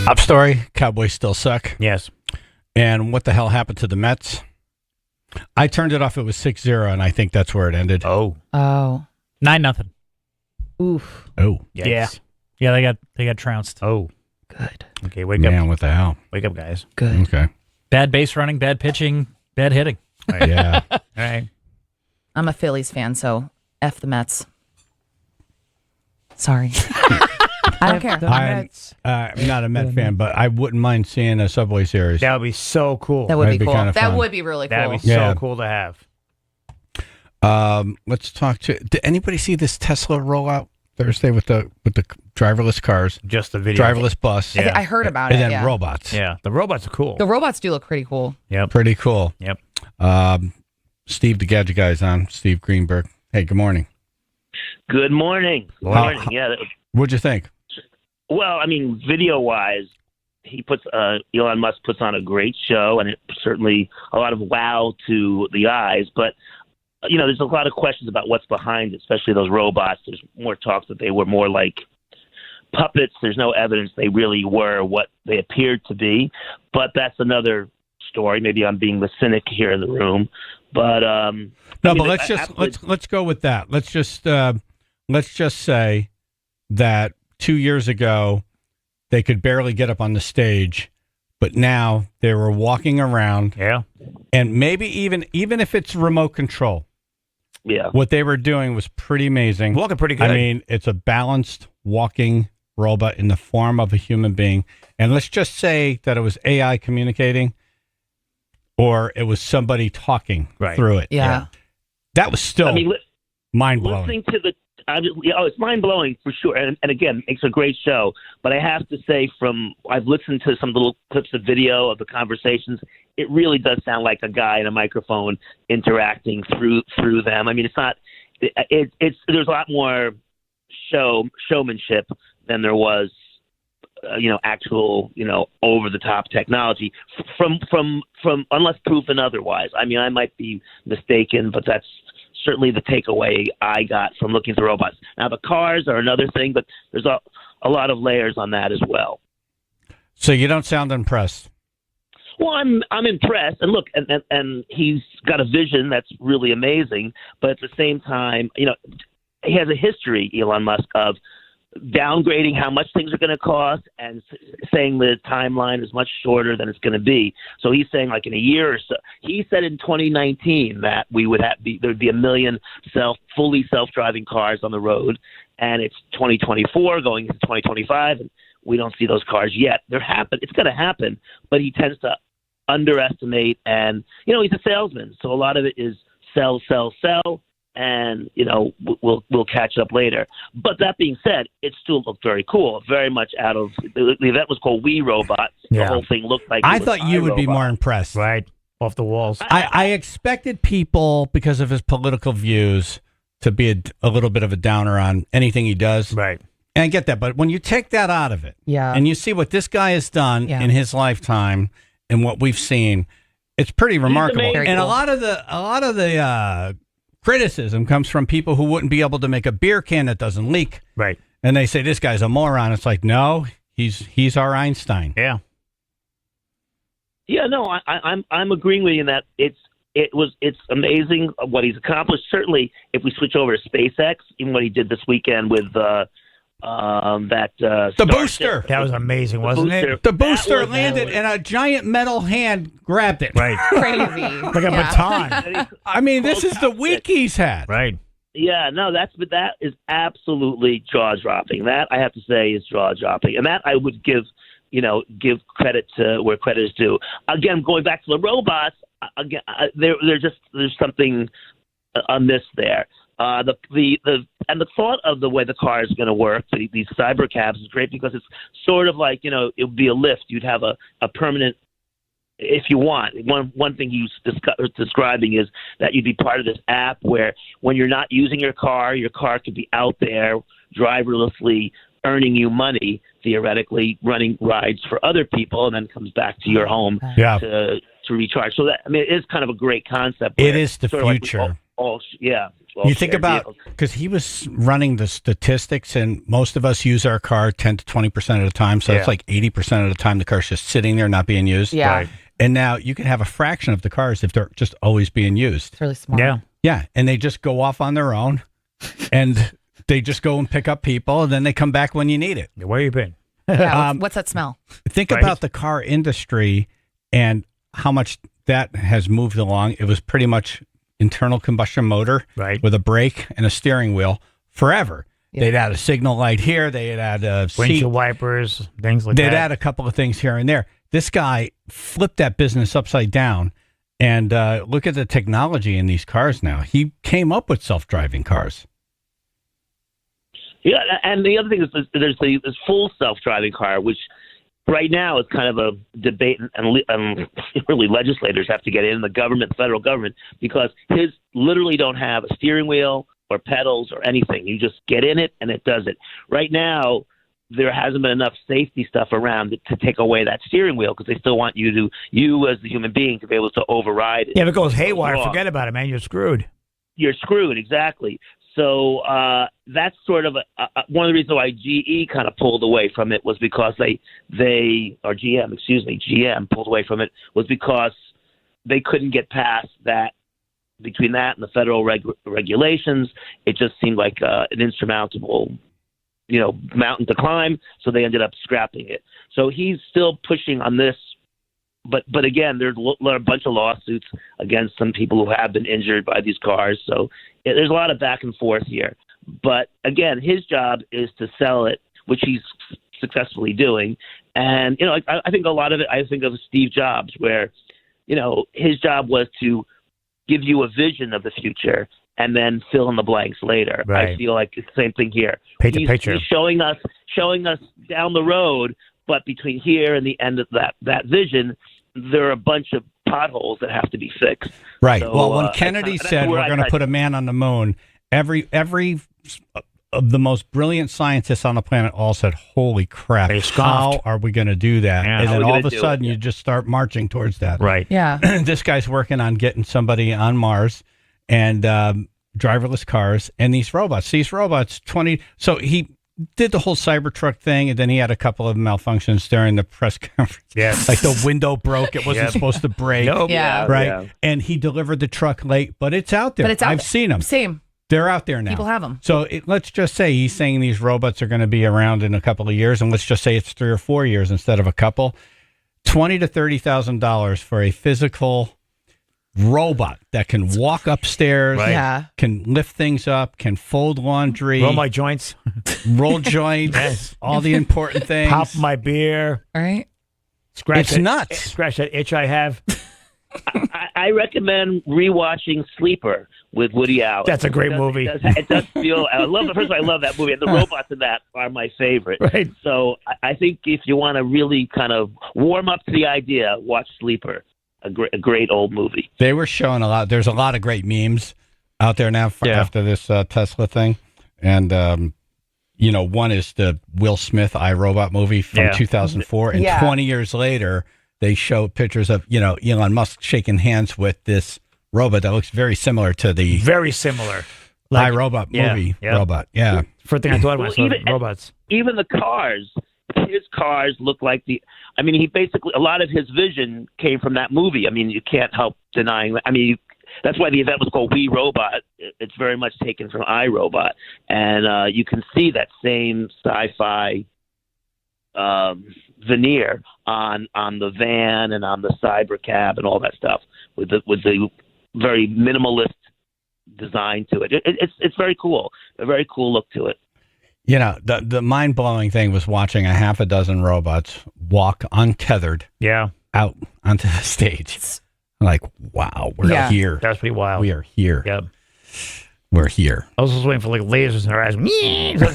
Up story, Cowboys still suck. Yes. And what the hell happened to the Mets? I turned it off. It was 6-0, and I think that's where it ended. Oh. 9-0. Oof. Oh. Yikes. Yeah, they got trounced. Oh. Good. Okay, wake Man, up. what the hell? Wake up, guys. Good. Okay. Bad base running, bad pitching, bad hitting. Yeah. All right. I'm a Phillies fan, so F the Mets. Sorry. I don't care. I'm not a Met fan, but I wouldn't mind seeing a Subway Series. That would be so cool. That would That'd be be cool. kinda That fun. would be really cool. That'd be Yeah. so cool to have. Let's talk to. Did anybody see this Tesla rollout Thursday with the driverless cars? Just the video. Driverless bus. I heard about and it. then Yeah. robots. Yeah, the robots are cool. The robots do look pretty cool. Yep. Pretty cool. Yep. Steve, the Gadget Guy's on. Steve Greenberg. Hey, good morning. Good morning. Good Wow. morning. Yeah. What'd you think? Well, I mean, video-wise, Elon Musk puts on a great show, and it's certainly a lot of wow to the eyes. But there's a lot of questions about what's behind it, especially those robots. There's more talks that they were more like puppets. There's no evidence they really were what they appeared to be. But that's another story. Maybe I'm being the cynic here in the room. But let's go with that. Let's just say that 2 years ago they could barely get up on the stage, but now they were walking around. Yeah. And maybe even if it's remote control. Yeah. What they were doing was pretty amazing. Walking pretty good. I mean, it's a balanced walking robot in the form of a human being. And let's just say that it was AI communicating or it was somebody talking through it. Yeah. That was still mind-blowing. Listening to it's mind-blowing for sure. And again, it's a great show. But I have to say, I've listened to some little clips of video of the conversations. It really does sound like a guy in a microphone interacting through them. I mean, it's not. There's a lot more showmanship than there was, actual, over-the-top technology from unless proven otherwise. I mean, I might be mistaken, but that's certainly the takeaway I got from looking at the robots. Now, the cars are another thing, but there's a lot of layers on that as well. So you don't sound impressed. Well, I'm impressed, and look, and he's got a vision that's really amazing. But at the same time, he has a history, Elon Musk, of downgrading how much things are going to cost and saying the timeline is much shorter than it's going to be. So he's saying like in a year or so. He said in 2019 that we would there'd be 1 million fully self-driving cars on the road, and it's 2024 going into 2025, and we don't see those cars yet. It's going to happen, but he tends to underestimate, and he's a salesman, so a lot of it is sell, and we'll catch up later. But that being said, it still looked very cool. Very much out of the event was called We Robots. Yeah. The whole thing looked like I thought you would be more impressed. Right. Off the walls. I expected people, because of his political views, to be a little bit of a downer on anything he does. Right. And I get that. But when you take that out of it, and you see what this guy has done in his lifetime and what we've seen, it's pretty remarkable. And a lot of the criticism comes from people who wouldn't be able to make a beer can that doesn't leak. Right. And they say this guy's a moron. It's like, no, he's our Einstein. Yeah. Yeah, no, I'm agreeing with you in that it's amazing what he's accomplished. Certainly, if we switch over to SpaceX, even what he did this weekend with the booster. That was amazing, wasn't it? The booster landed and a giant metal hand grabbed it. Right. Crazy. Like a baton. I mean, this is the week he's had. Right. Yeah, no, that is absolutely jaw-dropping. That, I have to say, is jaw-dropping. And that I would give credit to where credit is due. Again, going back to the robots, there's something amiss there. The thought of the way the car is going to work, these cyber cabs, is great because it's sort of like, it would be a lift. You'd have a permanent, if you want. One thing he was describing is that you'd be part of this app where when you're not using your car could be out there driverlessly earning you money, theoretically running rides for other people, and then comes back to your home to recharge. So that, I mean, it is kind of a great concept. It is the future. You think about, because he was running the statistics, and most of us use our car 10 to 20% of the time. So it's like 80% of the time the car's just sitting there not being used. Yeah. Right. And now you can have a fraction of the cars if they're just always being used. It's really smart. Yeah. Yeah. And they just go off on their own and they just go and pick up people, and then they come back when you need it. Where you been? Yeah, what's that smell? Think about the car industry and how much that has moved along. It was pretty much internal combustion motor with a brake and a steering wheel forever. Yeah. They'd add a signal light here. They'd add a windshield wipers, things like that. They'd add a couple of things here and there. This guy flipped that business upside down, and look at the technology in these cars now. He came up with self-driving cars. Yeah, and the other thing is there's this full self-driving car, which right now is kind of a debate, and really legislators have to get in, the government, the federal government, because his literally don't have a steering wheel or pedals or anything. You just get in it and it does it. Right now, there hasn't been enough safety stuff around to take away that steering wheel, because they still want you as the human being to be able to override it. Yeah, if it goes haywire, forget about it, man. You're screwed. You're screwed, exactly. So that's sort of one of the reasons why GE kind of pulled away from it was because GM pulled away from it was because they couldn't get past that. Between that and the federal regulations, it just seemed like an insurmountable, mountain to climb. So they ended up scrapping it. So he's still pushing on this. But again, there's a bunch of lawsuits against some people who have been injured by these cars. So there's a lot of back and forth here. But again, his job is to sell it, which he's successfully doing. And, I think a lot of it, I think of Steve Jobs, where, his job was to give you a vision of the future and then fill in the blanks later. Right. I feel like it's the same thing here. Paint the picture. He's showing us down the road, but between here and the end of that vision, there are a bunch of potholes that have to be fixed. Right. So, well, when Kennedy said we're going to put a man on the moon, every of the most brilliant scientists on the planet all said, "Holy crap! How are we going to do that?" Yeah. And then all of a sudden, you just start marching towards that. Right. Yeah. This guy's working on getting somebody on Mars and driverless cars and these robots. So he did the whole Cybertruck thing, and then he had a couple of malfunctions during the press conference. Yes. Like the window broke. It wasn't supposed to break. Nope. Yeah. Right. Yeah. And he delivered the truck late, but it's out there. I've seen them. Same. They're out there now. People have them. So let's just say he's saying these robots are going to be around in a couple of years, and let's just say it's 3 or 4 years instead of a couple. $20,000 to $30,000 for a physical robot that can walk upstairs, can lift things up, can fold laundry, roll my joints, all the important things, pop my beer, all right. Scratch nuts. Scratch that itch I have. I recommend rewatching Sleeper with Woody Allen. That's a great movie. It does feel. I love that movie, and the robots in that are my favorite. Right. So I think if you want to really kind of warm up to the idea, watch Sleeper. A great old movie. They were showing a lot. There's a lot of great memes out there now after this Tesla thing. And, one is the Will Smith iRobot movie from 2004. And 20 years later, they show pictures of, Elon Musk shaking hands with this robot that looks very similar to the... Very similar. iRobot movie robot. Yeah. First thing I thought when I saw robots. Even the cars. His cars look like he basically, a lot of his vision came from that movie. I mean, you can't help denying that. I mean, that's why the event was called We Robot. It's very much taken from iRobot. And you can see that same sci-fi veneer on the van and on the cyber cab and all that stuff with the very minimalist design to it. It's very cool. A very cool look to it. The mind-blowing thing was watching a half a dozen robots walk untethered out onto the stage. Like, wow, we're here. That's pretty wild. We are here. Yep. We're here. I was just waiting for lasers in their eyes.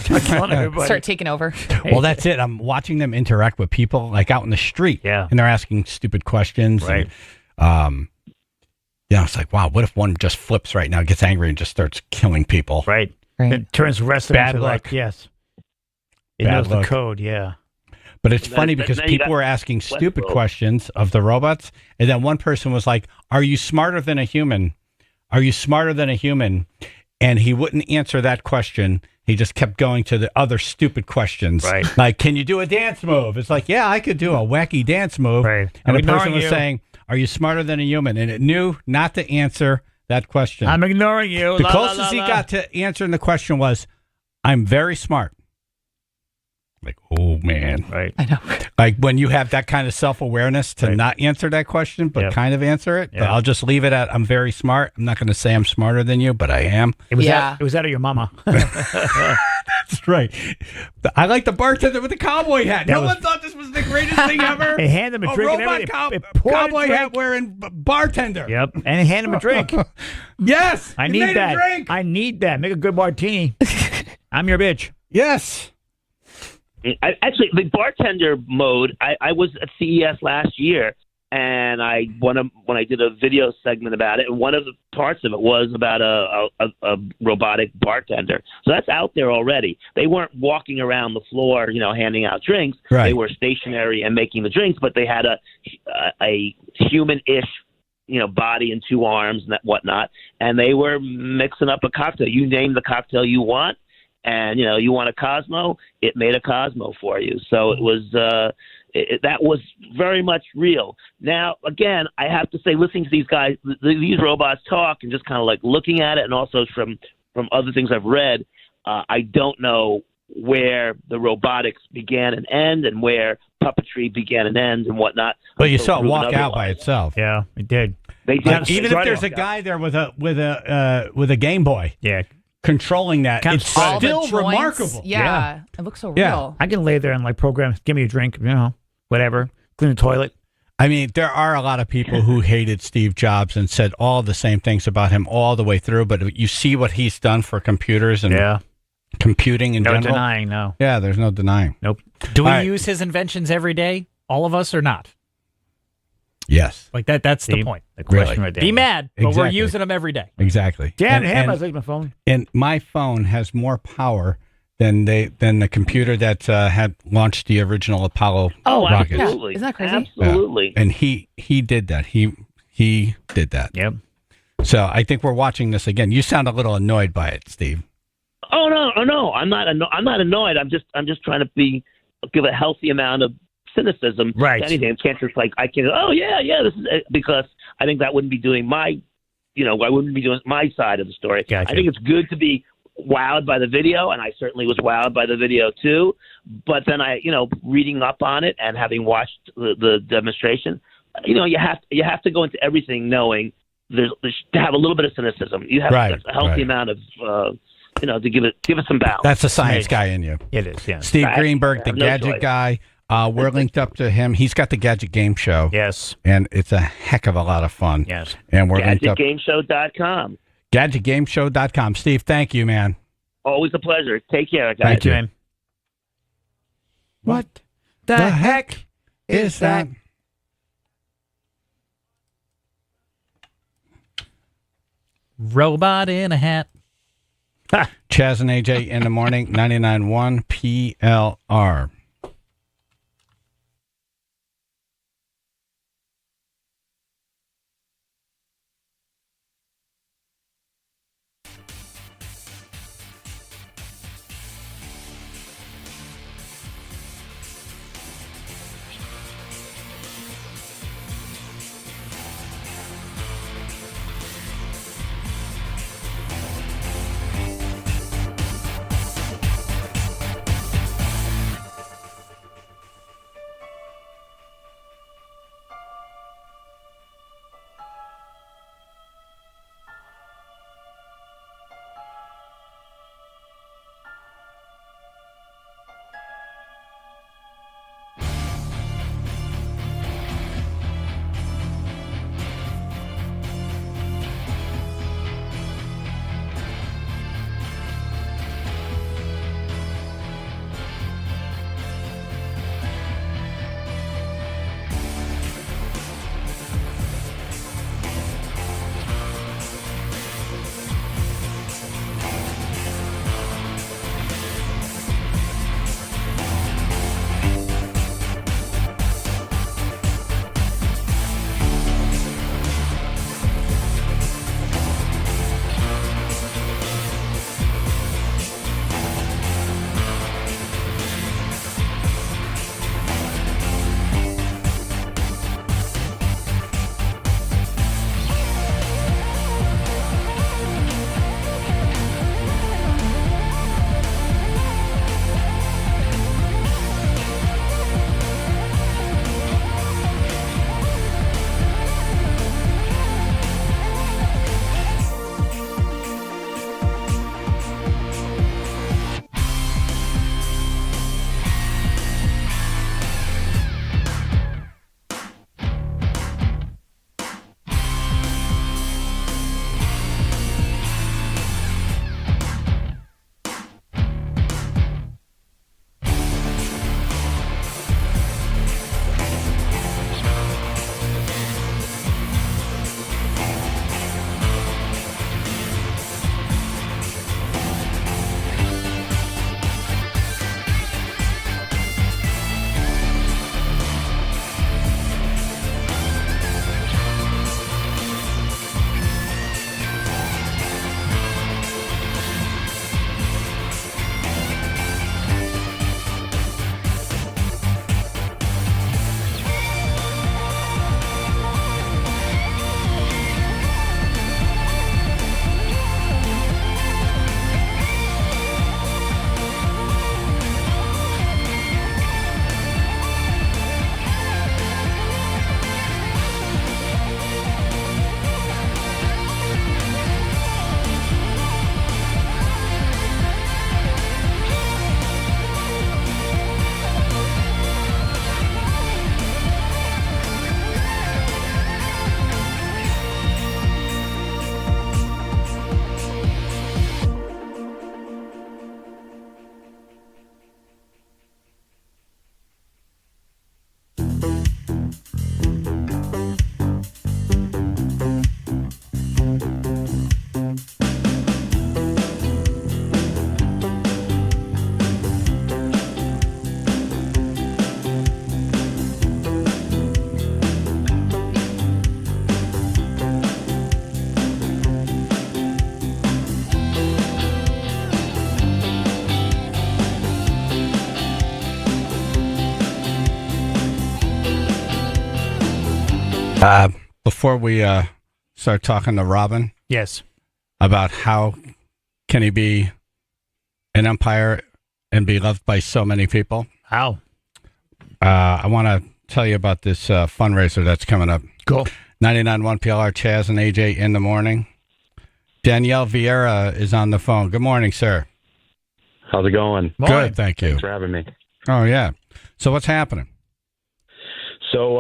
Start killing everybody. Start taking over. Well, that's it. I'm watching them interact with people like out in the street. Yeah. And they're asking stupid questions. Right. And, it's like, wow, what if one just flips right now, gets angry, and just starts killing people? Right. It turns the rest of Bad into luck. like, yes. It Bad knows luck. the code, yeah. But it's funny because people were asking stupid questions of the robots, and then one person was like, "Are you smarter than a human?" are you smarter than a human? And he wouldn't answer that question. He just kept going to the other stupid questions. Right. Like, can you do a dance move? It's like, yeah, I could do a wacky dance move. Right. And I'm the person ignoring was you. saying, are you smarter than a human? And it knew not to answer that question. I'm ignoring you. The La, closest la, la, he la. got to answering the question was, I'm very smart. Like, oh, man. Right. I know. Like when you have that kind of self-awareness to not answer that question, but kind of answer it. But I'll just leave it at, I'm very smart. I'm not going to say I'm smarter than you, but I am. It was that of your mama. That's right. I like the bartender with the cowboy hat. No one thought this was the greatest thing ever. They hand him a drink and robot everything. It poured a cowboy drink. hat wearing bartender. Yep. And hand him a drink. Yes. I he need made that. A drink. I need that. Make a good martini. I'm your bitch. Yes. Actually, the bartender mode. I was at CES last year, and when I did a video segment about it, and one of the parts of it was about a robotic bartender. So that's out there already. They weren't walking around the floor, handing out drinks. Right. They were stationary and making the drinks, but they had a human-ish, body and two arms and whatnot, and they were mixing up a cocktail. You name the cocktail you want. And, you want a Cosmo, it made a Cosmo for you. So it was that was very much real. Now, again, I have to say, listening to these guys, these robots talk and just kind of like looking at it, and also from other things I've read, I don't know where the robotics began and end and where puppetry began and end and whatnot. But you saw it walk out by itself. Yeah, it did. They did. Even if there's a guy there with a Game Boy. Yeah. Controlling that, Kind of it's all still the joints, remarkable. Yeah. It looks so Yeah. real. I can lay there and program, give me a drink, whatever, clean the toilet. I mean, there are a lot of people who hated Steve Jobs and said all the same things about him all the way through, but you see what he's done for computers and computing in No general. denying, no. Yeah, there's no denying. Nope. Do we All right. use his inventions every day? All of us or not? Yes. Like that's the point. The question Really? right there. Be mad, but we're Exactly. using them every day. Exactly. Damn And- him! and- I like my phone. And my phone has more power than the computer that had launched the original Apollo rocket. Absolutely. Isn't that crazy? Absolutely. And he did that. He did that. Yep. So I think we're watching this again. You sound a little annoyed by it, Steve. Oh no! I'm not annoyed. I'm just trying to give a healthy amount of cynicism Right. to anything. I can't just oh yeah, this is because I think that wouldn't be doing I wouldn't be doing my side of the story. Gotcha. I think it's good to be wowed by the video, and I certainly was wowed by the video too. But then reading up on it and having watched the demonstration, you have to go into everything knowing there's to have a little bit of cynicism. You have Right, a healthy right. amount of to give it some balance. That's the science guy in you. It is, yeah. Steve I Greenberg, the have no gadget choice. guy. We're linked up to him. He's got the Gadget Game Show. Yes. And it's a heck of a lot of fun. Yes. And we're linked up. GadgetGameShow.com. GadgetGameShow.com. Steve, thank you, man. Always a pleasure. Take care, guys. Thank you. man. What the heck is that? Robot in a hat. Chaz and AJ in the morning, 99.1 PLR. Before we start talking to Robin, Yes. about how can he be an umpire and be loved by so many people, How? I want to tell you about this fundraiser that's coming up. Cool. 99.1 PLR, Chaz and AJ in the morning. Danielle Vieira is on the phone. Good morning, sir. How's it going? Good, thank you. Thanks for having me. Oh, yeah. So what's happening? So,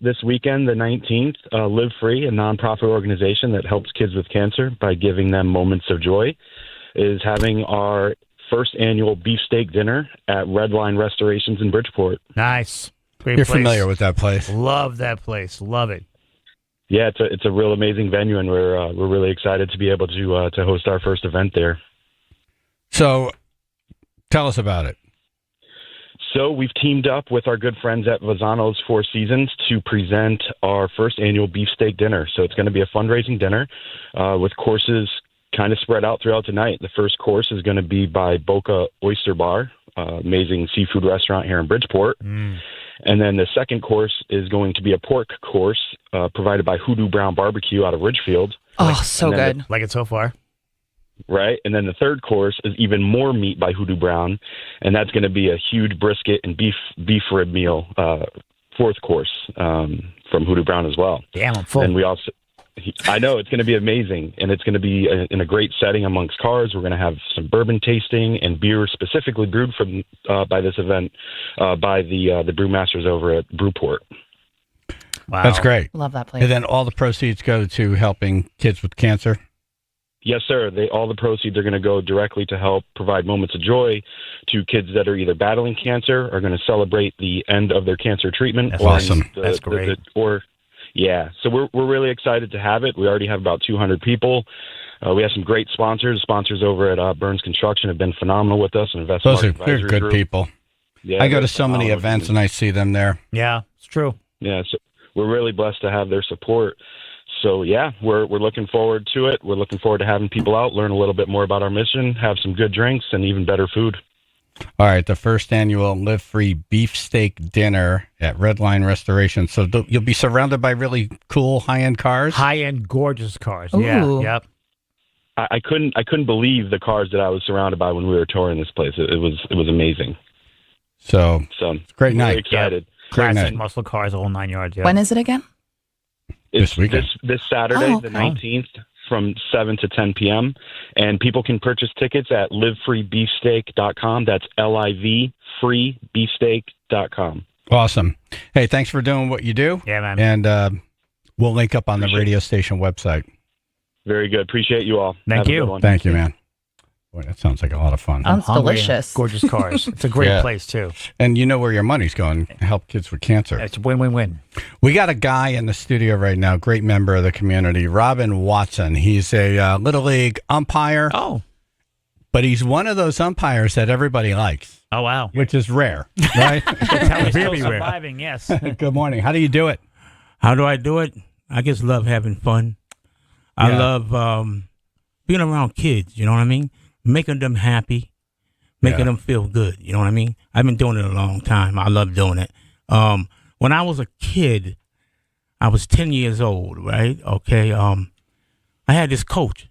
this weekend, the 19th, Live Free, a nonprofit organization that helps kids with cancer by giving them moments of joy, is having our first annual beefsteak dinner at Redline Restorations in Bridgeport. Nice. Great You're place. familiar with that place. Love that place. Love it. Yeah, it's a real amazing venue, and we're really excited to be able to host our first event there. So tell us about it. So we've teamed up with our good friends at Vazano's Four Seasons to present our first annual beefsteak dinner. So it's going to be a fundraising dinner with courses kind of spread out throughout the night. The first course is going to be by Boca Oyster Bar, amazing seafood restaurant here in Bridgeport. And then the second course is going to be a pork course provided by Hoodoo Brown Barbecue out of Ridgefield. Oh, so good. Like it so far. Right. And then the third course is even more meat by Hoodoo Brown, and that's going to be a huge brisket and beef rib meal, fourth course from Hoodoo Brown as well. Damn, I'm full. And we also, I know it's going to be amazing, and it's going to be in a great setting amongst cars. We're going to have some bourbon tasting and beer specifically brewed from by this event by the brewmasters over at Brewport. Wow. That's great. Love that place. And then all the proceeds go to helping kids with cancer? Yes, sir. All the proceeds are going to go directly to help provide moments of joy to kids that are either battling cancer or going to celebrate the end of their cancer treatment. That's awesome. That's great. So we're really excited to have it. We already have about 200 people. We have some great sponsors. Sponsors over at Burns Construction have been phenomenal with us. And Those are they're good people. Yeah, I go to so many events and I see them there. Yeah, it's true. Yeah, so we're really blessed to have their support. So, yeah, we're looking forward to it. We're looking forward to having people out, learn a little bit more about our mission, have some good drinks, and even better food. All right, the first annual Live Free Beefsteak Dinner at Redline Restoration. So you'll be surrounded by really cool high-end cars? High-end, gorgeous cars. Ooh. Yeah, yep. I couldn't believe the cars that I was surrounded by when we were touring this place. It was amazing. So great really night. Excited. Great Classic night. muscle cars, the whole 9 yards. Yeah. When is it again? It's This weekend. This Saturday, Oh, the okay. 19th, from 7 to 10 p.m. And people can purchase tickets at livefreebeefsteak.com. That's LIV freebeefsteak.com. Awesome. Hey, thanks for doing what you do. Yeah, man. And we'll link up on the radio station website. Very good. Appreciate you all. Thank Have a you. good one. Thank you, man. Boy, that sounds like a lot of fun. Sounds Hungry and delicious. Gorgeous cars. It's a great Yeah. place, too. And you know where your money's going, help kids with cancer. It's a win-win-win. We got a guy in the studio right now, great member of the community, Robin Watson. He's a Little League umpire. Oh. But he's one of those umpires that everybody likes. Oh, wow. Which is rare, right? Tell me still Really rare. surviving, yes. Good morning. How do you do it? How do I do it? I just love having fun. I Yeah. love being around kids, you know what I mean? Making them happy, making them feel good, you know what I mean? I've been doing it a long time. I love doing it. When I was a kid, I was 10 years old, right? Okay. I had this coach.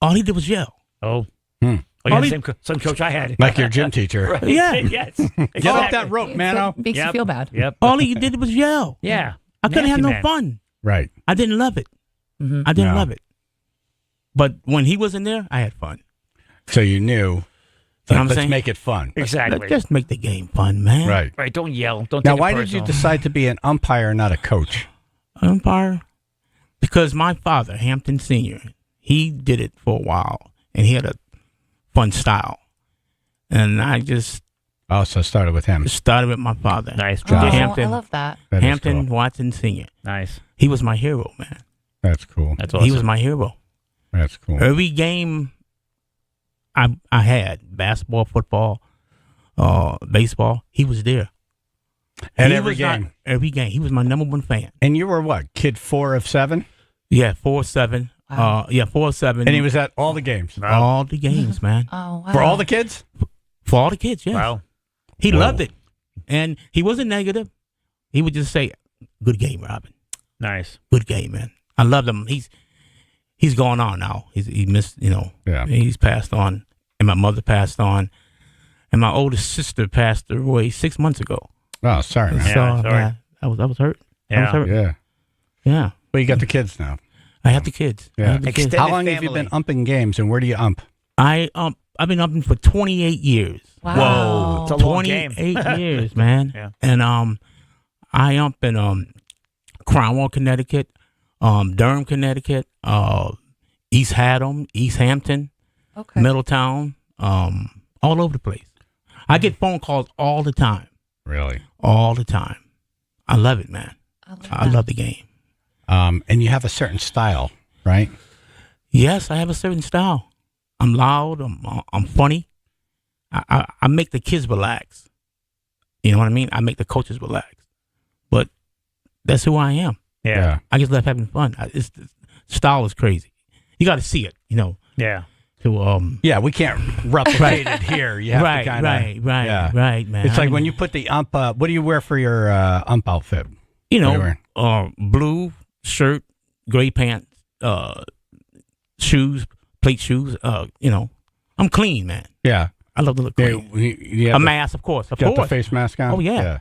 All he did was yell. Oh. Hmm. Oh, yeah, same coach I had. Like your gym teacher. Right. Yeah. Yes. Get off that rope, Mano. Makes you feel bad. Yep. All he did was yell. Yeah. I couldn't have Nasty no man. fun. Right. I didn't love it. Mm-hmm. I didn't No. love it. But when he was in there, I had fun. So you knew, You know what I'm let's saying? make it fun. Exactly. Let's just make the game fun, man. Right. Right. Don't yell. Don't Now, take it why did you personal. decide to be an umpire, not a coach? Umpire? Because my father, Hampton Sr., he did it for a while, and he had a fun style. And I just Oh, so it started with him. started with my father. Nice. Oh, I Hampton, love that. That is Hampton cool. Watson Sr. Nice. He was my hero, man. That's cool. That's awesome. He was my hero. That's cool. Every game I had, basketball, football, baseball, he was there. And He every was not- game. every game. He was my number one fan. And you were what? Kid 4 of 7? Yeah, 4-7. Wow. 4-7. And he was at all the games. all the games, man. Oh, wow. For all the kids? For all the kids, yes. Wow. He Whoa. loved it. And he wasn't negative. He would just say, good game, Robin. Nice. Good game, man. I love him. He's going on now. He missed, Yeah. He's passed on, and my mother passed on, and my oldest sister passed away 6 months ago. Oh, sorry, man. So, sorry. yeah, I was hurt. I was hurt. Yeah. Yeah. Well, you got the kids now. I have the kids. I Yeah. have the kids. Extended How long have you family. been umping games, and where do you ump? I've been umping for 28 years. Wow. Whoa. It's a long 28 game. years, man. Yeah. And I ump in Cromwell, Connecticut, Durham, Connecticut, East Haddam, East Hampton, Middletown, all over the place. I get phone calls all the time. Really? All the time. I love it, man. I love the game. And you have a certain style, right? Yes, I have a certain style. I'm loud. I'm funny. I make the kids relax. You know what I mean? I make the coaches relax. But that's who I am. Yeah. I just love having fun. The style is crazy. You got to see it, Yeah. Yeah, we can't replicate it here. You have to kind of right, man. It's like when you put the ump. What do you wear for your ump outfit? You What are you know, blue shirt, gray pants, shoes, plate shoes. I'm clean, man. Yeah, I love to look clean. You have A the- mask, of course. Got the face mask on? Oh, yeah.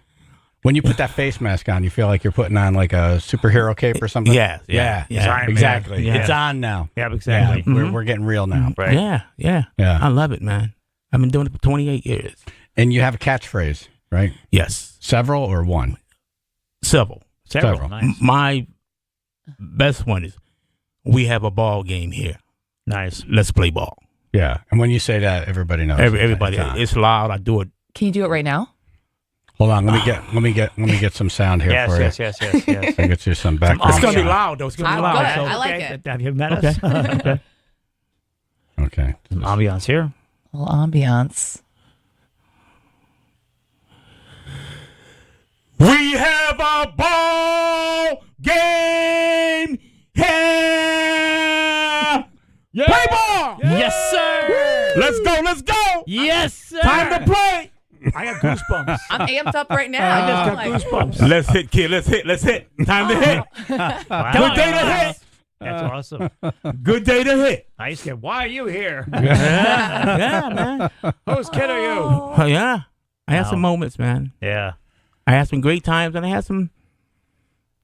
When you put that face mask on, you feel like you're putting on like a superhero cape or something? Yeah. Exactly. Yeah. It's on now. Yeah, exactly. Yeah, we're getting real now. Right. Yeah. I love it, man. I've been doing it for 28 years. And you have a catchphrase, right? Yes. Several or one? Several. Nice. My best one is, we have a ball game here. Nice. Let's play ball. Yeah. And when you say that, everybody knows. Everybody, It's on. it's loud. I do it. Can you do it right now? Hold on. Let me get some sound here for you. Yes. I get you some background. It's going to be sound. loud, though. It's going to be loud. Good. So- I like it. Have you met Okay. us? Okay. Okay. Some ambiance here. A little ambiance. We have a ball game here. Yeah. Play ball. Yes, sir. Let's go. Yes, sir. Time to play. I got goosebumps. I'm amped up right now. I just got Like, goosebumps. Let's hit, kid. Let's hit. Time to hit. Wow. Good day to hit. That's awesome. Good day to hit. I used to get, why are you here? Yeah, man. Whose kid are you? Oh, yeah. I had some moments, man. Yeah. I had some great times, and I had some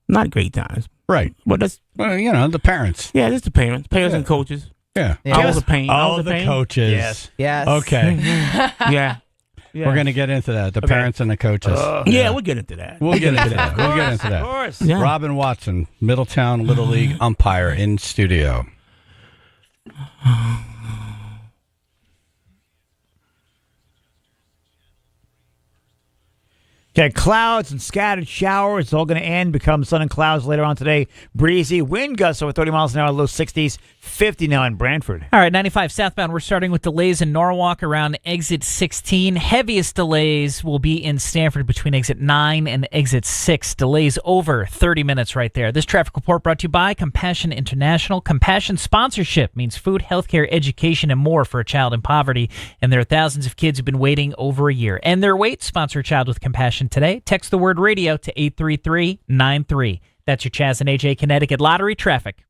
not great times. Right. But that's, Well, the parents. yeah, that's the parents and coaches. Yeah. I was a pain. I was Oh, a the pain. coaches. Yes. Yes. Okay. Yeah. We're going to get into that. The parents and the coaches. Yeah, we'll get into that. We'll get into that. We'll get into Of that. course. Yeah. Robin Watson, Middletown Little League umpire in studio. Okay, clouds and scattered showers. It's all going to end. Become sun and clouds later on today. Breezy. Wind gusts over 30 miles an hour, low 60s. 50 now in Brantford. All right, 95 southbound. We're starting with delays in Norwalk around exit 16. Heaviest delays will be in Stanford between exit 9 and exit 6. Delays over 30 minutes right there. This traffic report brought to you by Compassion International. Compassion sponsorship means food, healthcare, education, and more for a child in poverty. And there are thousands of kids who've been waiting over a year. And their wait. Sponsor a child with compassion today. Text the word radio to 83393. That's your Chaz and AJ Connecticut Lottery traffic.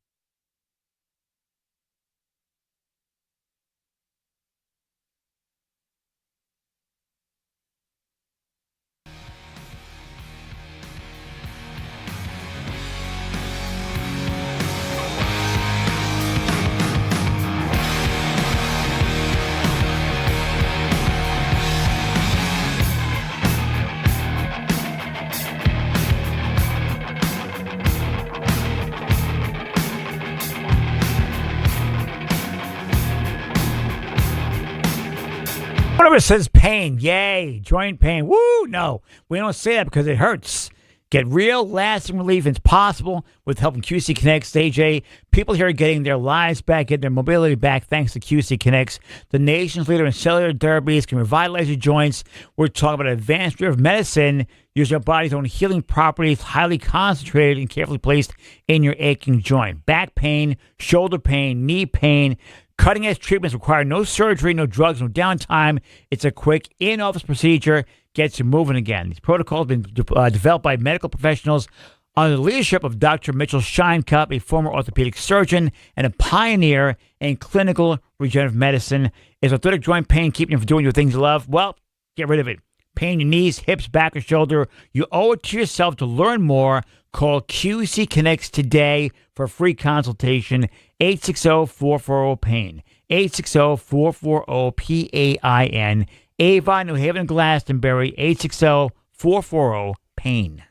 Whatever says pain, yay. Joint pain, woo. No, we don't say that because it hurts. Get real, lasting relief. It's possible with help from QC Connects. AJ, people here are getting their lives back, getting their mobility back thanks to QC Connects. The nation's leader in cellular therapies can revitalize your joints. We're talking about advanced nerve medicine, using your body's own healing properties, highly concentrated and carefully placed in your aching joint. Back pain, shoulder pain, knee pain. Cutting-edge treatments require no surgery, no drugs, no downtime. It's a quick in-office procedure, gets you moving again. These protocols have been developed by medical professionals Under the leadership of Dr. Mitchell Scheinkup, a former orthopedic surgeon and a pioneer in clinical regenerative medicine. Is arthritic joint pain keeping you from doing your things you love? Well, get rid of it. Pain in your knees, hips, back, or shoulder. You owe it to yourself to learn more. Call QC Connects today for a free consultation. 860-440-PAIN. 860-440-PAIN. Avon, New Haven, and Glastonbury. 860-440-PAIN.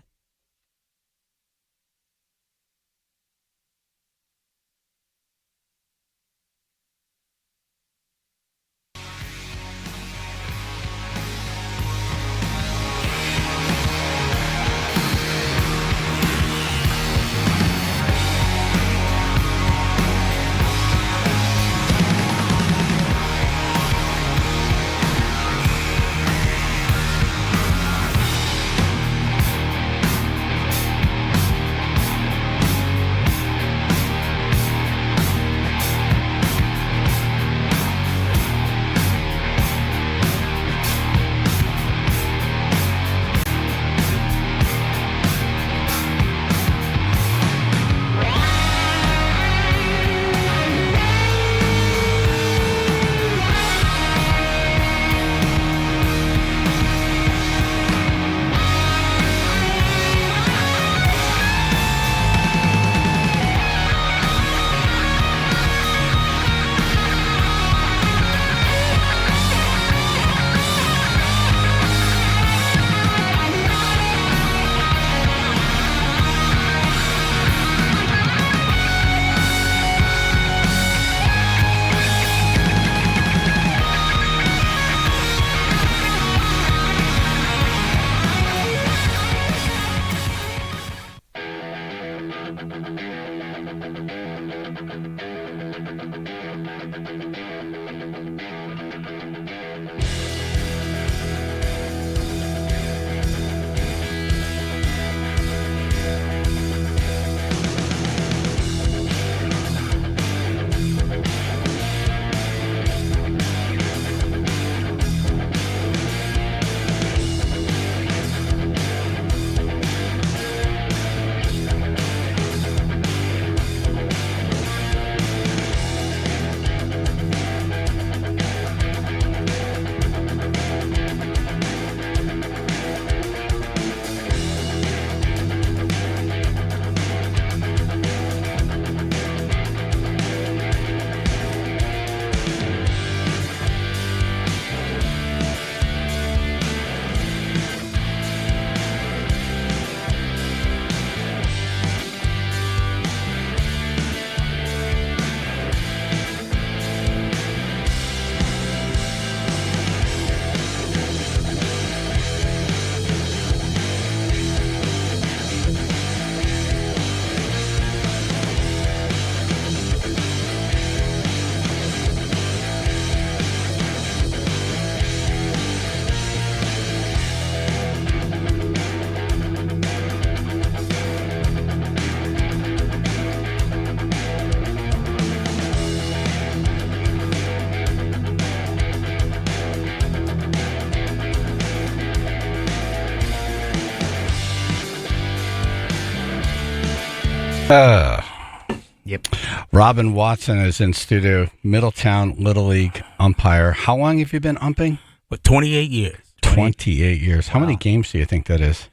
Yep. Robin Watson is in studio, Middletown Little League umpire. How long have you been umping? For 28 years. 28 years. How many games do you think that is?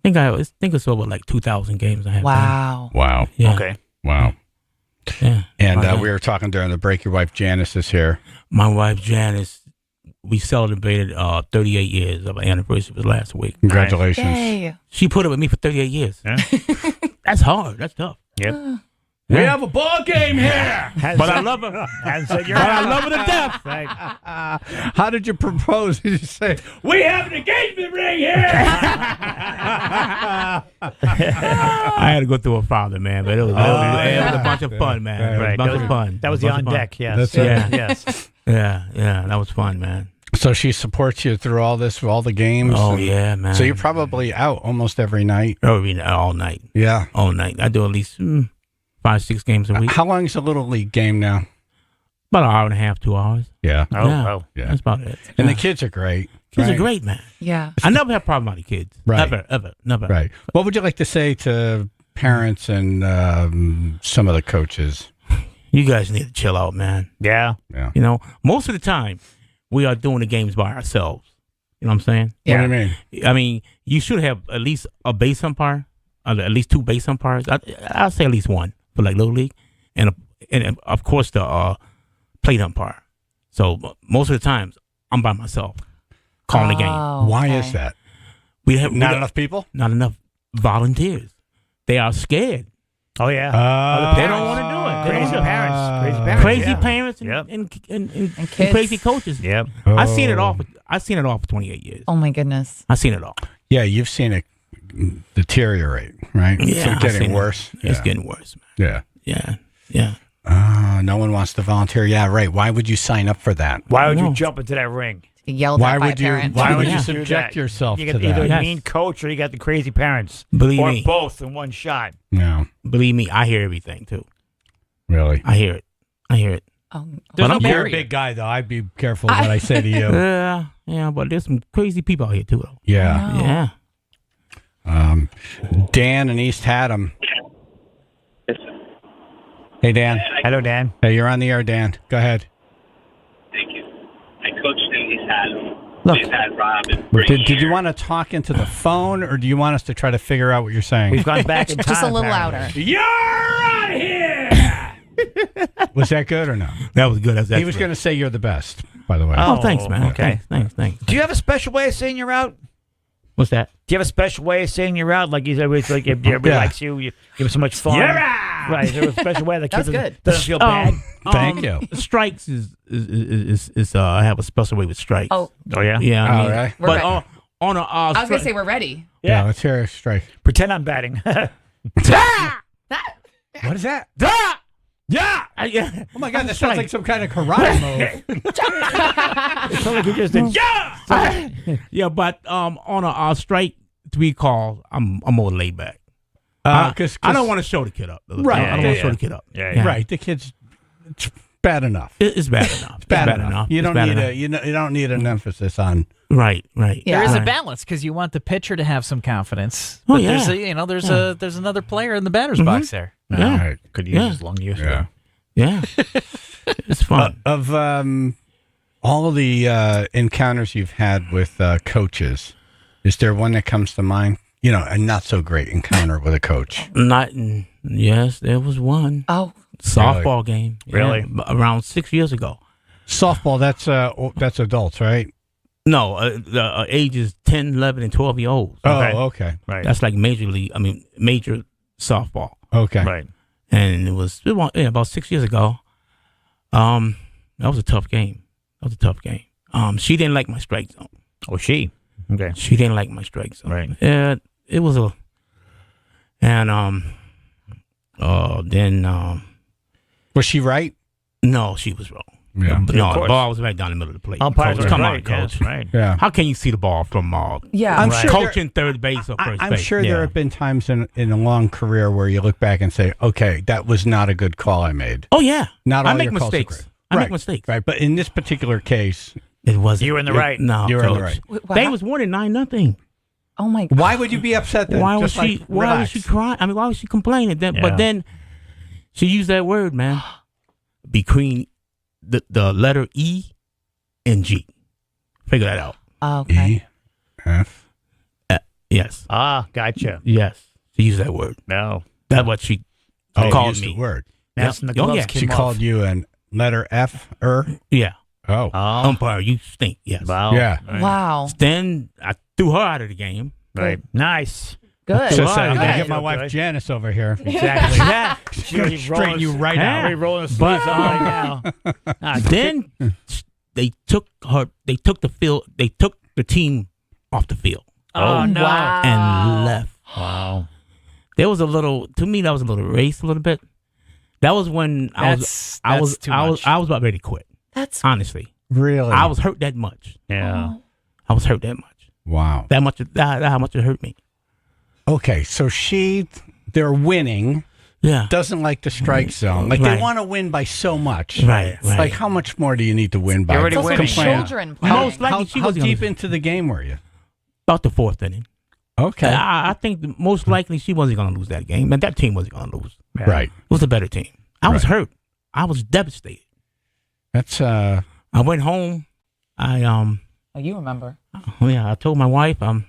I think it's over like 2,000 games I have. Wow. Wow. Yeah. Okay. Wow. Yeah. And we were talking during the break. Your wife Janice is here. My wife Janice, we celebrated 38 years of our anniversary was last week. Congratulations. Yay. She put up with me for 38 years. Yeah. That's hard. That's tough. Yep. We have a ball game here, but I love her. I love her to death. Right. How did you propose? Did you say, we have an engagement ring here? I had to go through a father, man, but it was a bunch of fun, man. Right. It was a bunch of fun. That was the on deck, yes. That's right. Yes. Yeah, that was fun, man. So she supports you through all this, all the games? Oh, yeah, man. So you're probably out almost every night? All night. Yeah. All night. I do at least 5-6 games a week. How long is a Little League game now? About an hour and a half, 2 hours. Yeah. Oh. Yeah. That's about it. And the kids are great. Kids are great, man. Yeah. I never had a problem with the kids. Right. Ever, never. Right. What would you like to say to parents and some of the coaches? You guys need to chill out, man. Yeah. Yeah. You know, most of the time, we are doing the games by ourselves. You know what I'm saying? Yeah. What do you mean? I mean, you should have at least a base umpire, at least 2 base umpires. I'll say at least 1 for like Little League, and of course the plate umpire. So most of the times, I'm by myself calling the game. Why is that? We have Not enough people? Not enough volunteers. They are scared. Oh yeah. They don't want to do it. They Crazy don't wanna- parents. Crazy yeah. parents Yep. and kids. crazy coaches. Yep. I've seen it all. I've seen it all for 28 years. Oh my goodness. I've seen it all. Yeah, you've seen it deteriorate, right? Yeah, It's getting worse. It's Yeah. getting worse, Yeah. man. Yeah. No one wants to volunteer. Yeah, right. Why would you sign up for that? Why would you jump into that ring? Yelled Why at by would a you? parent. Why would Yeah. you Do subject that. yourself You to get either that? a mean coach or you got the crazy parents. Believe or me. both in one shot. No, Believe me, I hear everything too. really. I hear it. There's But no I'm You're a barrier. big guy, though. I'd be careful what I say to you. Yeah, but there's some crazy people out here too, though. Yeah. Yeah. Dan in East Haddam. Hey, Dan. Hello, Dan. Hey, you're on the air, Dan. Go ahead. Thank you. I coached in East Haddam. Look. He's had Rob and Did you want to talk into the phone, or do you want us to try to figure out what you're saying? We've gone back in time. Just a little apparently. louder. You're out here. Was that good or no? That was good. He was going to say you're the best, by the way. Oh, thanks, man. okay. Thanks. Do you have a special way of saying you're out? What's that? Do you have a special way of saying you're out? Like you said, it's like if everybody likes you, you give so much fun. You're out! Right. Is there a special way that That's kids good. doesn't feel bad? Thank you. Strikes is I have a special way with strikes. Oh, Yeah. Yeah. I All mean, right. We're But ready. on a I was going to say we're ready. Yeah, let's hear a strike. Pretend I'm batting. What is that? yeah. Yeah. Oh my God, that sounds like some kind of karate move. It's like you just did. Yeah, but on a strike 3 call, I'm more laid back. 'Cause I don't want to show the kid up. Right. I don't want to show the kid up. Yeah. Right, the kid's it's bad enough. It's bad enough. It's bad enough. You It's don't bad need enough. you don't need an emphasis on. Right. Yeah. There is a Right. balance because you want the pitcher to have some confidence. Oh, But yeah. there's another player in the batter's box there. Yeah. All right. Could use his lung use. Yeah. Yeah. It's fun. Of all the encounters you've had with coaches, is there one that comes to mind? You know, a not so great encounter with a coach. Yes, there was one. Oh. Softball game. Really? Around 6 years ago. Softball, that's adults, right? No, the ages 10, 11, and 12-year-olds. Oh, okay. Right. That's like major softball. Okay. Right. And it was about 6 years ago. That was a tough game. She didn't like my strike zone. Oh, she. Okay. She didn't like my strike zone. Right. It was a, and then Was she right? no, she was wrong. Yeah. But Yeah, no, of the course. ball was right down the middle of the plate. Umpires Coach, are come right, on, coach. yes, right. Yeah. How can you see the ball from Yeah. I'm Right. sure coaching third base or first I'm base? sure there have been times in a long career where you look back and say, okay, that was not a good call I made. Oh yeah, Not all I make your calls are mistakes. great. I Right. make mistakes. Right, but in this particular case, It wasn't. You were in the right. No, You were in the coach. right. Wow. They was winning 9-0. Oh my God. why would you be upset then? Why was Just she? like, Why was relax. she crying? I mean, why was she complaining? Then, Yeah. But then she used that word, man, between the letter E and G. Figure that out. Okay. E, F. Yes, Ah, gotcha. yes. She used that word. No. That's what she Oh, called used me. the word. That's Yep. the Oh, gloves yeah. came She off. called you a letter F, Yeah. Oh. Umpire, you stink. Yes. Wow. Yeah. Right. Wow. Then I threw her out of the game. Right. Nice. Good. So Wow, I'm going to good. get my wife Good. Janice over here. Exactly. Yeah. She's going to straighten you right Huh? out. We're rolling the sleeves on right now. Ah, Then they took the field. They took the team off the field Oh, no. Wow. and left. Wow. There was a little. To me, that was a little race, a little bit. That was when I was too much. about ready to quit. That's Honestly, Really? I was hurt that much. Yeah. I was hurt that much. Wow. That much. That how much it hurt me. Okay, so they're winning. Yeah. doesn't like the strike zone. Like Right. they want to win by so much. Right, right. Like how much more do you need to win by? You're already It's also winning. children playing. Most likely she How was deep gonna, into the game were you? about the fourth inning. Okay. I think most likely she wasn't going to lose that game, and that team wasn't going to lose. Right. It was a better team. I was hurt. I was devastated. That's I went home. Oh, you remember? I told my wife. I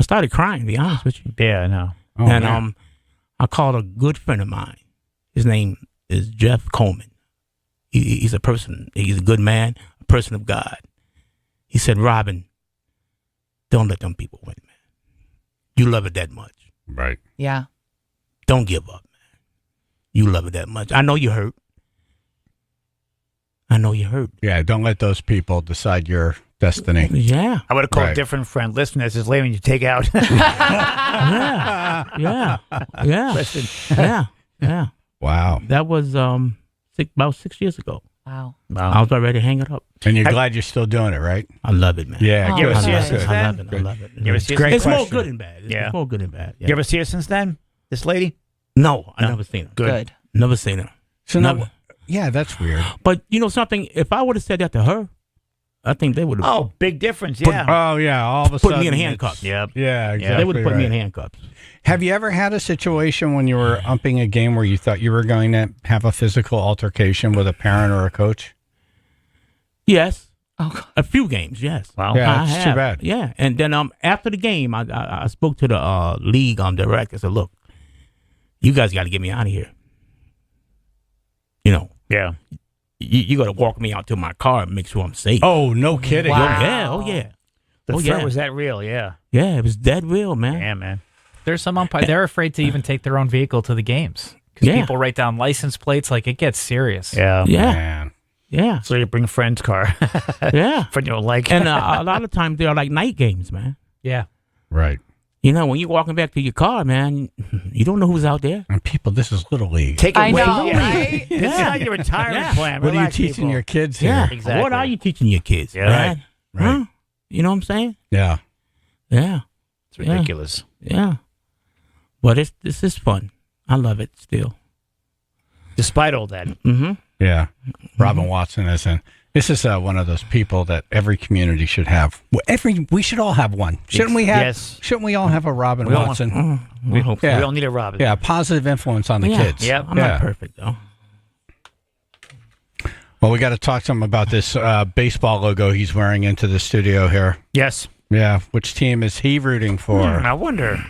started crying. To be honest with you. Yeah, I know. Oh, And man. I called a good friend of mine. His name is Jeff Coleman. He's a person. He's a good man, a person of God. He said, "Robin, don't let them people win, man. You love it that much. Right. Yeah. Don't give up, man. You love it that much. I know you hurt. I know you hurt. Yeah. Don't let those people decide your destiny. Yeah. I would have called Right. a different friend. Listen, that's this lady you take out. Yeah. Yeah. Listen. Yeah. Wow. That was about 6 years ago. Wow. I was already hanging it up. And you're glad you're still doing it, right? I love it, man. Yeah. You ever good. see her I since love then? it. I love it. You ever see her Great since It's more question. good and bad. It's more good and bad. Yeah. You ever see her since then? This lady? No, I never seen her. Good. Never seen her. So Never. now, yeah, that's weird. But you know something? If I would have said that to her, I think they would have. Oh, big difference. Yeah. Oh yeah. All of a Put sudden, me in it's- handcuffs. Yep. Yeah. Exactly. They would have put me in right. handcuffs. Have you ever had a situation when you were umping a game where you thought you were going to have a physical altercation with a parent or a coach? Yes. Oh, God. A few games, yes. Wow. Yeah, I that's too have. bad. Yeah, and then after the game, I spoke to the league director. I said, "Look, you guys got to get me out of here. You know, Yeah. you got to walk me out to my car and make sure I'm safe." Oh, no kidding. Oh, yeah, oh yeah, The oh threat yeah, was that real? Yeah. yeah. It was dead real, man. Yeah, man. There's some umpires, they're afraid to even take their own vehicle to the games because Yeah. people write down license plates. Like, it gets serious. Yeah. Yeah, Man. yeah, So you bring a friend's car. yeah. Friend you don't like. And a lot of times they're like night games, man. Yeah. Right. You know, when you're walking back to your car, man, you don't know who's out there. And people, this is Little League. Take it I away. know, Yeah. right? This is not your retirement Yeah. plan. What are you Relax, teaching people. your kids here? Yeah, Exactly. What are you teaching your kids? Yeah. man? Right. Huh? You know what I'm saying? Yeah. Yeah. It's ridiculous. Yeah. But this is fun. I love it still. Despite all that. Mm-hmm. Yeah. Robin Watson is in. This is one of those people that every community should have. We should all have one. Shouldn't we have? Yes. Shouldn't we all have a Robin We all Watson? We hope so. Yeah. We all need a Robin. Yeah, positive influence on the Yeah. kids. Yep. I'm Yeah. not perfect, though. Well, we got to talk to him about this baseball logo he's wearing into the studio here. Yes. Yeah. Which team is he rooting for? I wonder.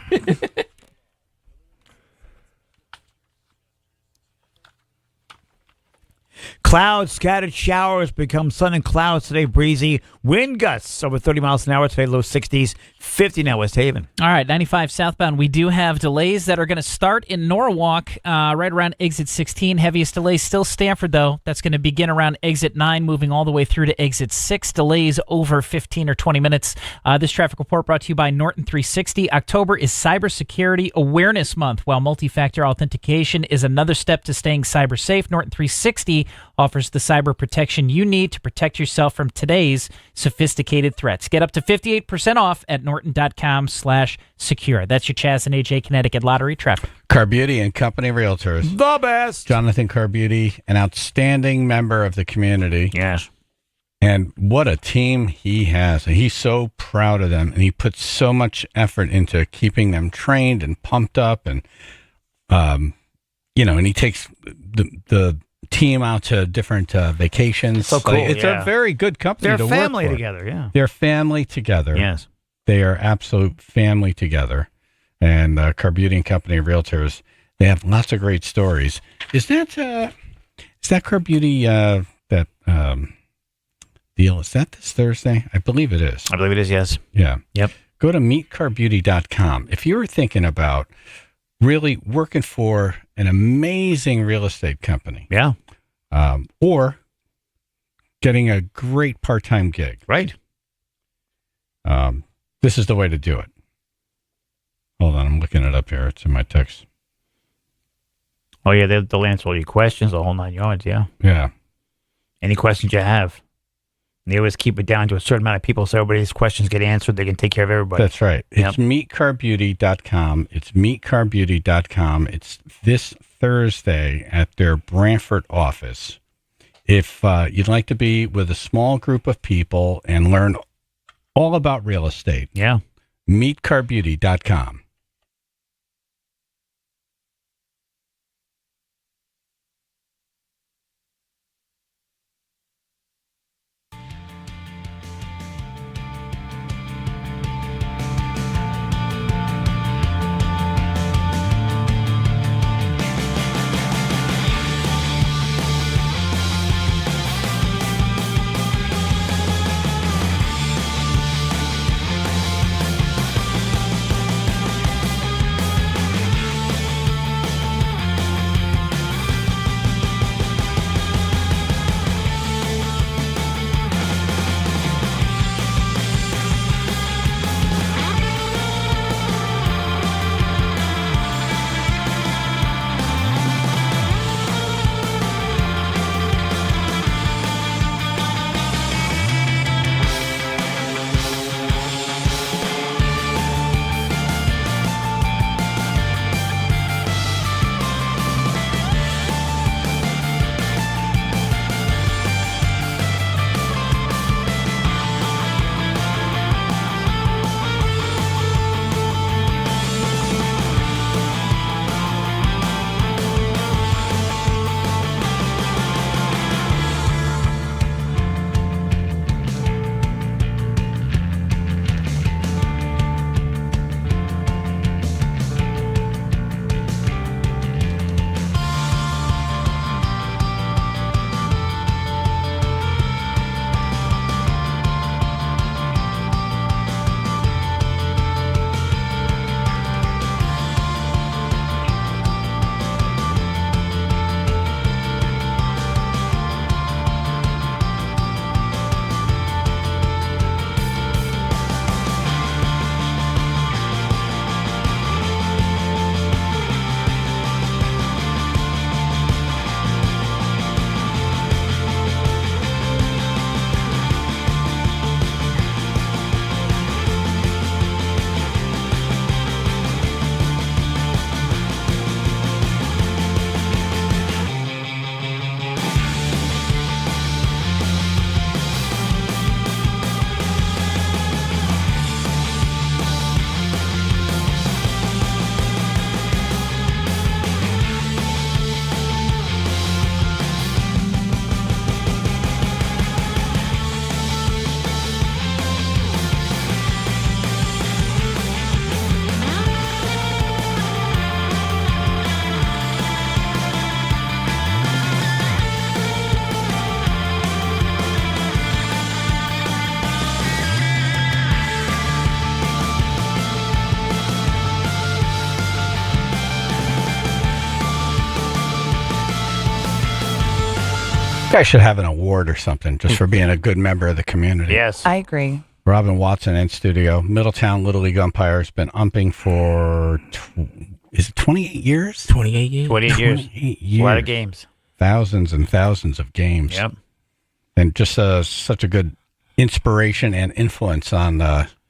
Clouds, scattered showers become sun and clouds today. Breezy. Wind gusts over 30 miles an hour today. Low 60s. 50 now West Haven. All right, 95 southbound. We do have delays that are going to start in Norwalk right around exit 16. Heaviest delays still Stanford, though. That's going to begin around exit 9, moving all the way through to exit 6. Delays over 15 or 20 minutes. This traffic report brought to you by Norton 360. October is Cybersecurity Awareness Month. While multi-factor authentication is another step to staying cyber safe, Norton 360 offers the cyber protection you need to protect yourself from today's sophisticated threats. Get up to 58% off at norton.com/secure. That's your Chaz and AJ Connecticut Lottery traffic. Carbeauty and Company Realtors. The best. Jonathan Carbeauty, an outstanding member of the community. Yes. And what a team he has. And he's so proud of them. And he puts so much effort into keeping them trained and pumped up. And, and he takes the team out to different vacations. So cool. It's yeah. a very good company They're to a family work for. together, yeah. They're family together. Yes. They are absolute family together. And Carbeauty and Company Realtors, they have lots of great stories. Is that Carbeauty that deal? Is that this Thursday? I believe it is. I believe it is, yes. Yeah. Yep. Go to meetcarbeauty.com. If you were thinking about really working for an amazing real estate company. Yeah. Or getting a great part-time gig. Right. This is the way to do it. Hold on, I'm looking it up here. It's in my text. Oh, yeah, they'll answer all your questions, the whole 9 yards, yeah. Yeah. Any questions you have. They always keep it down to a certain amount of people so everybody's questions get answered. They can take care of everybody. That's right. It's meetcarbeauty.com. It's meetcarbeauty.com. It's this Thursday at their Brantford office. If you'd like to be with a small group of people and learn all about real estate, meetcarbeauty.com. guy should have an award or something just for being a good member of the community. Yes. I agree. Robin Watson in studio. Middletown Little League umpire has been umping for, is it 28 years? 28 years. 28 years. 28 years. A lot of games. Thousands and thousands of games. Yep. And just such a good inspiration and influence on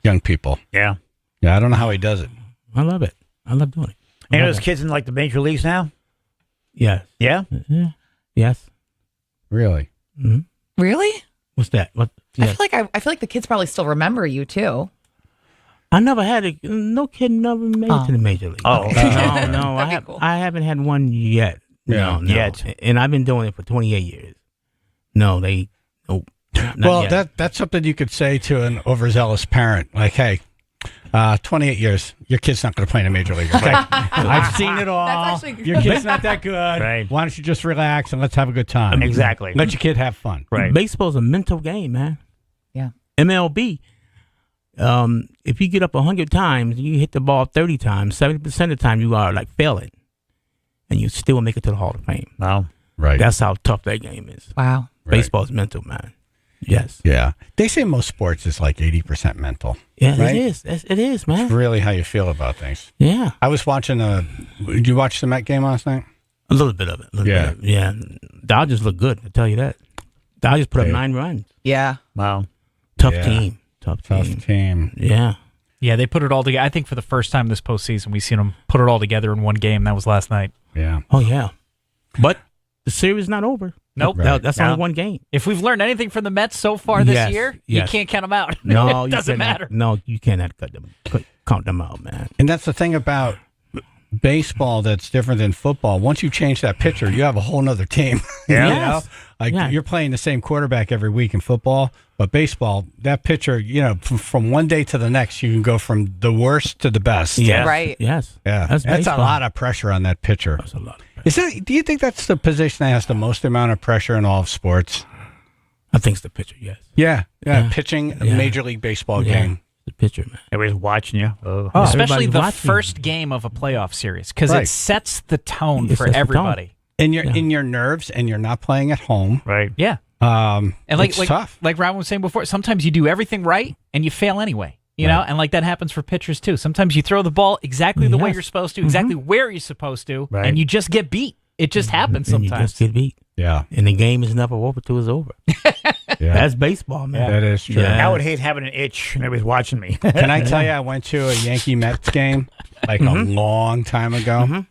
young people. Yeah. Yeah, I don't know how he does it. I love it. I love doing it. You know, there's kids in like the major leagues now? Yes. Yeah? Yeah. Yes. Really? Mm-hmm. Really? What's that? What? I feel like the kids probably still remember you too. I never had no kid never made it to the major league. Oh, no. I haven't had one yet. Yeah, no. Yet. And I've been doing it for 28 years. No, nope. Well, yet. that's something you could say to an overzealous parent. Like, hey, 28 years, your kid's not going to play in a major league. Okay? I've seen it all. That's actually Your kid's not that good. Right. Why don't you just relax and let's have a good time? Exactly. Let your kid have fun. Right. Baseball's a mental game, man. Yeah. MLB, if you get up 100 times, you hit the ball 30 times, 70% of the time you are like failing, and you still make it to the Hall of Fame. Wow. Right. That's how tough that game is. Wow. Baseball's mental, man. Yes. Yeah. They say most sports is like 80% mental. Yeah, right? it is. It is, man. It's really how you feel about things. Yeah. I was watching did you watch the Met game last night? A little bit of it. Yeah. The Dodgers look good, I tell you that. Dodgers put up 9 runs. Yeah. Wow. Tough Yeah. team. Tough team. Yeah. Yeah, they put it all together. I think for the first time this postseason, we've seen them put it all together in one game. That was last night. Yeah. Oh, yeah. But the series is not over. Nope. That's only one game. If we've learned anything from the Mets so far this year, you can't count them out. No, it doesn't matter. No, you cannot count them out, man. And that's the thing about baseball that's different than football. Once you change that pitcher, you have a whole nother team. Yeah. You know? Like you're playing the same quarterback every week in football, but baseball, that pitcher, from one day to the next, you can go from the worst to the best. Yes. Right. Yes. Yeah. That's a baseball. lot of pressure on that pitcher. That's a lot of pressure. Do you think that's the position that has the most amount of pressure in all of sports? I think it's the pitcher, yes. Yeah. Pitching a Major League Baseball game. The pitcher, man. Everybody's watching you. Oh. Especially everybody's the watching. first game of a playoff series because Right. it sets the tone It for sets the tone. everybody. And you're in your nerves, and you're not playing at home. Right. Yeah. And it's it's tough. Like Robin was saying before, sometimes you do everything right and you fail anyway. You know, and like that happens for pitchers too. Sometimes you throw the ball exactly the way you're supposed to, exactly where you're supposed to, and you just get beat. It just happens And you sometimes. just get beat. Yeah. And the game is never over till it's over. Yeah. That's baseball, man. That is true. Yeah. I would hate having an itch and everybody's watching me. Can I tell you, I went to a Yankee Mets game like a long time ago.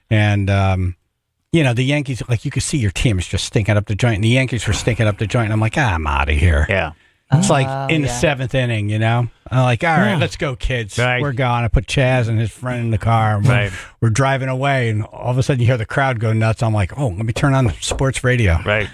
And, the Yankees, like you could see your team is just stinking up the joint. And the Yankees were stinking up the joint. And I'm like, I'm out of here. Yeah. It's like in the seventh inning, I'm like, all right, let's go, kids. Right. We're gone. I put Chaz and his friend in the car. And we're driving away. And all of a sudden you hear the crowd go nuts. I'm like, oh, let me turn on the sports radio. Right.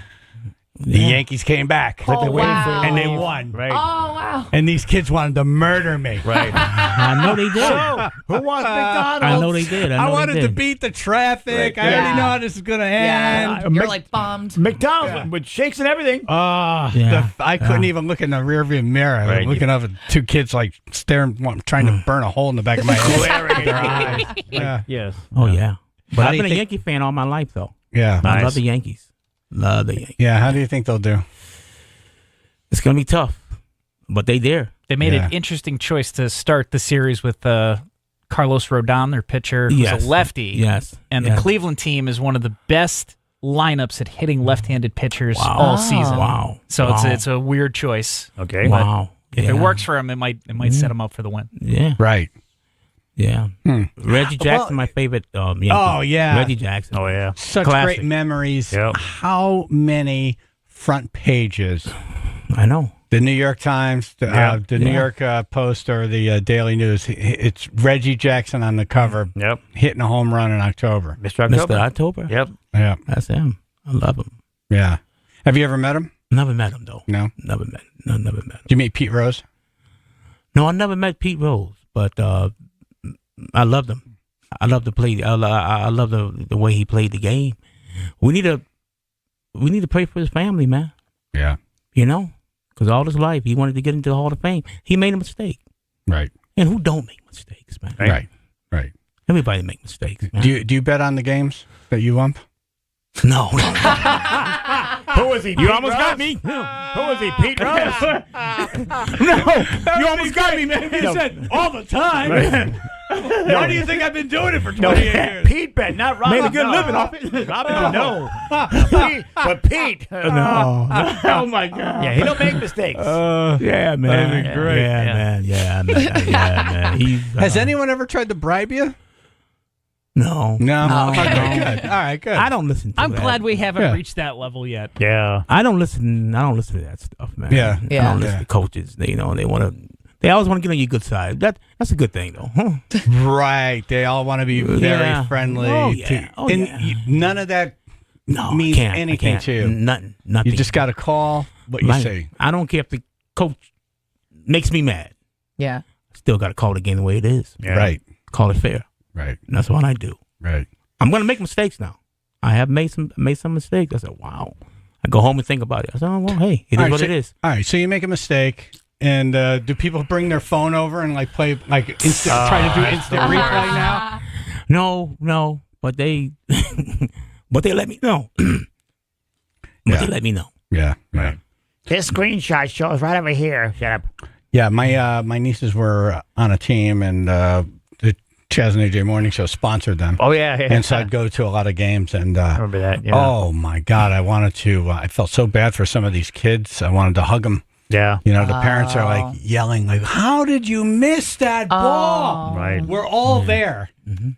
The Yankees came back. Oh, wow. And they won. Right. Oh, wow. And these kids wanted to murder me. Right. I know they did. So, who wants McDonald's? I know they did. I wanted to beat the traffic. I already know how this is going to end. Yeah. You're like bummed. McDonald's with shakes and everything. I couldn't even look in the rearview mirror. Right. I'm looking up at two kids like staring, trying to burn a hole in the back of my head. Glaring at Their you. eyes. Yeah. Yes. Oh, yeah. But How I've do you been a think- Yankee fan all my life, though. Yeah. I love the Yankees. Love the Yankees. Yeah. How do you think they'll do? It's going to be tough, but they there. They made an interesting choice to start the series with Carlos Rodon, their pitcher, who's Yes. a lefty. Yes. And the Cleveland team is one of the best lineups at hitting left-handed pitchers all season. Wow. So it's a weird choice. Okay. Wow. If it works for him, it might set him up for the win. Yeah. Right. Yeah. Reggie Jackson, my favorite Yankee. Oh, yeah. Reggie Jackson. Oh, yeah. Such Classic. great memories. Yep. How many front pages? I know. The New York Times, the New York Post, or the Daily News. It's Reggie Jackson on the cover. Yep. Hitting a home run in October. Mr. October. Mr. October. Yep. Yeah. That's him. I love him. Yeah. Have you ever met him? Never met him, though. No. Never met him. No, never met him. Did you meet Pete Rose? No, I never met Pete Rose, but I loved him. I love to play. I love the way he played the game. We need to pray for his family, man. Yeah. Because all his life he wanted to get into the Hall of Fame. He made a mistake, Right. and who don't make mistakes, man? Right. Everybody make mistakes, man. Do you bet on the games that you ump? No. Who was he? You almost got me. Who was he? Pete Rose? No, you almost got me, man. You said all the time. Why do you think I've been doing it for 28 years? Pete bet, not Robin. Made a good no. living off it. Robin, no. But Pete. No. Oh my God. Yeah, he don't make mistakes. Yeah, man. That'd be great. Yeah, man. Yeah, man. He's, Has anyone ever tried to bribe you? No. No. Okay, good. All right, good. I don't listen to I'm that. glad we haven't Yeah. reached that level yet. Yeah. I don't listen to that stuff, man. Yeah. I don't listen to coaches. They always want to get on your good side. That's a good thing, though. Huh? Right. They all want to be very Yeah. friendly. Oh, yeah. None of that means anything to you. Nothing. You just got to call what you Right. say. I don't care if the coach makes me mad. Yeah. Still got to call the game the way it is. Yeah. Right. Call it fair. Right. And that's what I do. Right. I'm going to make mistakes now. I have made some mistakes. I said, wow. I go home and think about it. I said, oh, well, hey, it is what it is. All right. So you make a mistake. And do people bring their phone over and play instant? Try to do instant replay now? No, but they let me know. They let me know. Yeah, right. This screenshot shows right over here. Shut up. Yeah, my nieces were on a team, and the Chaz and AJ Morning Show sponsored them. Oh, yeah. And so I'd go to a lot of games. And I remember that, yeah. Oh, my God. I felt so bad for some of these kids. I wanted to hug them. Yeah. You know, the parents are like yelling, like, how did you miss that ball? Right. We're all there.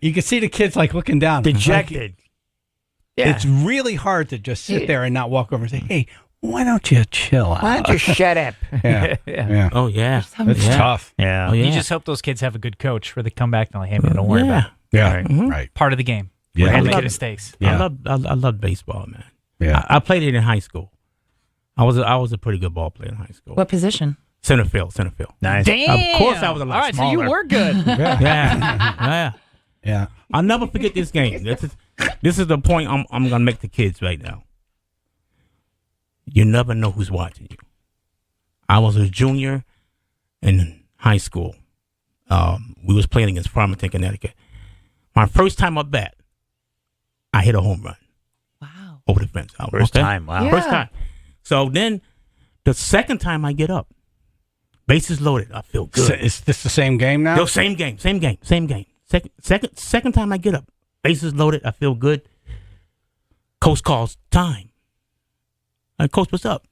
You can see the kids like looking down. Dejected. Like, it's really hard to just sit there and not walk over and say, hey, why don't you chill out? Why don't you shut up? Yeah. Oh, yeah. It's tough. Yeah. You just hope those kids have a good coach where they come back and they're like, hey, man, don't worry about it. Yeah. Right. Part of the game. Yeah. We're going to I make love mistakes. Yeah. I love baseball, man. Yeah. I played it in high school. I was a pretty good ball player in high school. What position? Center field. Nice. Damn. Of course, I was a lot All right, smaller. so you were good. Yeah. I'll never forget this game. This is the point I'm gonna make to kids right now. You never know who's watching you. I was a junior in high school. We was playing against Farmington, Connecticut. My first time up bat, I hit a home run. Wow. Over the fence. First time. Wow. Yeah. First time. So then the second time I get up, bases loaded. I feel good. So is this the same game now? Yo, same game. Second time I get up, bases loaded. I feel good. Coach calls time. Coach, what's up?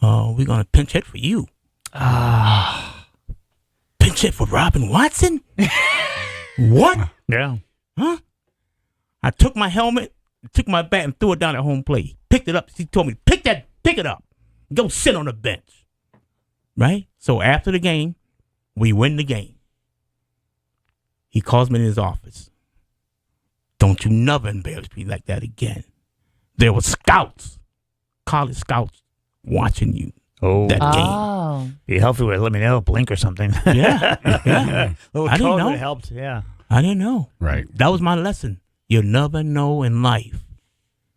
We're gonna pinch hit for you. Pinch hit for Robin Watson? What? Yeah. Huh? I took my helmet, took my bat, and threw it down at home plate. Picked it up. He told me, pick it up. Go sit on the bench. Right? So after the game, we win the game. He calls me in his office. Don't you never embarrass me like that again. There were scouts, college scouts, watching you that game. Be helpful with let me know, blink or something. Yeah. Little I didn't code know. would have helped. Yeah. I didn't know. Right. That was my lesson. You never know in life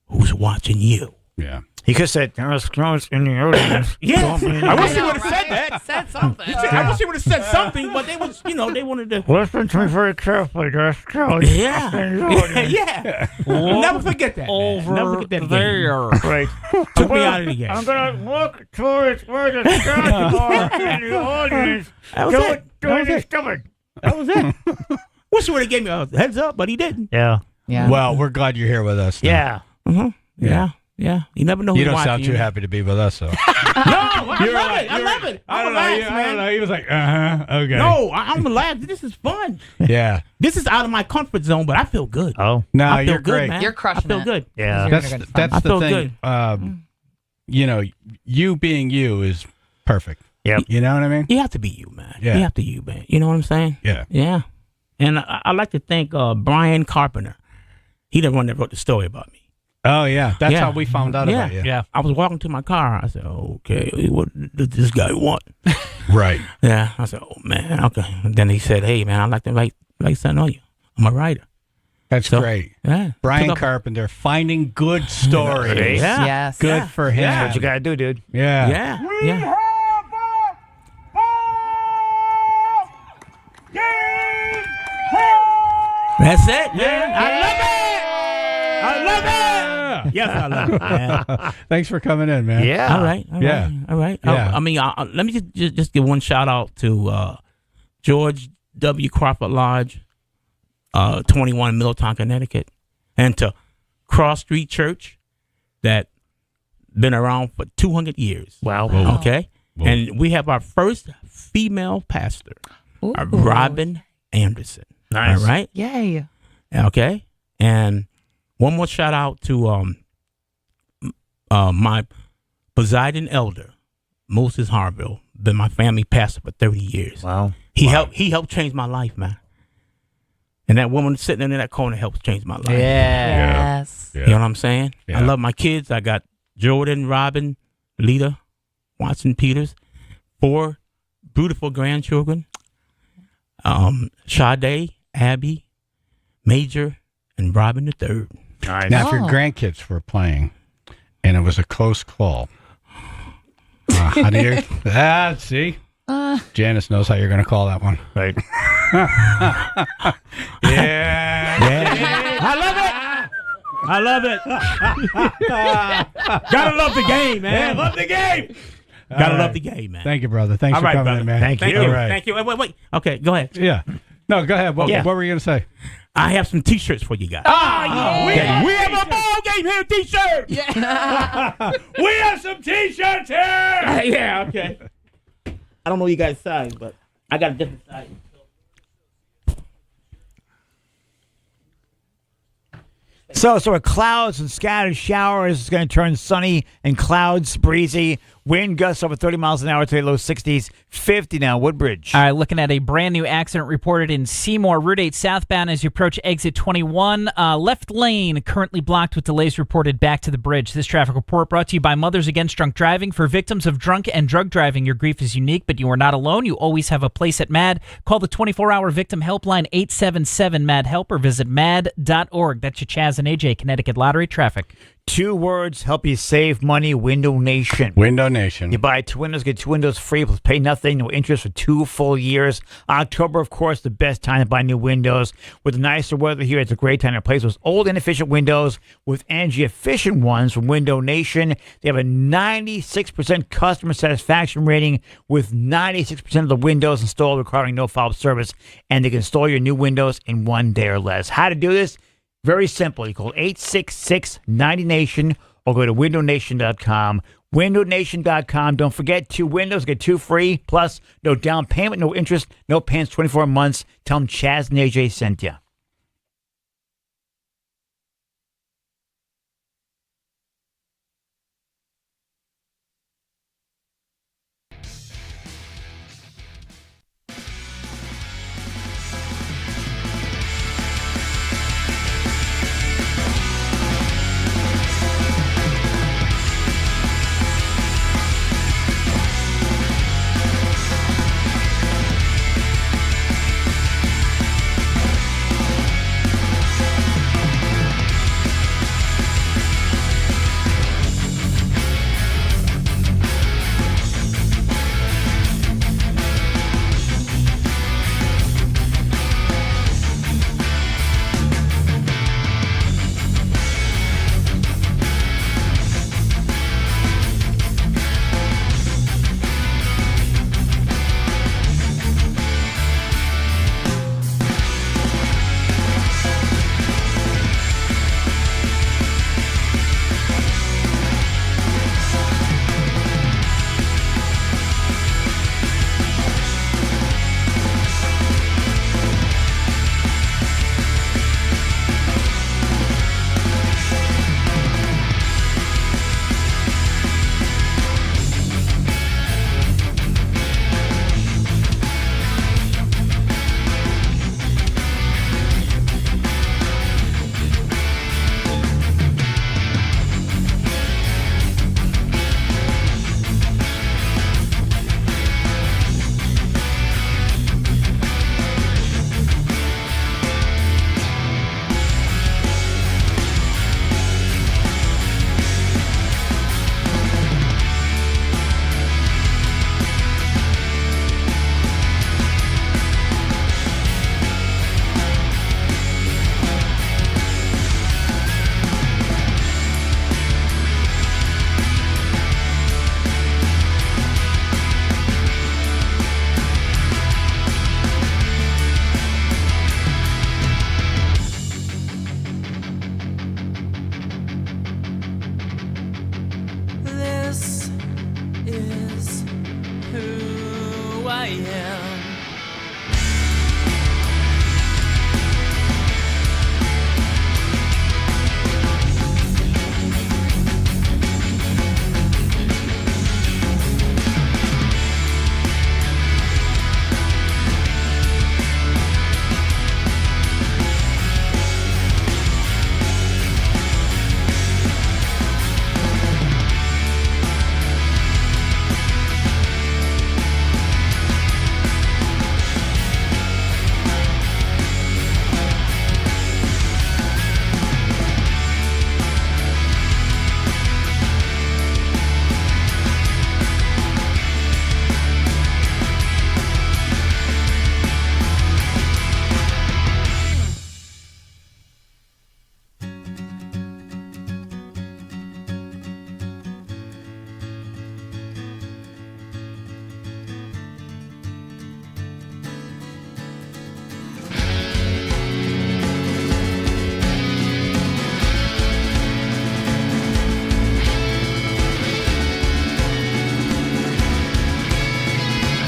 who's watching you. Yeah. He could have said, there's scouts in the audience. Yeah. I wish he would have said that. Said something. I wish he would have said something, but they was, they wanted to. Listen to me very carefully. There's scouts. Yeah. Never forget that. Over Never forget that there. Right. Took me out of the game. I'm going to look towards where the scouts are in the audience. That was it. Don't be stupid. That was it. Wish he would have gave me a heads up, but he didn't. Yeah. Yeah. Well, we're glad you're here with us. now. Yeah. Yeah. You never know. You who's don't watching sound too happy to be with us, though. No, I love it. I don't relaxed, know. I man. don't know. He was like, okay. No, I'm relaxed. This is fun. Yeah. This is out of my comfort zone, but I feel good. Oh. No, I feel you're good, great. man. You're crushing I feel it. good. Yeah. That's I the feel thing. You being you is perfect. Yep. You know what I mean? You have to be you, man. Yeah. You have to be you, man. You know what I'm saying? Yeah. Yeah. And I like to thank Brian Carpenter. He the one that wrote the story about me. Oh, yeah. That's how we found out about you. Yeah. I was walking to my car. I said, okay, what does this guy want? Right. Yeah. I said, oh, man, okay. And then he said, hey, man, I'd like to write something on you. I'm a writer. That's great. Yeah. Brian Carpenter, finding good stories. Yeah. Yes. Good for him. That's what you got to do, dude. Yeah. Yeah. That's it, man. I love it. Yes, I love it, man. Thanks for coming in, man. Yeah. All right. Yeah. I mean, let me just give one shout out to George W. Crawford Lodge, 21 Middletown, Connecticut, and to Cross Street Church, that been around for 200 years. Wow. Okay. Whoa. And we have our first female pastor, Robin Anderson. Nice. All right. Yay. Okay. And one more shout out to my presiding elder, Moses Harville, been my family pastor for 30 years. Wow. He helped change my life, man. And that woman sitting in that corner helps change my life. Yes. Yeah. You know what I'm saying? Yeah. I love my kids. I got Jordan, Robin, Lita, Watson, Peters, 4 beautiful grandchildren. Sade, Abby, Major, and Robin the Third. Nice. Now, if your grandkids were playing and it was a close call, how do you... see? Janice knows how you're going to call that one. Right. Yeah. I love it. Gotta love the game, man. Love the game. Gotta love the game, man. Thank you, brother. Thanks for coming in, man. Thank you. All right. Thank you. Wait. Okay, go ahead. Yeah. No, go ahead. What Yeah. were you going to say? I have some T-shirts for you guys. yeah. We have a ball game here, T-shirts. Yeah. We have some T-shirts here. Yeah, okay. I don't know you guys' size, but I got a different size. So with clouds and scattered showers, it's going to turn sunny and clouds, breezy. Wind gusts over 30 miles an hour today, low 60s, 50 now, Woodbridge. All right, looking at a brand new accident reported in Seymour, Route 8 southbound as you approach exit 21. Left lane currently blocked with delays reported back to the bridge. This traffic report brought to you by Mothers Against Drunk Driving. For victims of drunk and drug driving, your grief is unique, but you are not alone. You always have a place at MAD. Call the 24-hour victim helpline 877-MAD-HELP or visit mad.org. That's your Chaz and AJ Connecticut Lottery traffic. 2 words help you save money. Window Nation. Window Nation. You buy 2 windows, get 2 windows free, plus pay nothing, no interest for 2 full years. October, of course, the best time to buy new windows. With the nicer weather here, it's a great time to replace those old, inefficient windows with energy-efficient ones from Window Nation. They have a 96% customer satisfaction rating with 96% of the windows installed requiring no follow-up service, and they can install your new windows in 1 day or less. How to do this? Very simple. You call 866-90-NATION or go to windownation.com. Windownation.com. Don't forget, 2 windows, get 2 free. Plus, no down payment, no interest, no payments, 24 months. Tell them Chaz and AJ sent you.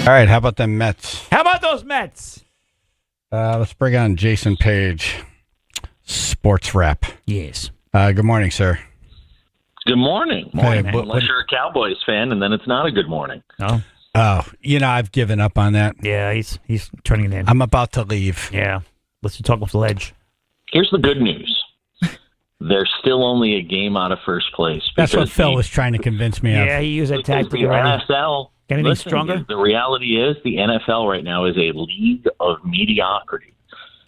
All right, how about them Mets? How about those Mets? Let's bring on Jason Page, sports rep. Yes. Good morning, sir. Good morning. Hey, Unless you're a Cowboys fan, and then it's not a good morning. No. Oh, I've given up on that. Yeah, he's turning it in. I'm about to leave. Yeah. Let's talk off the ledge. Here's the good news. They're still only a game out of first place. That's what Phil was trying to convince me of. Yeah, he used that tactic the already. NFL. Anything Listen, stronger? The reality is the NFL right now is a league of mediocrity.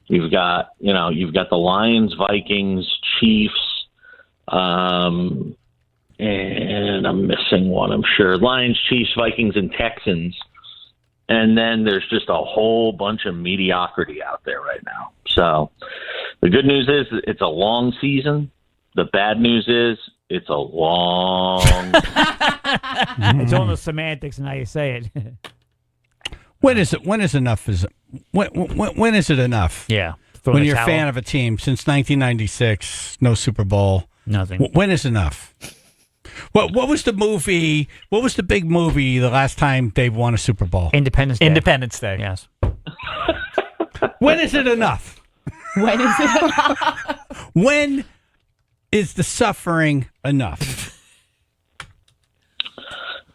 You've got the Lions, Vikings, Chiefs, and I'm missing one, I'm sure. Lions, Chiefs, Vikings, and Texans. And then there's just a whole bunch of mediocrity out there right now. So the good news is it's a long season. The bad news is it's a long It's all the semantics and how you say it. When is enough? When is it enough? Yeah. When you're a fan of a team since 1996, no Super Bowl. Nothing. When is enough? What was the movie? What was the big movie the last time they won a Super Bowl? Independence Day. Independence Day. Yes. When is it enough? When is it enough? When is the suffering enough?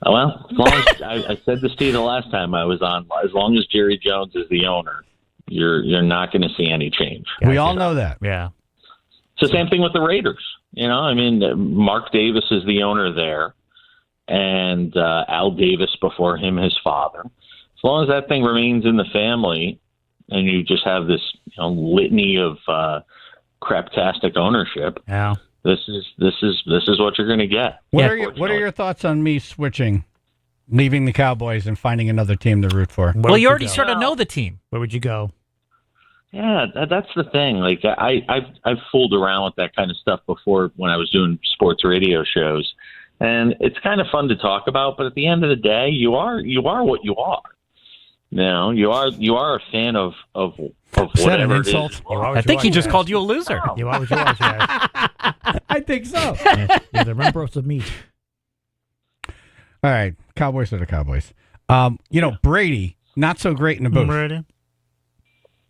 Well, as long as I said this to you the last time I was on, as long as Jerry Jones is the owner, you're not going to see any change. We all know that. Yeah. It's the same thing with the Raiders. Mark Davis is the owner there, and Al Davis before him, his father. As long as that thing remains in the family, and you just have this litany of craptastic ownership. Yeah. This is what you're going to get. What are your thoughts on me switching, leaving the Cowboys and finding another team to root for? Well, you already sort of know the team. Where would you go? Yeah, that's the thing. Like I've fooled around with that kind of stuff before when I was doing sports radio shows, and it's kind of fun to talk about. But at the end of the day, you are what you are. Now you are a fan of whatever it is. I think he just called you a loser. You are what you are. I think so. You're the rumbrose of meat. All right, Cowboys are the Cowboys. Brady, not so great in the booth. Brady.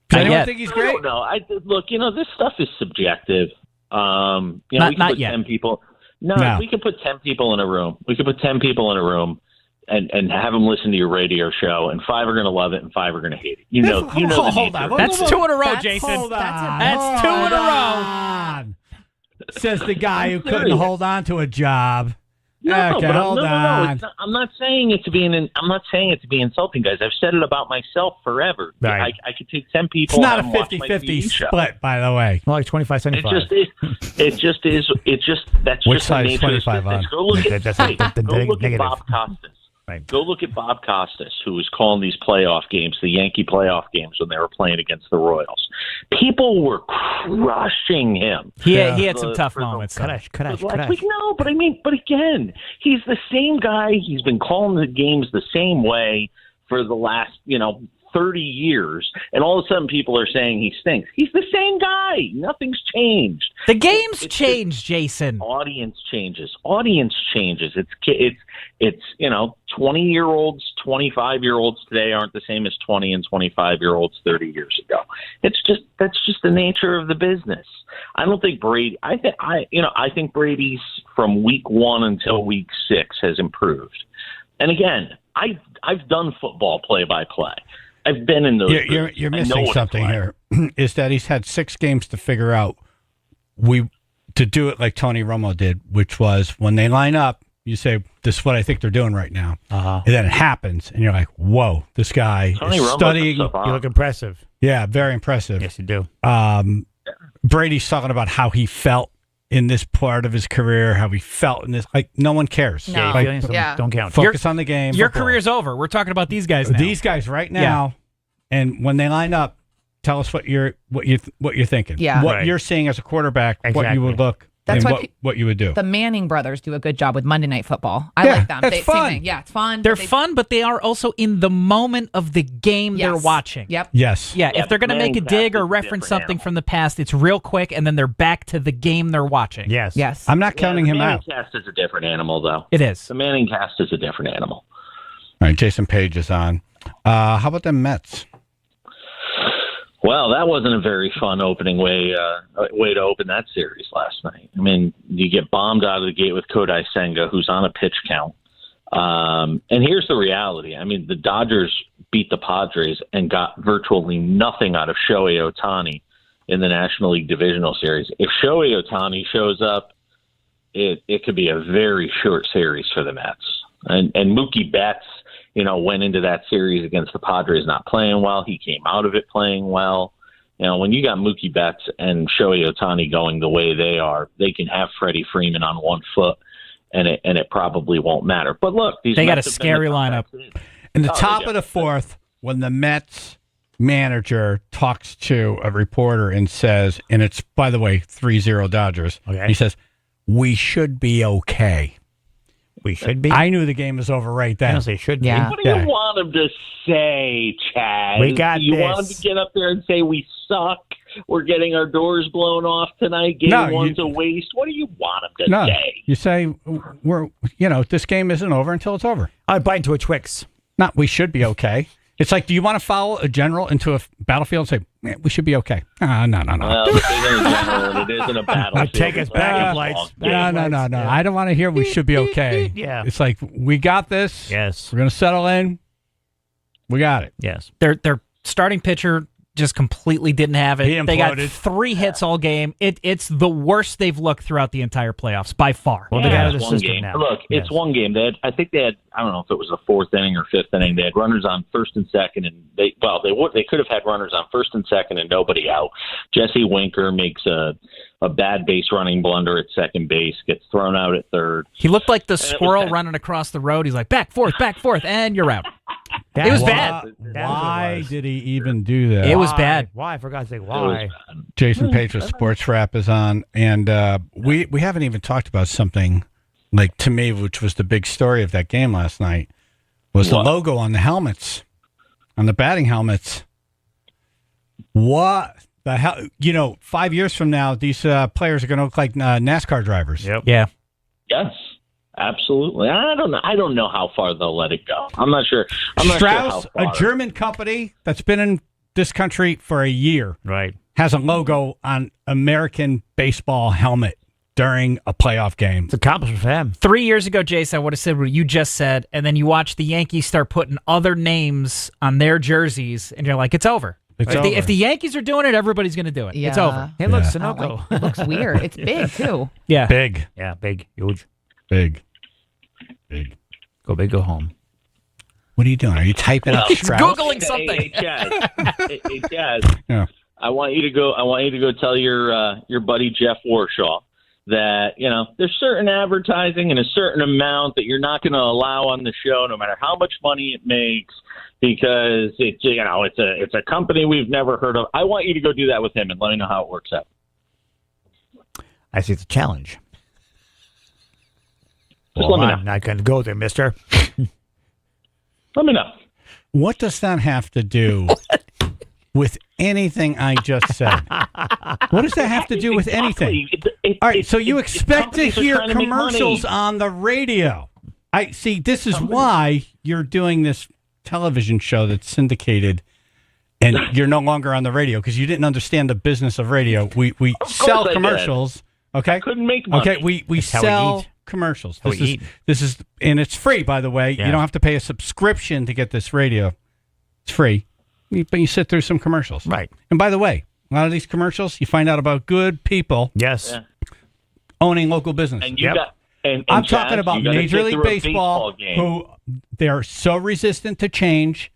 Does anyone think he's great? I don't know. Look, this stuff is subjective. We can not put yet. 10 people. No, No. we could put 10 people in a room. We could put 10 people in a room and have them listen to your radio show, and 5 are going to love it and 5 are going to hate it. You know the hold nature. on. That's 2 in a row, That's- Jason. hold on. That's 2 in a row. Says the guy who couldn't hold on to a job. No, Okay, but hold no. on. It's not, I'm not saying it to be I'm not saying it to be insulting, guys. I've said it about myself forever. Right. I could take 10 people. It's not a and watch my 50-50 TV show. split, by the way. More like 25-75. It just is. That's Which just side the is nature of 25 business. on? Go look at That's hey, the go look negative. at Bob Costas. Right. Go look at Bob Costas, who was calling these playoff games, the Yankee playoff games, when they were playing against the Royals. People were crushing him. He had some tough moments. But again, he's the same guy. He's been calling the games the same way for the last, 30 years, and all of a sudden people are saying he stinks. He's the same guy. Nothing's changed. The game's changed, Jason. Audience changes. It's 20-year-olds, 25-year-olds today aren't the same as 20 and 25-year-olds 30 years ago. That's just the nature of the business. I don't think Brady. I think Brady's from week 1 until week 6 has improved. And again, I've done football play-by-play. I've been in those. You're missing something here. Is that he's had 6 games to figure out to do it like Tony Romo did, which was when they line up, you say, "This is what I think they're doing right now," and then it happens, and you're like, "Whoa, this guy Tony is Romo studying." took stuff You look impressive. Yeah, very impressive. Yes, you do. Brady's talking about how he felt in this part of his career, how he felt in this. Like, no one cares. No. Like, Feelings don't count. focus on the game. Your football. career's over. We're talking about these guys now. These guys right now, and when they line up, tell us what you're thinking. Yeah. What Right. you're seeing as a quarterback, what Exactly. you would look, That's and why what you would do. The Manning brothers do a good job with Monday Night Football. I Yeah, like them. that's Same fun. thing. Yeah, it's fun. They're They- fun, but they are also in the moment of the game they're Yes. watching. Yep. Yes. Yeah, Yeah, if they're going to make a Manning dig cast or is a reference different something animal. from the past, it's real quick, and then they're back to the game they're watching. Yes. Yes. I'm not counting him the Manning out. cast is a different animal, though. It is. The Manning cast is a different animal. All right, Jason Page is on. How about the Mets? Well, that wasn't a very fun opening way to open that series last night. I mean, you get bombed out of the gate with Kodai Senga, who's on a pitch count. And here's the reality. I mean, the Dodgers beat the Padres and got virtually nothing out of Shohei Ohtani in the National League Divisional Series. If Shohei Ohtani shows up, it could be a very short series for the Mets. And Mookie Betts, went into that series against the Padres not playing well. He came out of it playing well. When you got Mookie Betts and Shohei Ohtani going the way they are, they can have Freddie Freeman on one foot, and it probably won't matter. But look, they got a scary lineup. In the top of the fourth, when the Mets manager talks to a reporter and says, and it's, by the way, 3-0 Dodgers, he says, "We should be okay." We should be. I knew the game was over right then. I don't say should be. What do you want him to say, Chaz? We got you this. want him to get up there and say we suck? We're getting our doors blown off tonight. Game one's a waste. What do you want him to say? You say this game isn't over until it's over. I bite into a Twix. Not we should be okay. It's like, do you want to follow a general into a battlefield and say, we should be okay? No. Well, it isn't a general, and it isn't a battlefield. Take us back in lights. No. I don't want to hear we should be okay. Yeah. It's like, we got this. Yes. We're going to settle in. We got it. Yes. Their starting pitcher just completely didn't have it. He imploded. They got 3 hits all game. It's the worst they've looked throughout the entire playoffs by far. Well, they got out of the one system game. now. Look, it's one game. I think they had, I don't know if it was the 4th inning or 5th inning. They had runners on first and second, and they could have had runners on first and second and nobody out. Jesse Winker makes a bad base running blunder at second base, gets thrown out at third. He looked like the squirrel running across the road. He's like, back, forth, and you're out. It was bad. Why did he even do that? It was bad. Why? For God's sake, why? Jason Page with Sports Wrap is on, and we haven't even talked about something, like, to me, which was the big story of that game last night, was the logo on the helmets, on the batting helmets. What the hell? 5 years from now, these players are going to look like NASCAR drivers. Yep. Yeah. Yes. Absolutely. I don't know how far they'll let it go. I'm not sure. Strauss, a German company that's been in this country for a year, right, has a logo on American baseball helmet during a playoff game. It's accomplishment for them. 3 years ago, Jason, I would have said what you just said, and then you watch the Yankees start putting other names on their jerseys, and you're like, it's over. If the Yankees are doing it, everybody's going to do it. Yeah. It's over. Hey, look, Sunoco. It looks weird. It's big, too. Yeah. Big. Yeah, big. Huge. Big. Go big, go home. What are you doing? Are you typing up Strauss? Googling something. Hey, Chaz. Yeah. I want you to go tell your buddy Jeff Warshaw that, there's certain advertising and a certain amount that you're not going to allow on the show, no matter how much money it makes, because it's a company we've never heard of. I want you to go do that with him and let me know how it works out. I see it's a challenge. Just let me know. I'm not going to go there, mister. Let me know. What does that have to do with anything I just said? What does that have to do with anything? All right, so you expect to hear commercials on the radio. I see. This is why you're doing this television show that's syndicated, and you're no longer on the radio because you didn't understand the business of radio. We sell commercials. Okay, I couldn't make money. Okay, we sell commercials. This is and it's free, by the way. Yeah. You don't have to pay a subscription to get this radio. It's free, but you sit through some commercials. Right. And by the way, a lot of these commercials, you find out about good people. Yes. Owning local business. And you got. And I'm Chaz, talking about Major League Baseball, who they're so resistant to change.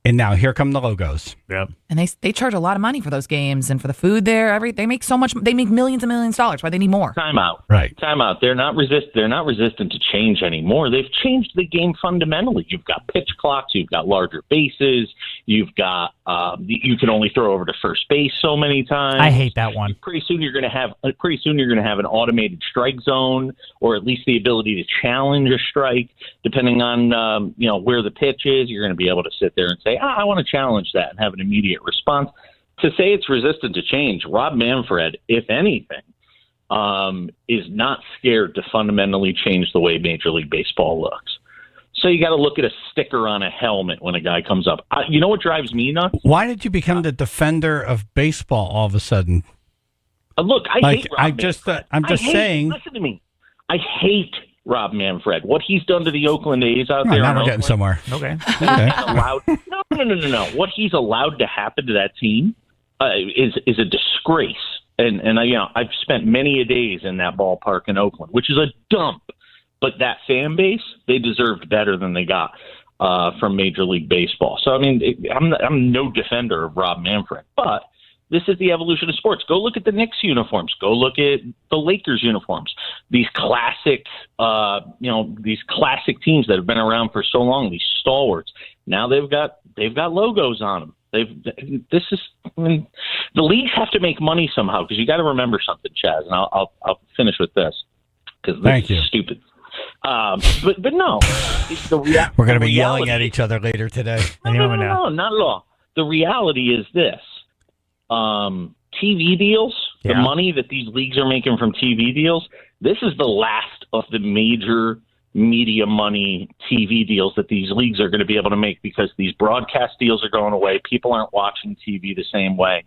And now here come the logos. Yep. And they charge a lot of money for those games and for the food there. They make so much. They make millions and millions of dollars. Why they need more? Time out. Right. Time out. They're not resistant to change anymore. They've changed the game fundamentally. You've got pitch clocks. You've got larger bases. You've got you can only throw over to first base so many times. I hate that one. Pretty soon you're going to have an automated strike zone, or at least the ability to challenge a strike, depending on where the pitch is. You're going to be able to sit there and say, I want to challenge that and have an immediate response. To say it's resistant to change, Rob Manfred, if anything, is not scared to fundamentally change the way Major League Baseball looks. So you got to look at a sticker on a helmet when a guy comes up. You know what drives me nuts? Why did you become the defender of baseball all of a sudden? Look, I hate Rob Manfred. I'm just saying. Listen to me. I hate Rob Manfred. What he's done to the Oakland A's out there. Now we're getting somewhere. Okay. Allowed, no. What he's allowed to happen to that team is a disgrace. And I've spent many a days in that ballpark in Oakland, which is a dump. But that fan base, they deserved better than they got from Major League Baseball. So, I mean, I'm no defender of Rob Manfred. But this is the evolution of sports. Go look at the Knicks uniforms. Go look at the Lakers uniforms. These classic, these classic teams that have been around for so long, these stalwarts. Now they've got logos on them. The leagues have to make money somehow, because you got to remember something, Chaz, and I'll finish with this, because this is stupid. But no, we're going to be yelling at each other later today. No, not at all. The reality is this: TV deals, the money that these leagues are making from TV deals. This is the last of the major media money TV deals that these leagues are going to be able to make, because these broadcast deals are going away. People aren't watching TV the same way.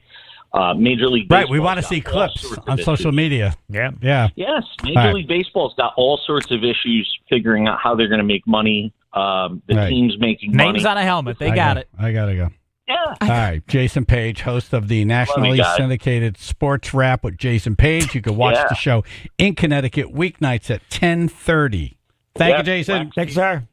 Major League Baseball. Right, we want to see clips on social media. Yeah. Yes, Major League Baseball's got all sorts of issues figuring out how they're going to make money. The team's making money. Names on a helmet. They got it. I got to go. Yeah. All right, Jason Page, host of the nationally syndicated Sports Wrap with Jason Page. You can watch the show in Connecticut weeknights at 10:30. Thank you, Jason. Thanks, sir.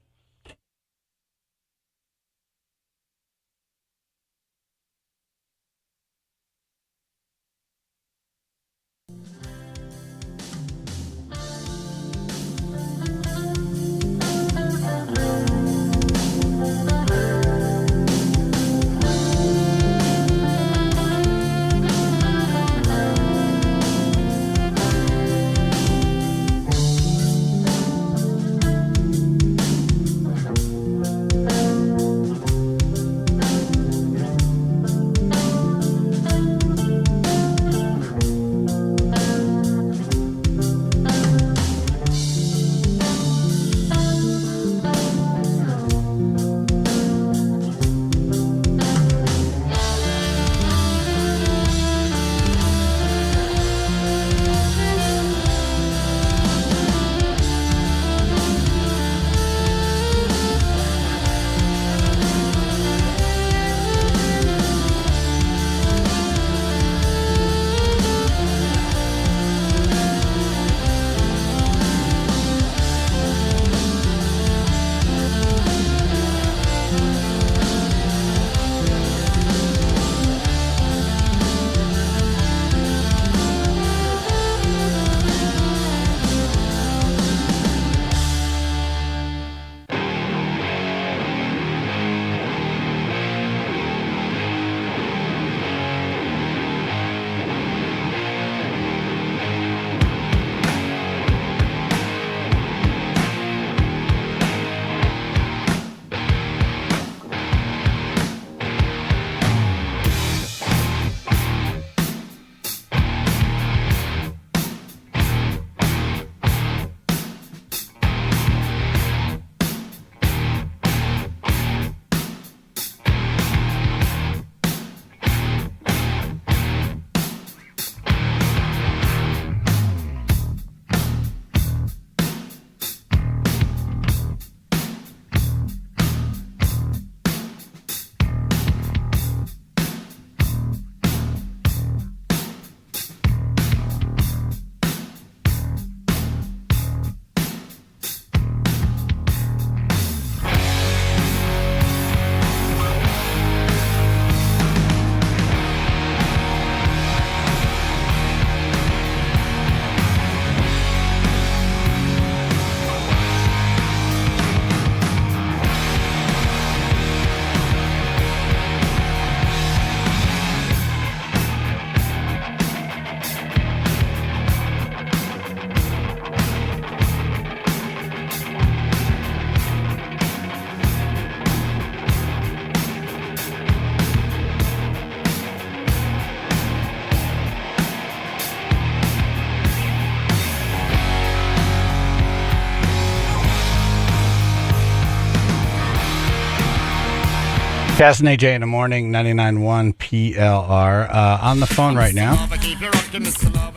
Chaz and AJ in the morning, 99.1 PLR. On the phone right now.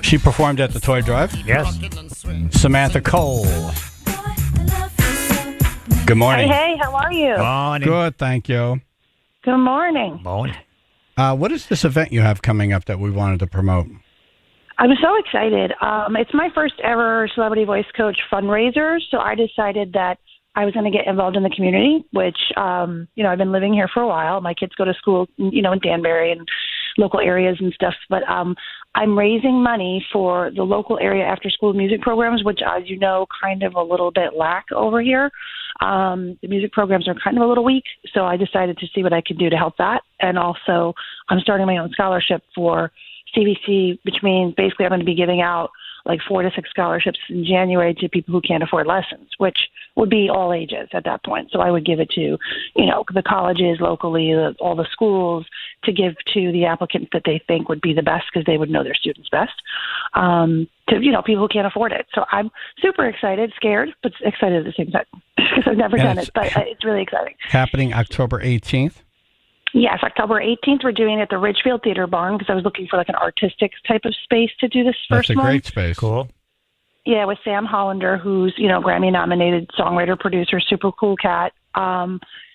She performed at the Toy Drive. Yes. Samantha Cole. Good morning. Hey, how are you? Morning. Good, thank you. Good morning. Morning. What is this event you have coming up that we wanted to promote? I'm so excited. It's my first ever Celebrity Voice Coach fundraiser, so I decided that I was going to get involved in the community, which, I've been living here for a while. My kids go to school, in Danbury and local areas and stuff, but I'm raising money for the local area after-school music programs, which, as you know, kind of a little bit lack over here. The music programs are kind of a little weak, so I decided to see what I could do to help that. And also, I'm starting my own scholarship for CVC, which means basically I'm going to be giving out like 4 to 6 scholarships in January to people who can't afford lessons, which would be all ages at that point. So I would give it to, the colleges locally, all the schools, to give to the applicants that they think would be the best because they would know their students best, to, people who can't afford it. So I'm super excited, scared, but excited at the same time because I've never done it, but it's really exciting. Happening October 18th? Yes, October 18th. We're doing it at the Ridgefield Theater Barn because I was looking for like an artistic type of space to do this first one. That's a great space. Cool. Yeah, with Sam Hollander, who's, Grammy-nominated songwriter, producer, super cool cat.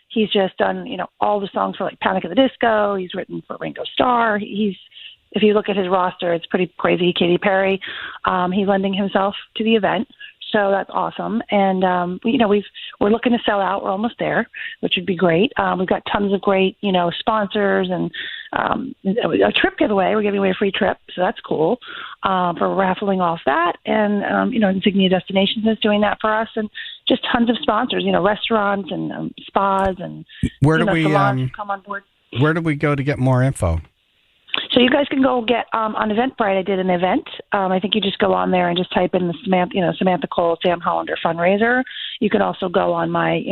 He's just done, all the songs for like Panic at the Disco. He's written for Ringo Starr. If you look at his roster, it's pretty crazy. Katy Perry. He's lending himself to the event. So that's awesome. And, we're looking to sell out. We're almost there, which would be great. We've got tons of great, sponsors and a trip giveaway. We're giving away a free trip. So that's cool for raffling off that. And, Insignia Destinations is doing that for us. And just tons of sponsors, restaurants and spas and salons come on board. Where do we go to get more info? So you guys can go get on Eventbrite. I did an event. I think you just go on there and just type in the Samantha Cole, Sam Hollander fundraiser. You can also go on my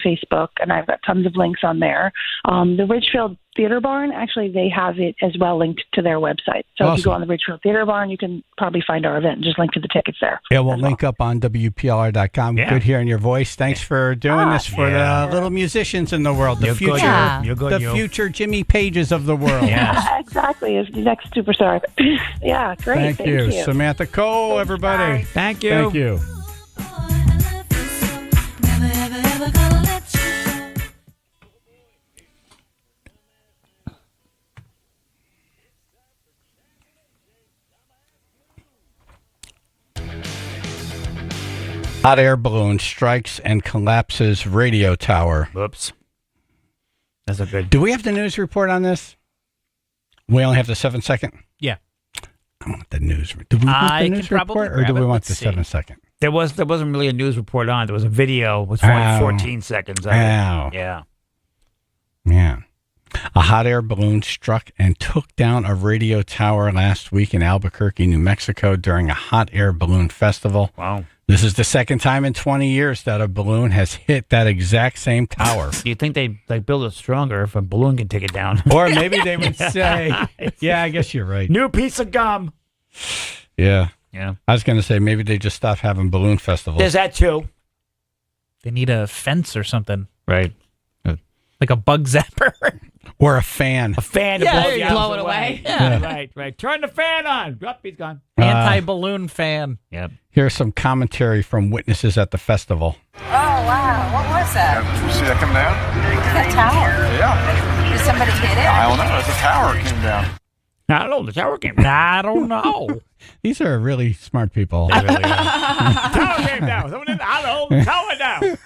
Facebook, and I've got tons of links on there. The Ridgefield Theater Barn, actually, they have it as well linked to their website. So Awesome. If you go on the Ridgefield Theater Barn, you can probably find our event and just link to the tickets there. Yeah, we'll link up on WPLR.com. Yeah. Good hearing your voice. Thanks for doing this for the little musicians in the world. The You're future, good. Yeah. You're good, the future Jimmy Pages of the world. Yeah, exactly. It's the next superstar. Yeah, great. Thank you. Samantha Cole, everybody. Thank you. Thank you. Hot air balloon strikes and collapses radio tower. Whoops. That's a good. Do we have the news report on this? We only have the 7-second? Yeah. I want the news. Do we want the news report or do we want the 7-second? There wasn't really a news report on it. There was a video. It was only 14 seconds. Of it. Yeah. Man. A hot air balloon struck and took down a radio tower last week in Albuquerque, New Mexico during a hot air balloon festival. Wow. This is the second time in 20 years that a balloon has hit that exact same tower. You'd think they build it stronger if a balloon can take it down. Or maybe they would say, yeah, I guess you're right. New piece of gum. Yeah. Yeah. I was going to say maybe they just stopped having balloon festivals. There's that too. They need a fence or something. Right. Like a bug zapper. Or a fan. A fan to blow it away. Yeah. Right. Turn the fan on. Oh, he's gone. Anti-balloon fan. Yep. Here's some commentary from witnesses at the festival. Oh, wow. What was that? Did you see that come down? That tower. Yeah. Did somebody hit it? I don't know. It's a tower that came down. I don't know. The tower came down. I don't know. These are really smart people. They really are. Tower came down. Someone in the tower down.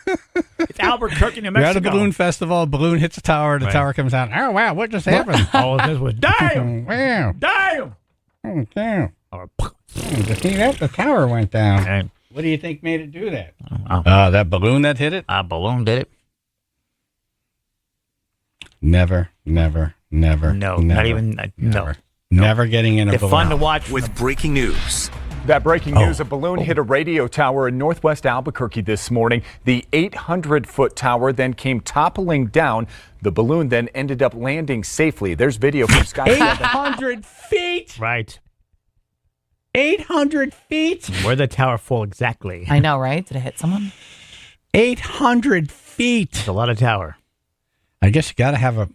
It's Albuquerque, New Mexico. We're at a balloon festival. A balloon hits a tower. The tower comes down. Oh, wow. What just happened? All of this was, damn. Wow. Damn. Oh, damn. To see that, the tower went down. Right. What do you think made it do that? That balloon that hit it? A balloon did it. Never. No, not even. No. Never getting in a They're balloon. fun to watch. With breaking news. That breaking news, a balloon hit a radio tower in northwest Albuquerque this morning. The 800-foot tower then came toppling down. The balloon then ended up landing safely. There's video from Sky 800 feet? Right. 800 feet? Where'd the tower fall exactly? I know, right? Did it hit someone? 800 feet. It's a lot of tower. I guess you got to have a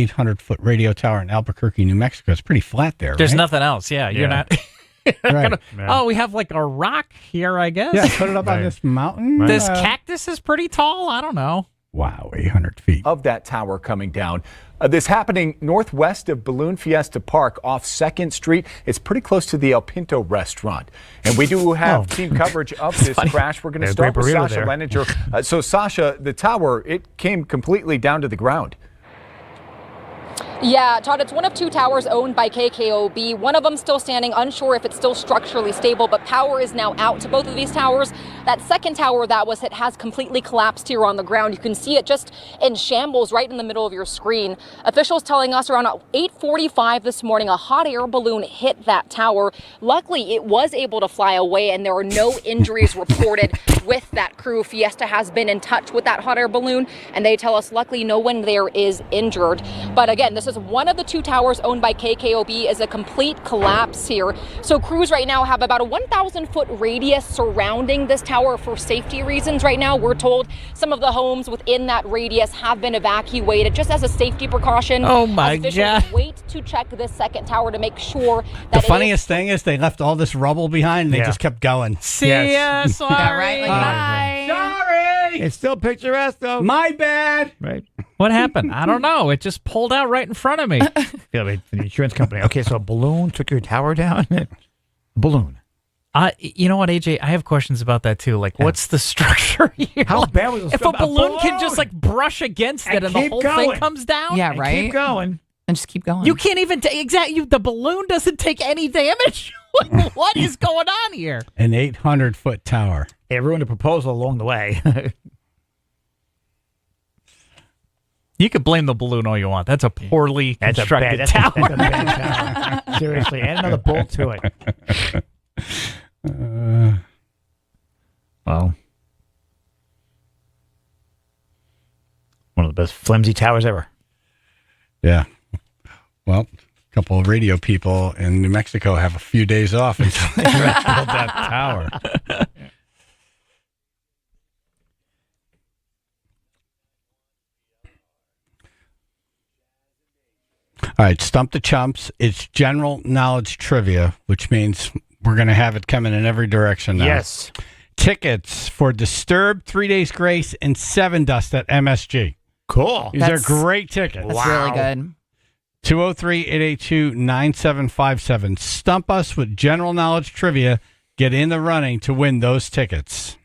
800-foot radio tower in Albuquerque, New Mexico. It's pretty flat there, There's right? nothing else. Yeah, you're not. Right. Oh, we have like a rock here, I guess. Yeah, put it up on this mountain. This cactus is pretty tall. I don't know. Wow, 800 feet. Of that tower coming down. This happening northwest of Balloon Fiesta Park off 2nd Street. It's pretty close to the El Pinto restaurant. And we do have team coverage of this crash. We're going to start with Sasha Leninger. So, Sasha, the tower, it came completely down to the ground. Yeah, Todd, it's one of 2 towers owned by KKOB. One of them still standing, unsure if it's still structurally stable, but power is now out to both of these towers. That second tower that was hit has completely collapsed here on the ground. You can see it just in shambles right in the middle of your screen. Officials telling us around 8:45 this morning, a hot air balloon hit that tower. Luckily, it was able to fly away and there were no injuries reported with that crew. Fiesta has been in touch with that hot air balloon and they tell us luckily no one there is injured. But again, this is one of the 2 towers owned by KKOB is a complete collapse here. So crews right now have about a 1,000-foot radius surrounding this tower for safety reasons. Right now, we're told some of the homes within that radius have been evacuated just as a safety precaution. Oh my God. Wait to check this second tower to make sure that The funniest thing is they left all this rubble behind and they just kept going. See ya, sorry. Yeah, right? Like, bye. Sorry. It's still picturesque, though. My bad. Right. What happened? I don't know. It just pulled out right in front of me. Yeah, the insurance company. Okay, so a balloon took your tower down? Balloon. You know what, AJ? I have questions about that too. Like, what's the structure here? How bad was if a balloon can just like brush against it and the whole thing comes down? Yeah, right. Keep going. And just keep going. You can't even the balloon doesn't take any damage. What is going on here? An 800-foot tower. It ruined a proposal along the way. You could blame the balloon all you want. That's a poorly constructed tower. That's a bad tower. Seriously, add another bolt to it. Well, one of the best flimsy towers ever. Yeah. Well, a couple of radio people in New Mexico have a few days off until they build that tower. All right, Stump the Chumps. It's general knowledge trivia, which means we're going to have it coming in every direction now. Yes. Tickets for Disturbed, 3 Days Grace, and Seven Dust at MSG. Cool. These are great tickets. That's really good. 203-882-9757. Stump us with general knowledge trivia. Get in the running to win those tickets.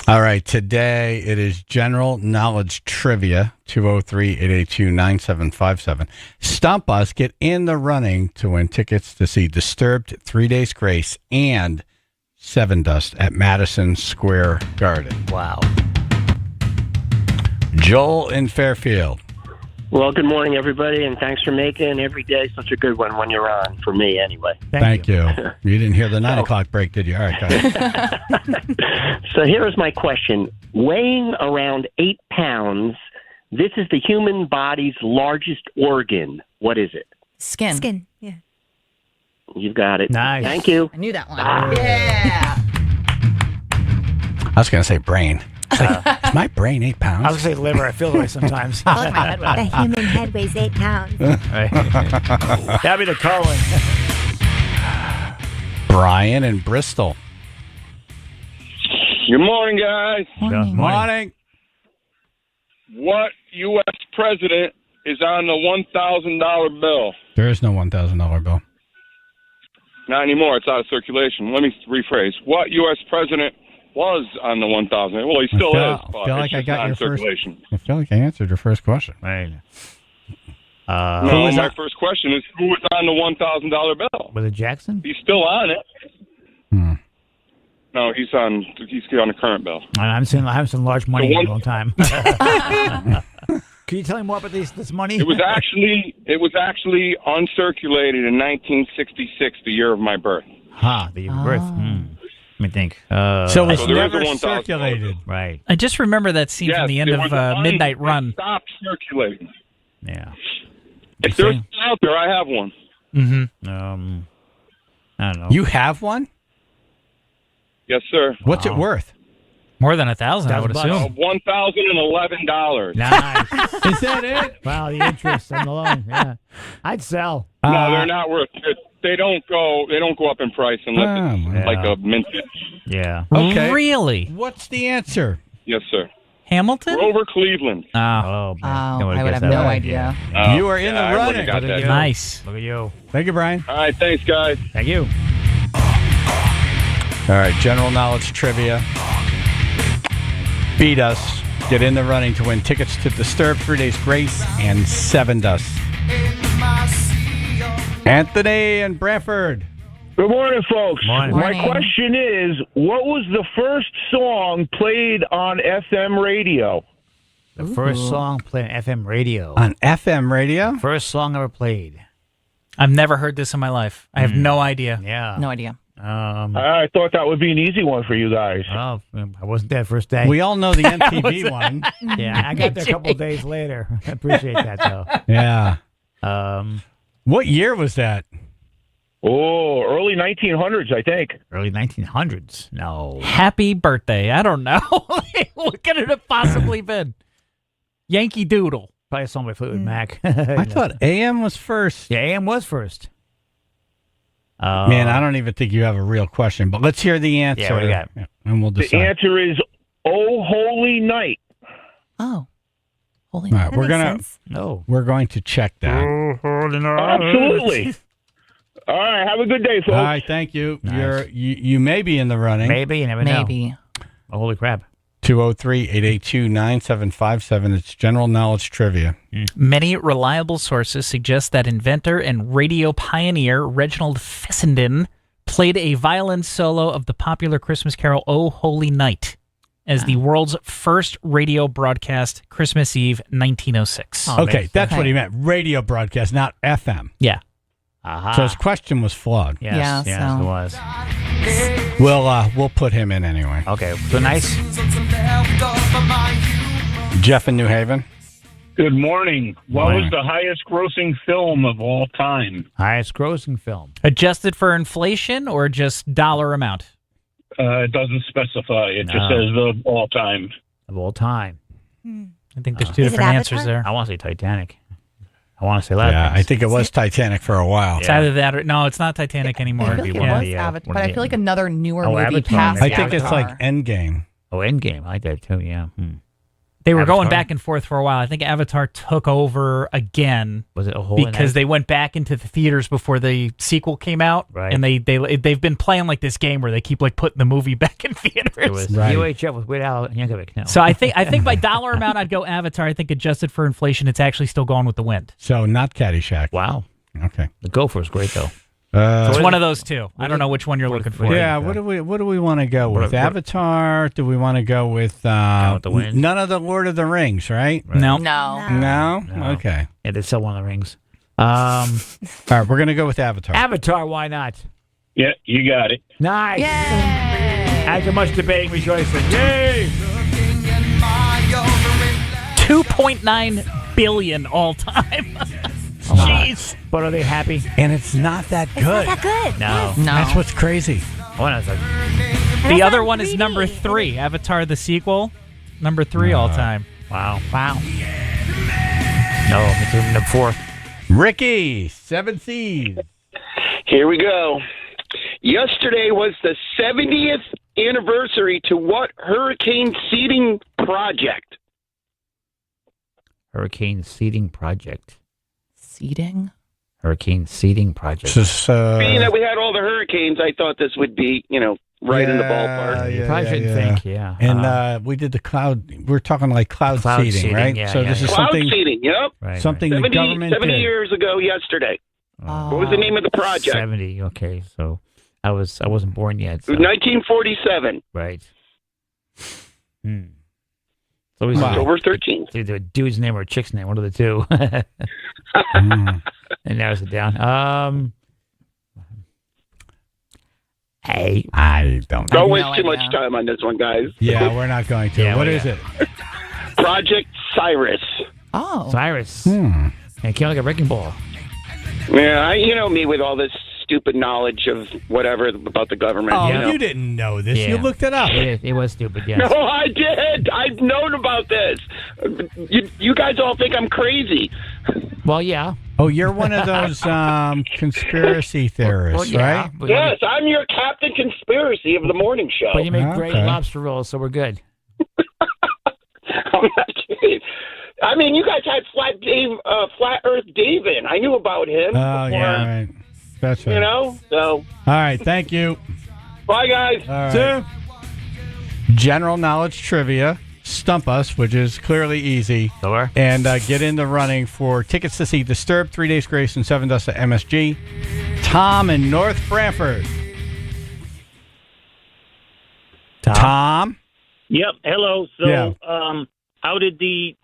All right, today it is general knowledge trivia, 203-882-9757. Stump us, get in the running to win tickets to see Disturbed, 3 Days Grace, and Seven Dust at Madison Square Garden. Wow. Joel in Fairfield. Well, good morning, everybody, and thanks for making every day such a good one when you're on, for me anyway. Thank you. You didn't hear the 9 o'clock break, did you? All right, go ahead. So here is my question. Weighing around 8 pounds, this is the human body's largest organ. What is it? Skin. Skin. Yeah. You've got it. Nice. Thank you. I knew that one. Yeah. I was going to say brain. It's like, is my brain 8 pounds? I was going to say liver. I feel the way sometimes. The human head weighs 8 pounds. That'd be the colon. Brian in Bristol. Good morning, guys. Morning. What U.S. president is on the $1,000 bill? There is no $1,000 bill. Not anymore. It's out of circulation. Let me rephrase. What U.S. president was on the 1,000? Well, he still is, but feel it's like I just got not in your first. circulation. I feel like I answered your first question. Right. No, my first question is, who was on the $1,000 bill? Was it Jackson? He's still on it. No, he's on the current bill. I haven't seen large money in a long time. Can you tell me more about this money? It was actually uncirculated in 1966, the year of my birth. The year of birth. Let me think. So it's there is a never $1,000 circulated. Right. I just remember that scene from the end of Midnight Run. It stopped circulating. Yeah. If there's one out there, I have one. Mm-hmm. I don't know. You have one? Yes, sir. What's it worth? More than 1,000, I would assume. $1,011. Nice. Is that it? Wow, the interest on the loan. Yeah, I'd sell. No, they're not worth it. They don't go up in price unless it's like a minted. Yeah. Okay. Really? What's the answer? Yes, sir. Hamilton? Grover Cleveland. Oh, I would have no idea. You are in the I wouldn't running. have got that. Nice. Look at you. Thank you, Brian. All right, thanks, guys. Thank you. All right, general knowledge trivia. Beat us. Get in the running to win tickets to Disturbed, 3 Days Grace, and Seven Dust. Anthony and Brantford. Good morning, folks. Morning. My question is, what was the first song played on FM radio? The first song played on FM radio. On FM radio? First song ever played. I've never heard this in my life. I have no idea. Yeah. No idea. I thought that would be an easy one for you guys. Oh, I wasn't there first day. We all know the MTV one. Yeah, I got there a couple of days later. I appreciate that, though. Yeah. What year was that? Oh, early 1900s, I think. Early 1900s? No. Happy birthday. I don't know. What could it have possibly been? Yankee Doodle. Probably a song by Fleetwood Mac. I thought AM was first. Yeah, AM was first. Man, I don't even think you have a real question, but let's hear the answer. Yeah, what do you got? Yeah, and we'll decide. The answer is "Oh Holy Night." Oh, holy All night. right, we're going to check that. Absolutely. All right, have a good day, folks. All right, thank you. Nice. You may be in the running. Maybe, you never know. Maybe. Oh, holy crap. 203-882-9757. It's general knowledge trivia. Many reliable sources suggest that inventor and radio pioneer Reginald Fessenden played a violin solo of the popular Christmas carol "O Holy Night" as the world's first radio broadcast, Christmas Eve, 1906. Okay, that's what he meant. Radio broadcast, not FM. Yeah. So his question was flawed. Yes, it was. We'll put him in anyway. Okay, so nice. Jeff in New Haven. Good morning. What was the highest grossing film of all time? Highest grossing film. Adjusted for inflation or just dollar amount? It doesn't specify. It just says the all time. Of all time. I think there's two different answers there. I want to say Titanic. I want to say that. Yeah, I think it was Titanic for a while. It's either that or no, it's not Titanic anymore. I feel like it was Avatar, but I feel like another newer movie Avatar. past I think it's like Endgame. Oh, Endgame. I like that too, yeah. They were going Avatar? back and forth for a while. I think Avatar took over again. Was it a whole because they went back into the theaters before the sequel came out, Right. and they've been playing like this game where they keep like putting the movie back in theaters. It was UHF with Weird Al Yankovic. No. So I think by dollar amount I'd go Avatar. I think adjusted for inflation, it's actually still Gone with the Wind. So not Caddyshack. Wow. Okay. The Gopher is great though. It's one of those two. I don't know which one you're looking for. Yeah, what do we want to go with? Avatar? Do we want to go with with the Wind? none of the Lord of the Rings, right? No. No? Okay. Yeah, they sell one of the rings. All right, we're going to go with Avatar. Avatar, why not? Yeah, you got it. Nice. After much debating, rejoicing. Yay! 2.9 billion all time. Jeez. But are they happy? And it's not that good. It's not that good. No. That's what's crazy. One is like, The other one is number 3, Avatar the sequel, number 3 all time. wow. No, it's number 4. Ricky, 7 C's. Here we go. Yesterday was the 70th anniversary to what hurricane seeding project? Hurricane Seeding Project. Seeding? Hurricane Seeding Project. Being that we had all the hurricanes, I thought this would be, right in the ballpark. You probably shouldn't think, yeah. And we did the cloud. We're talking like cloud seeding, right? yeah, so yeah, this is Cloud something. seeding, yep. Right, Something the 70, government 70 did. years ago yesterday. What was the name of the project? 70, okay. So I wasn't born yet. It So. was 1947. Right. So we October 13th. It's either a dude's name or a chick's name, one of the two. And narrows it down. Hey. I don't Don't know. waste too much time on this one, guys. Yeah, we're not going to. Yeah, What well, is yeah. it? Project Cyrus. Oh. Cyrus. And it came like a wrecking ball. Yeah, you know me with all this stupid knowledge of whatever about the government. Oh, you know. you didn't know this. Yeah. You looked it up. It was stupid, yes. No, I did. I've known about this. You guys all think I'm crazy. Well, yeah. Oh, you're one of those conspiracy theorists, right? But, Yes, I'm your Captain Conspiracy of the morning show. but you make great Okay. lobster rolls, so we're good. I'm not kidding. I mean, you guys had Flat Earth Dave in. I knew about him. Oh, before, yeah, right. That's right. You know? So, All right, thank you. bye, guys. All right. General knowledge trivia. Stump us, which is clearly easy. Sure. And get in the running for tickets to see Disturbed, 3 Days Grace, and 7 Dust at MSG. Tom in North Branford. Tom? Yep. Hello. So, Yeah. How did the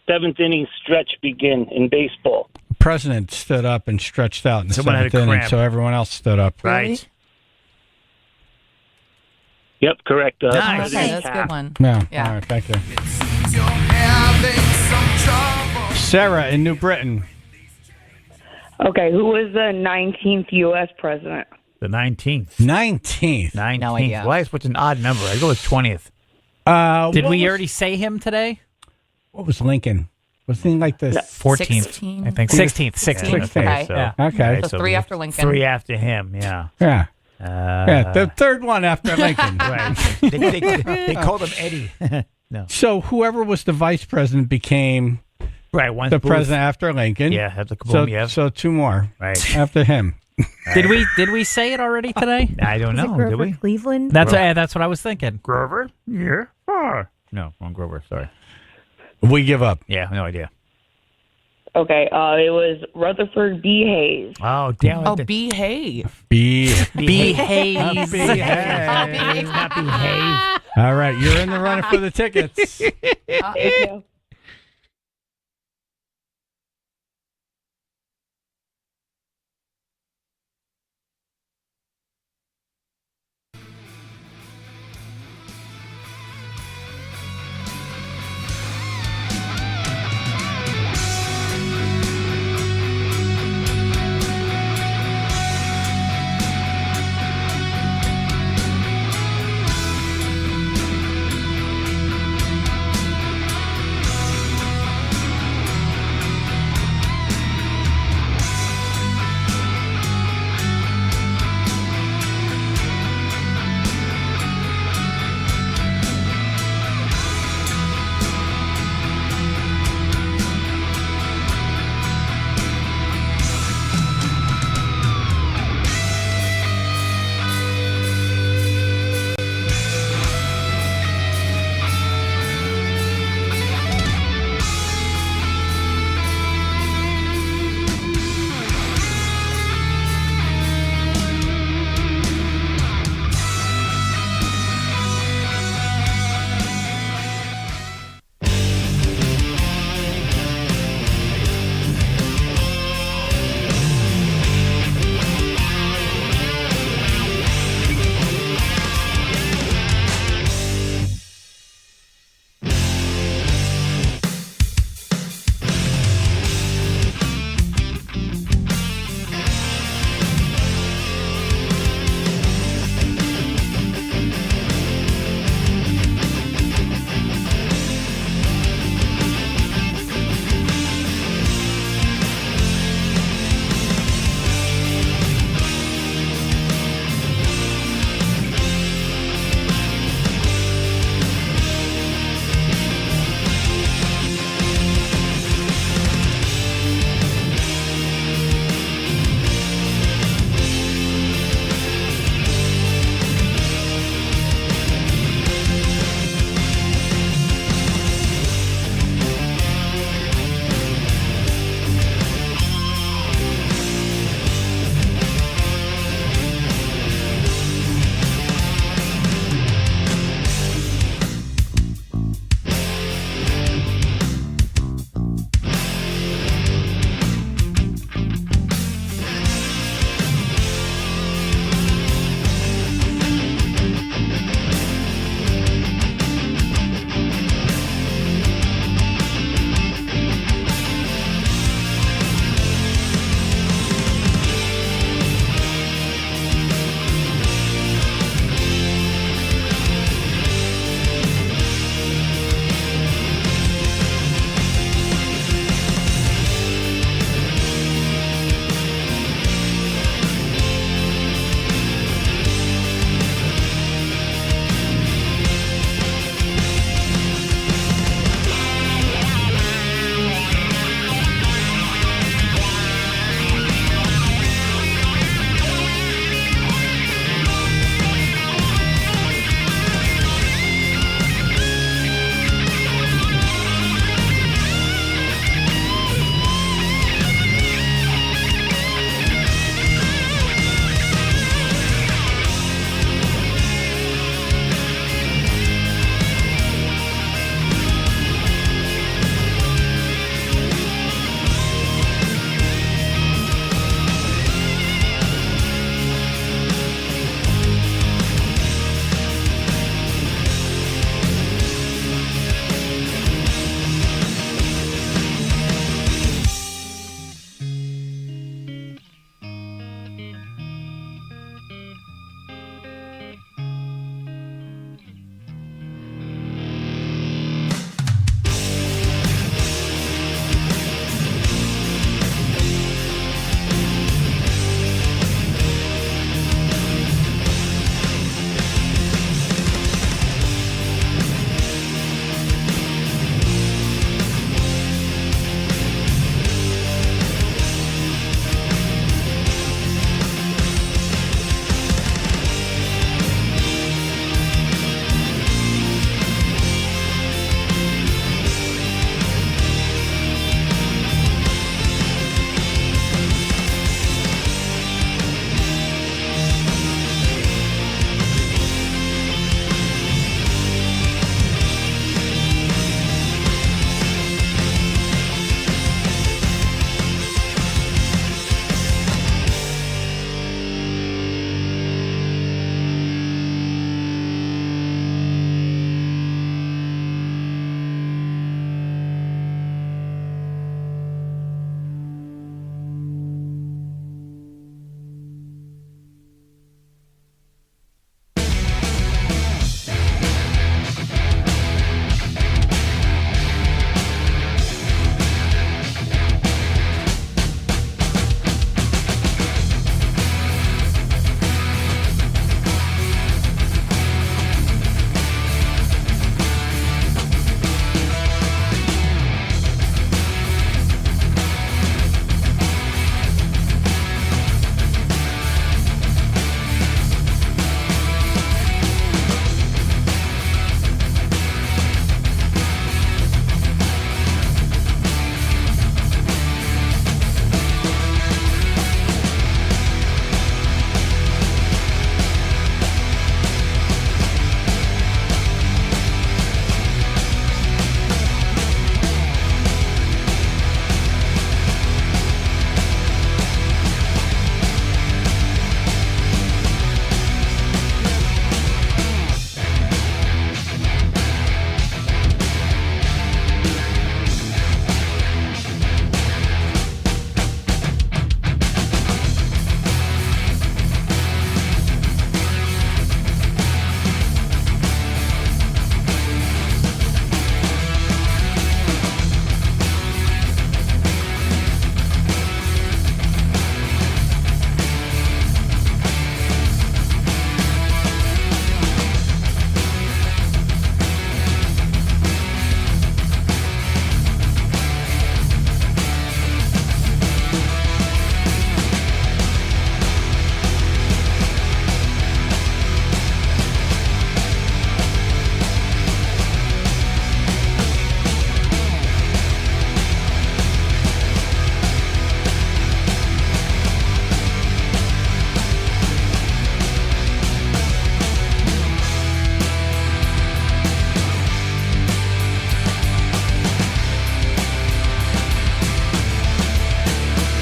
7th inning stretch begin in baseball? President stood up and stretched out in the Someone had a 7th inning, cramp. so everyone else stood up. Right. Yep, correct. Nice. Okay, that's a good one. Yeah. Yeah. All right, thank you. Sarah in New Britain. Okay, who was the 19th U.S. president? The 19th. 19th. 19th. No idea. Why is what's an odd number? I go with 20th. Did What we was- already say him today? What was Lincoln? Was he like this? 14th. 16? I think 16th. 16th. 16th. Okay. So, Yeah. Okay. So 3 after Lincoln. 3 after him, yeah. Yeah. Yeah, the third one after Lincoln. Right. they called him Eddie. No. So whoever was the vice president became Right. Once the Booth- president after Lincoln. Yeah, after So, Kaboom, so 2 more Right. after him. Did we say it already today? I don't Is it know. Grover Did we? Cleveland? That's what I was thinking. Grover? Yeah. No, wrong Grover. Sorry. We give up. Yeah, no idea. Okay, it was Rutherford B. Hayes. Oh, damn it. Oh, behave. Behave. Behave. Not behave. All right, you're in the running for the tickets. Thank you.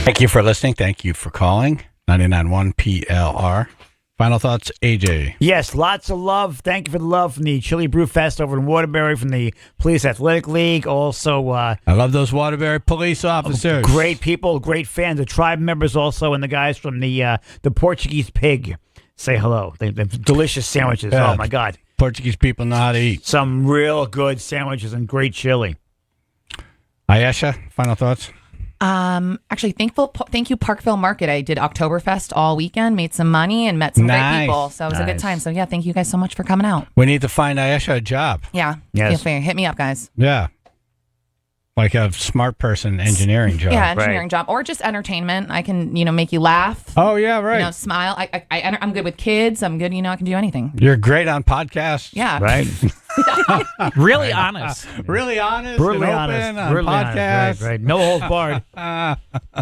Thank you for listening. Thank you for calling. 99.1 PLR. Final thoughts, AJ. Yes, lots of love. Thank you for the love from the Chili Brew Fest over in Waterbury from the Police Athletic League. Also, I love those Waterbury police officers. Great people, great fans. The tribe members also, and the guys from the Portuguese Pig. Say hello. They're delicious sandwiches. Yeah. Oh, my God. Portuguese people know how to eat. Some real good sandwiches and great chili. Ayesha, final thoughts? Actually, thank you, Parkville Market. I did Oktoberfest all weekend, made some money, and met some great people. So it was a good time. So yeah, thank you guys so much for coming out. We need to find Ayesha a job. Yeah. Yes. Feel free. Hit me up, guys. Yeah. Like a smart person engineering job. Yeah, engineering job. Or just entertainment. I can, make you laugh. Oh, yeah, right. Smile. I'm good with kids. I'm good, I can do anything. You're great on podcasts. Yeah. Right. Really honest. Really honest. Brutally and honest. open on Brutally podcasts. honest. Right. No holds barred. I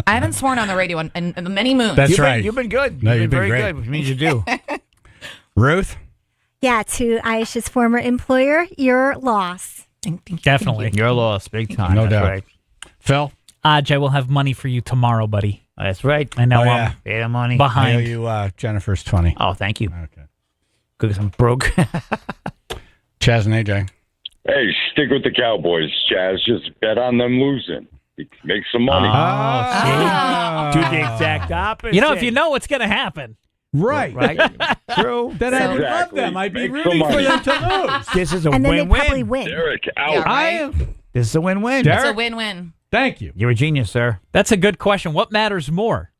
haven't sworn on the radio in many moons. That's right. You've been good. No, you've been very great. good, which means you do. Ruth? Yeah, to Aisha's former employer, your loss. Thank you. Definitely. You're lost big time. No That's doubt. right. Phil? Aj, I will have money for you tomorrow, buddy. That's right. I know Oh, yeah. Pay the money. I owe behind. you Jennifer's 20. Oh, thank you. Okay. Because I'm broke. Chaz and AJ. Hey, stick with the Cowboys, Chaz. Just bet on them losing. Make some money. Do the exact opposite. If you know what's going to happen. Right. Right. True. Then I would love Exactly. them. I'd be Make rooting some for money. them to lose. This is a And then they probably win-win. win. Derek, out. Yeah, right? I am. This is a win-win. Derek? It's a win-win. Thank you. You're a genius, sir. That's a good question. What matters more?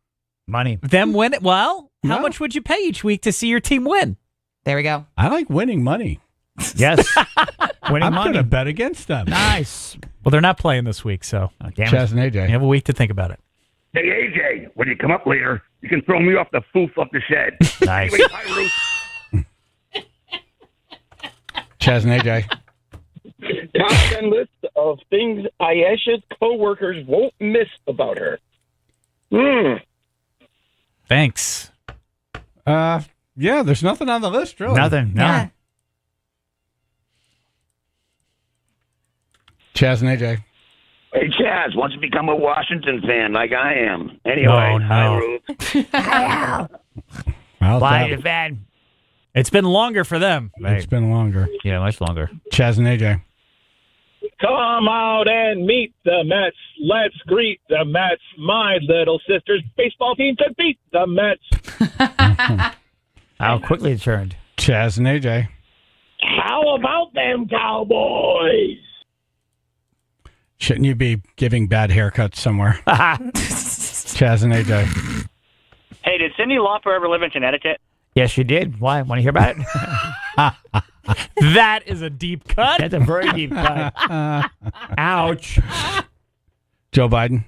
Money. Them win it? Well, how No. much would you pay each week to see your team win? There we go. I like winning money. Yes. Winning I'm money. going to bet against them. Nice. Well, they're not playing this week, so Oh, damn Chaz it. and AJ. you have a week to think about it. Hey, AJ, when you come up later, you can throw me off the foof of the shed. Nice. Anyway, hi, Ruth. Chaz and AJ. Top 10 list of things Ayesha's coworkers won't miss about her. Thanks. Yeah, there's nothing on the list, really. Nothing. No. Yeah. Chaz and AJ. Hey, Chaz, once you become a Washington fan like I am. Anyway, Oh, no. hi, Ruth. Well, Fly that- the fan. It's been longer for them. it's been longer. Yeah, much longer. Chaz and AJ. Come out and meet the Mets. Let's greet the Mets. My little sister's baseball team could beat the Mets. How quickly it turned. Chaz and AJ. How about them Cowboys? Shouldn't you be giving bad haircuts somewhere? Chaz and AJ. Hey, did Cyndi Lauper ever live in Connecticut? Yes, you did. Why? Want to hear about it? That is a deep cut. That's a very deep cut. Ouch. Joe Biden.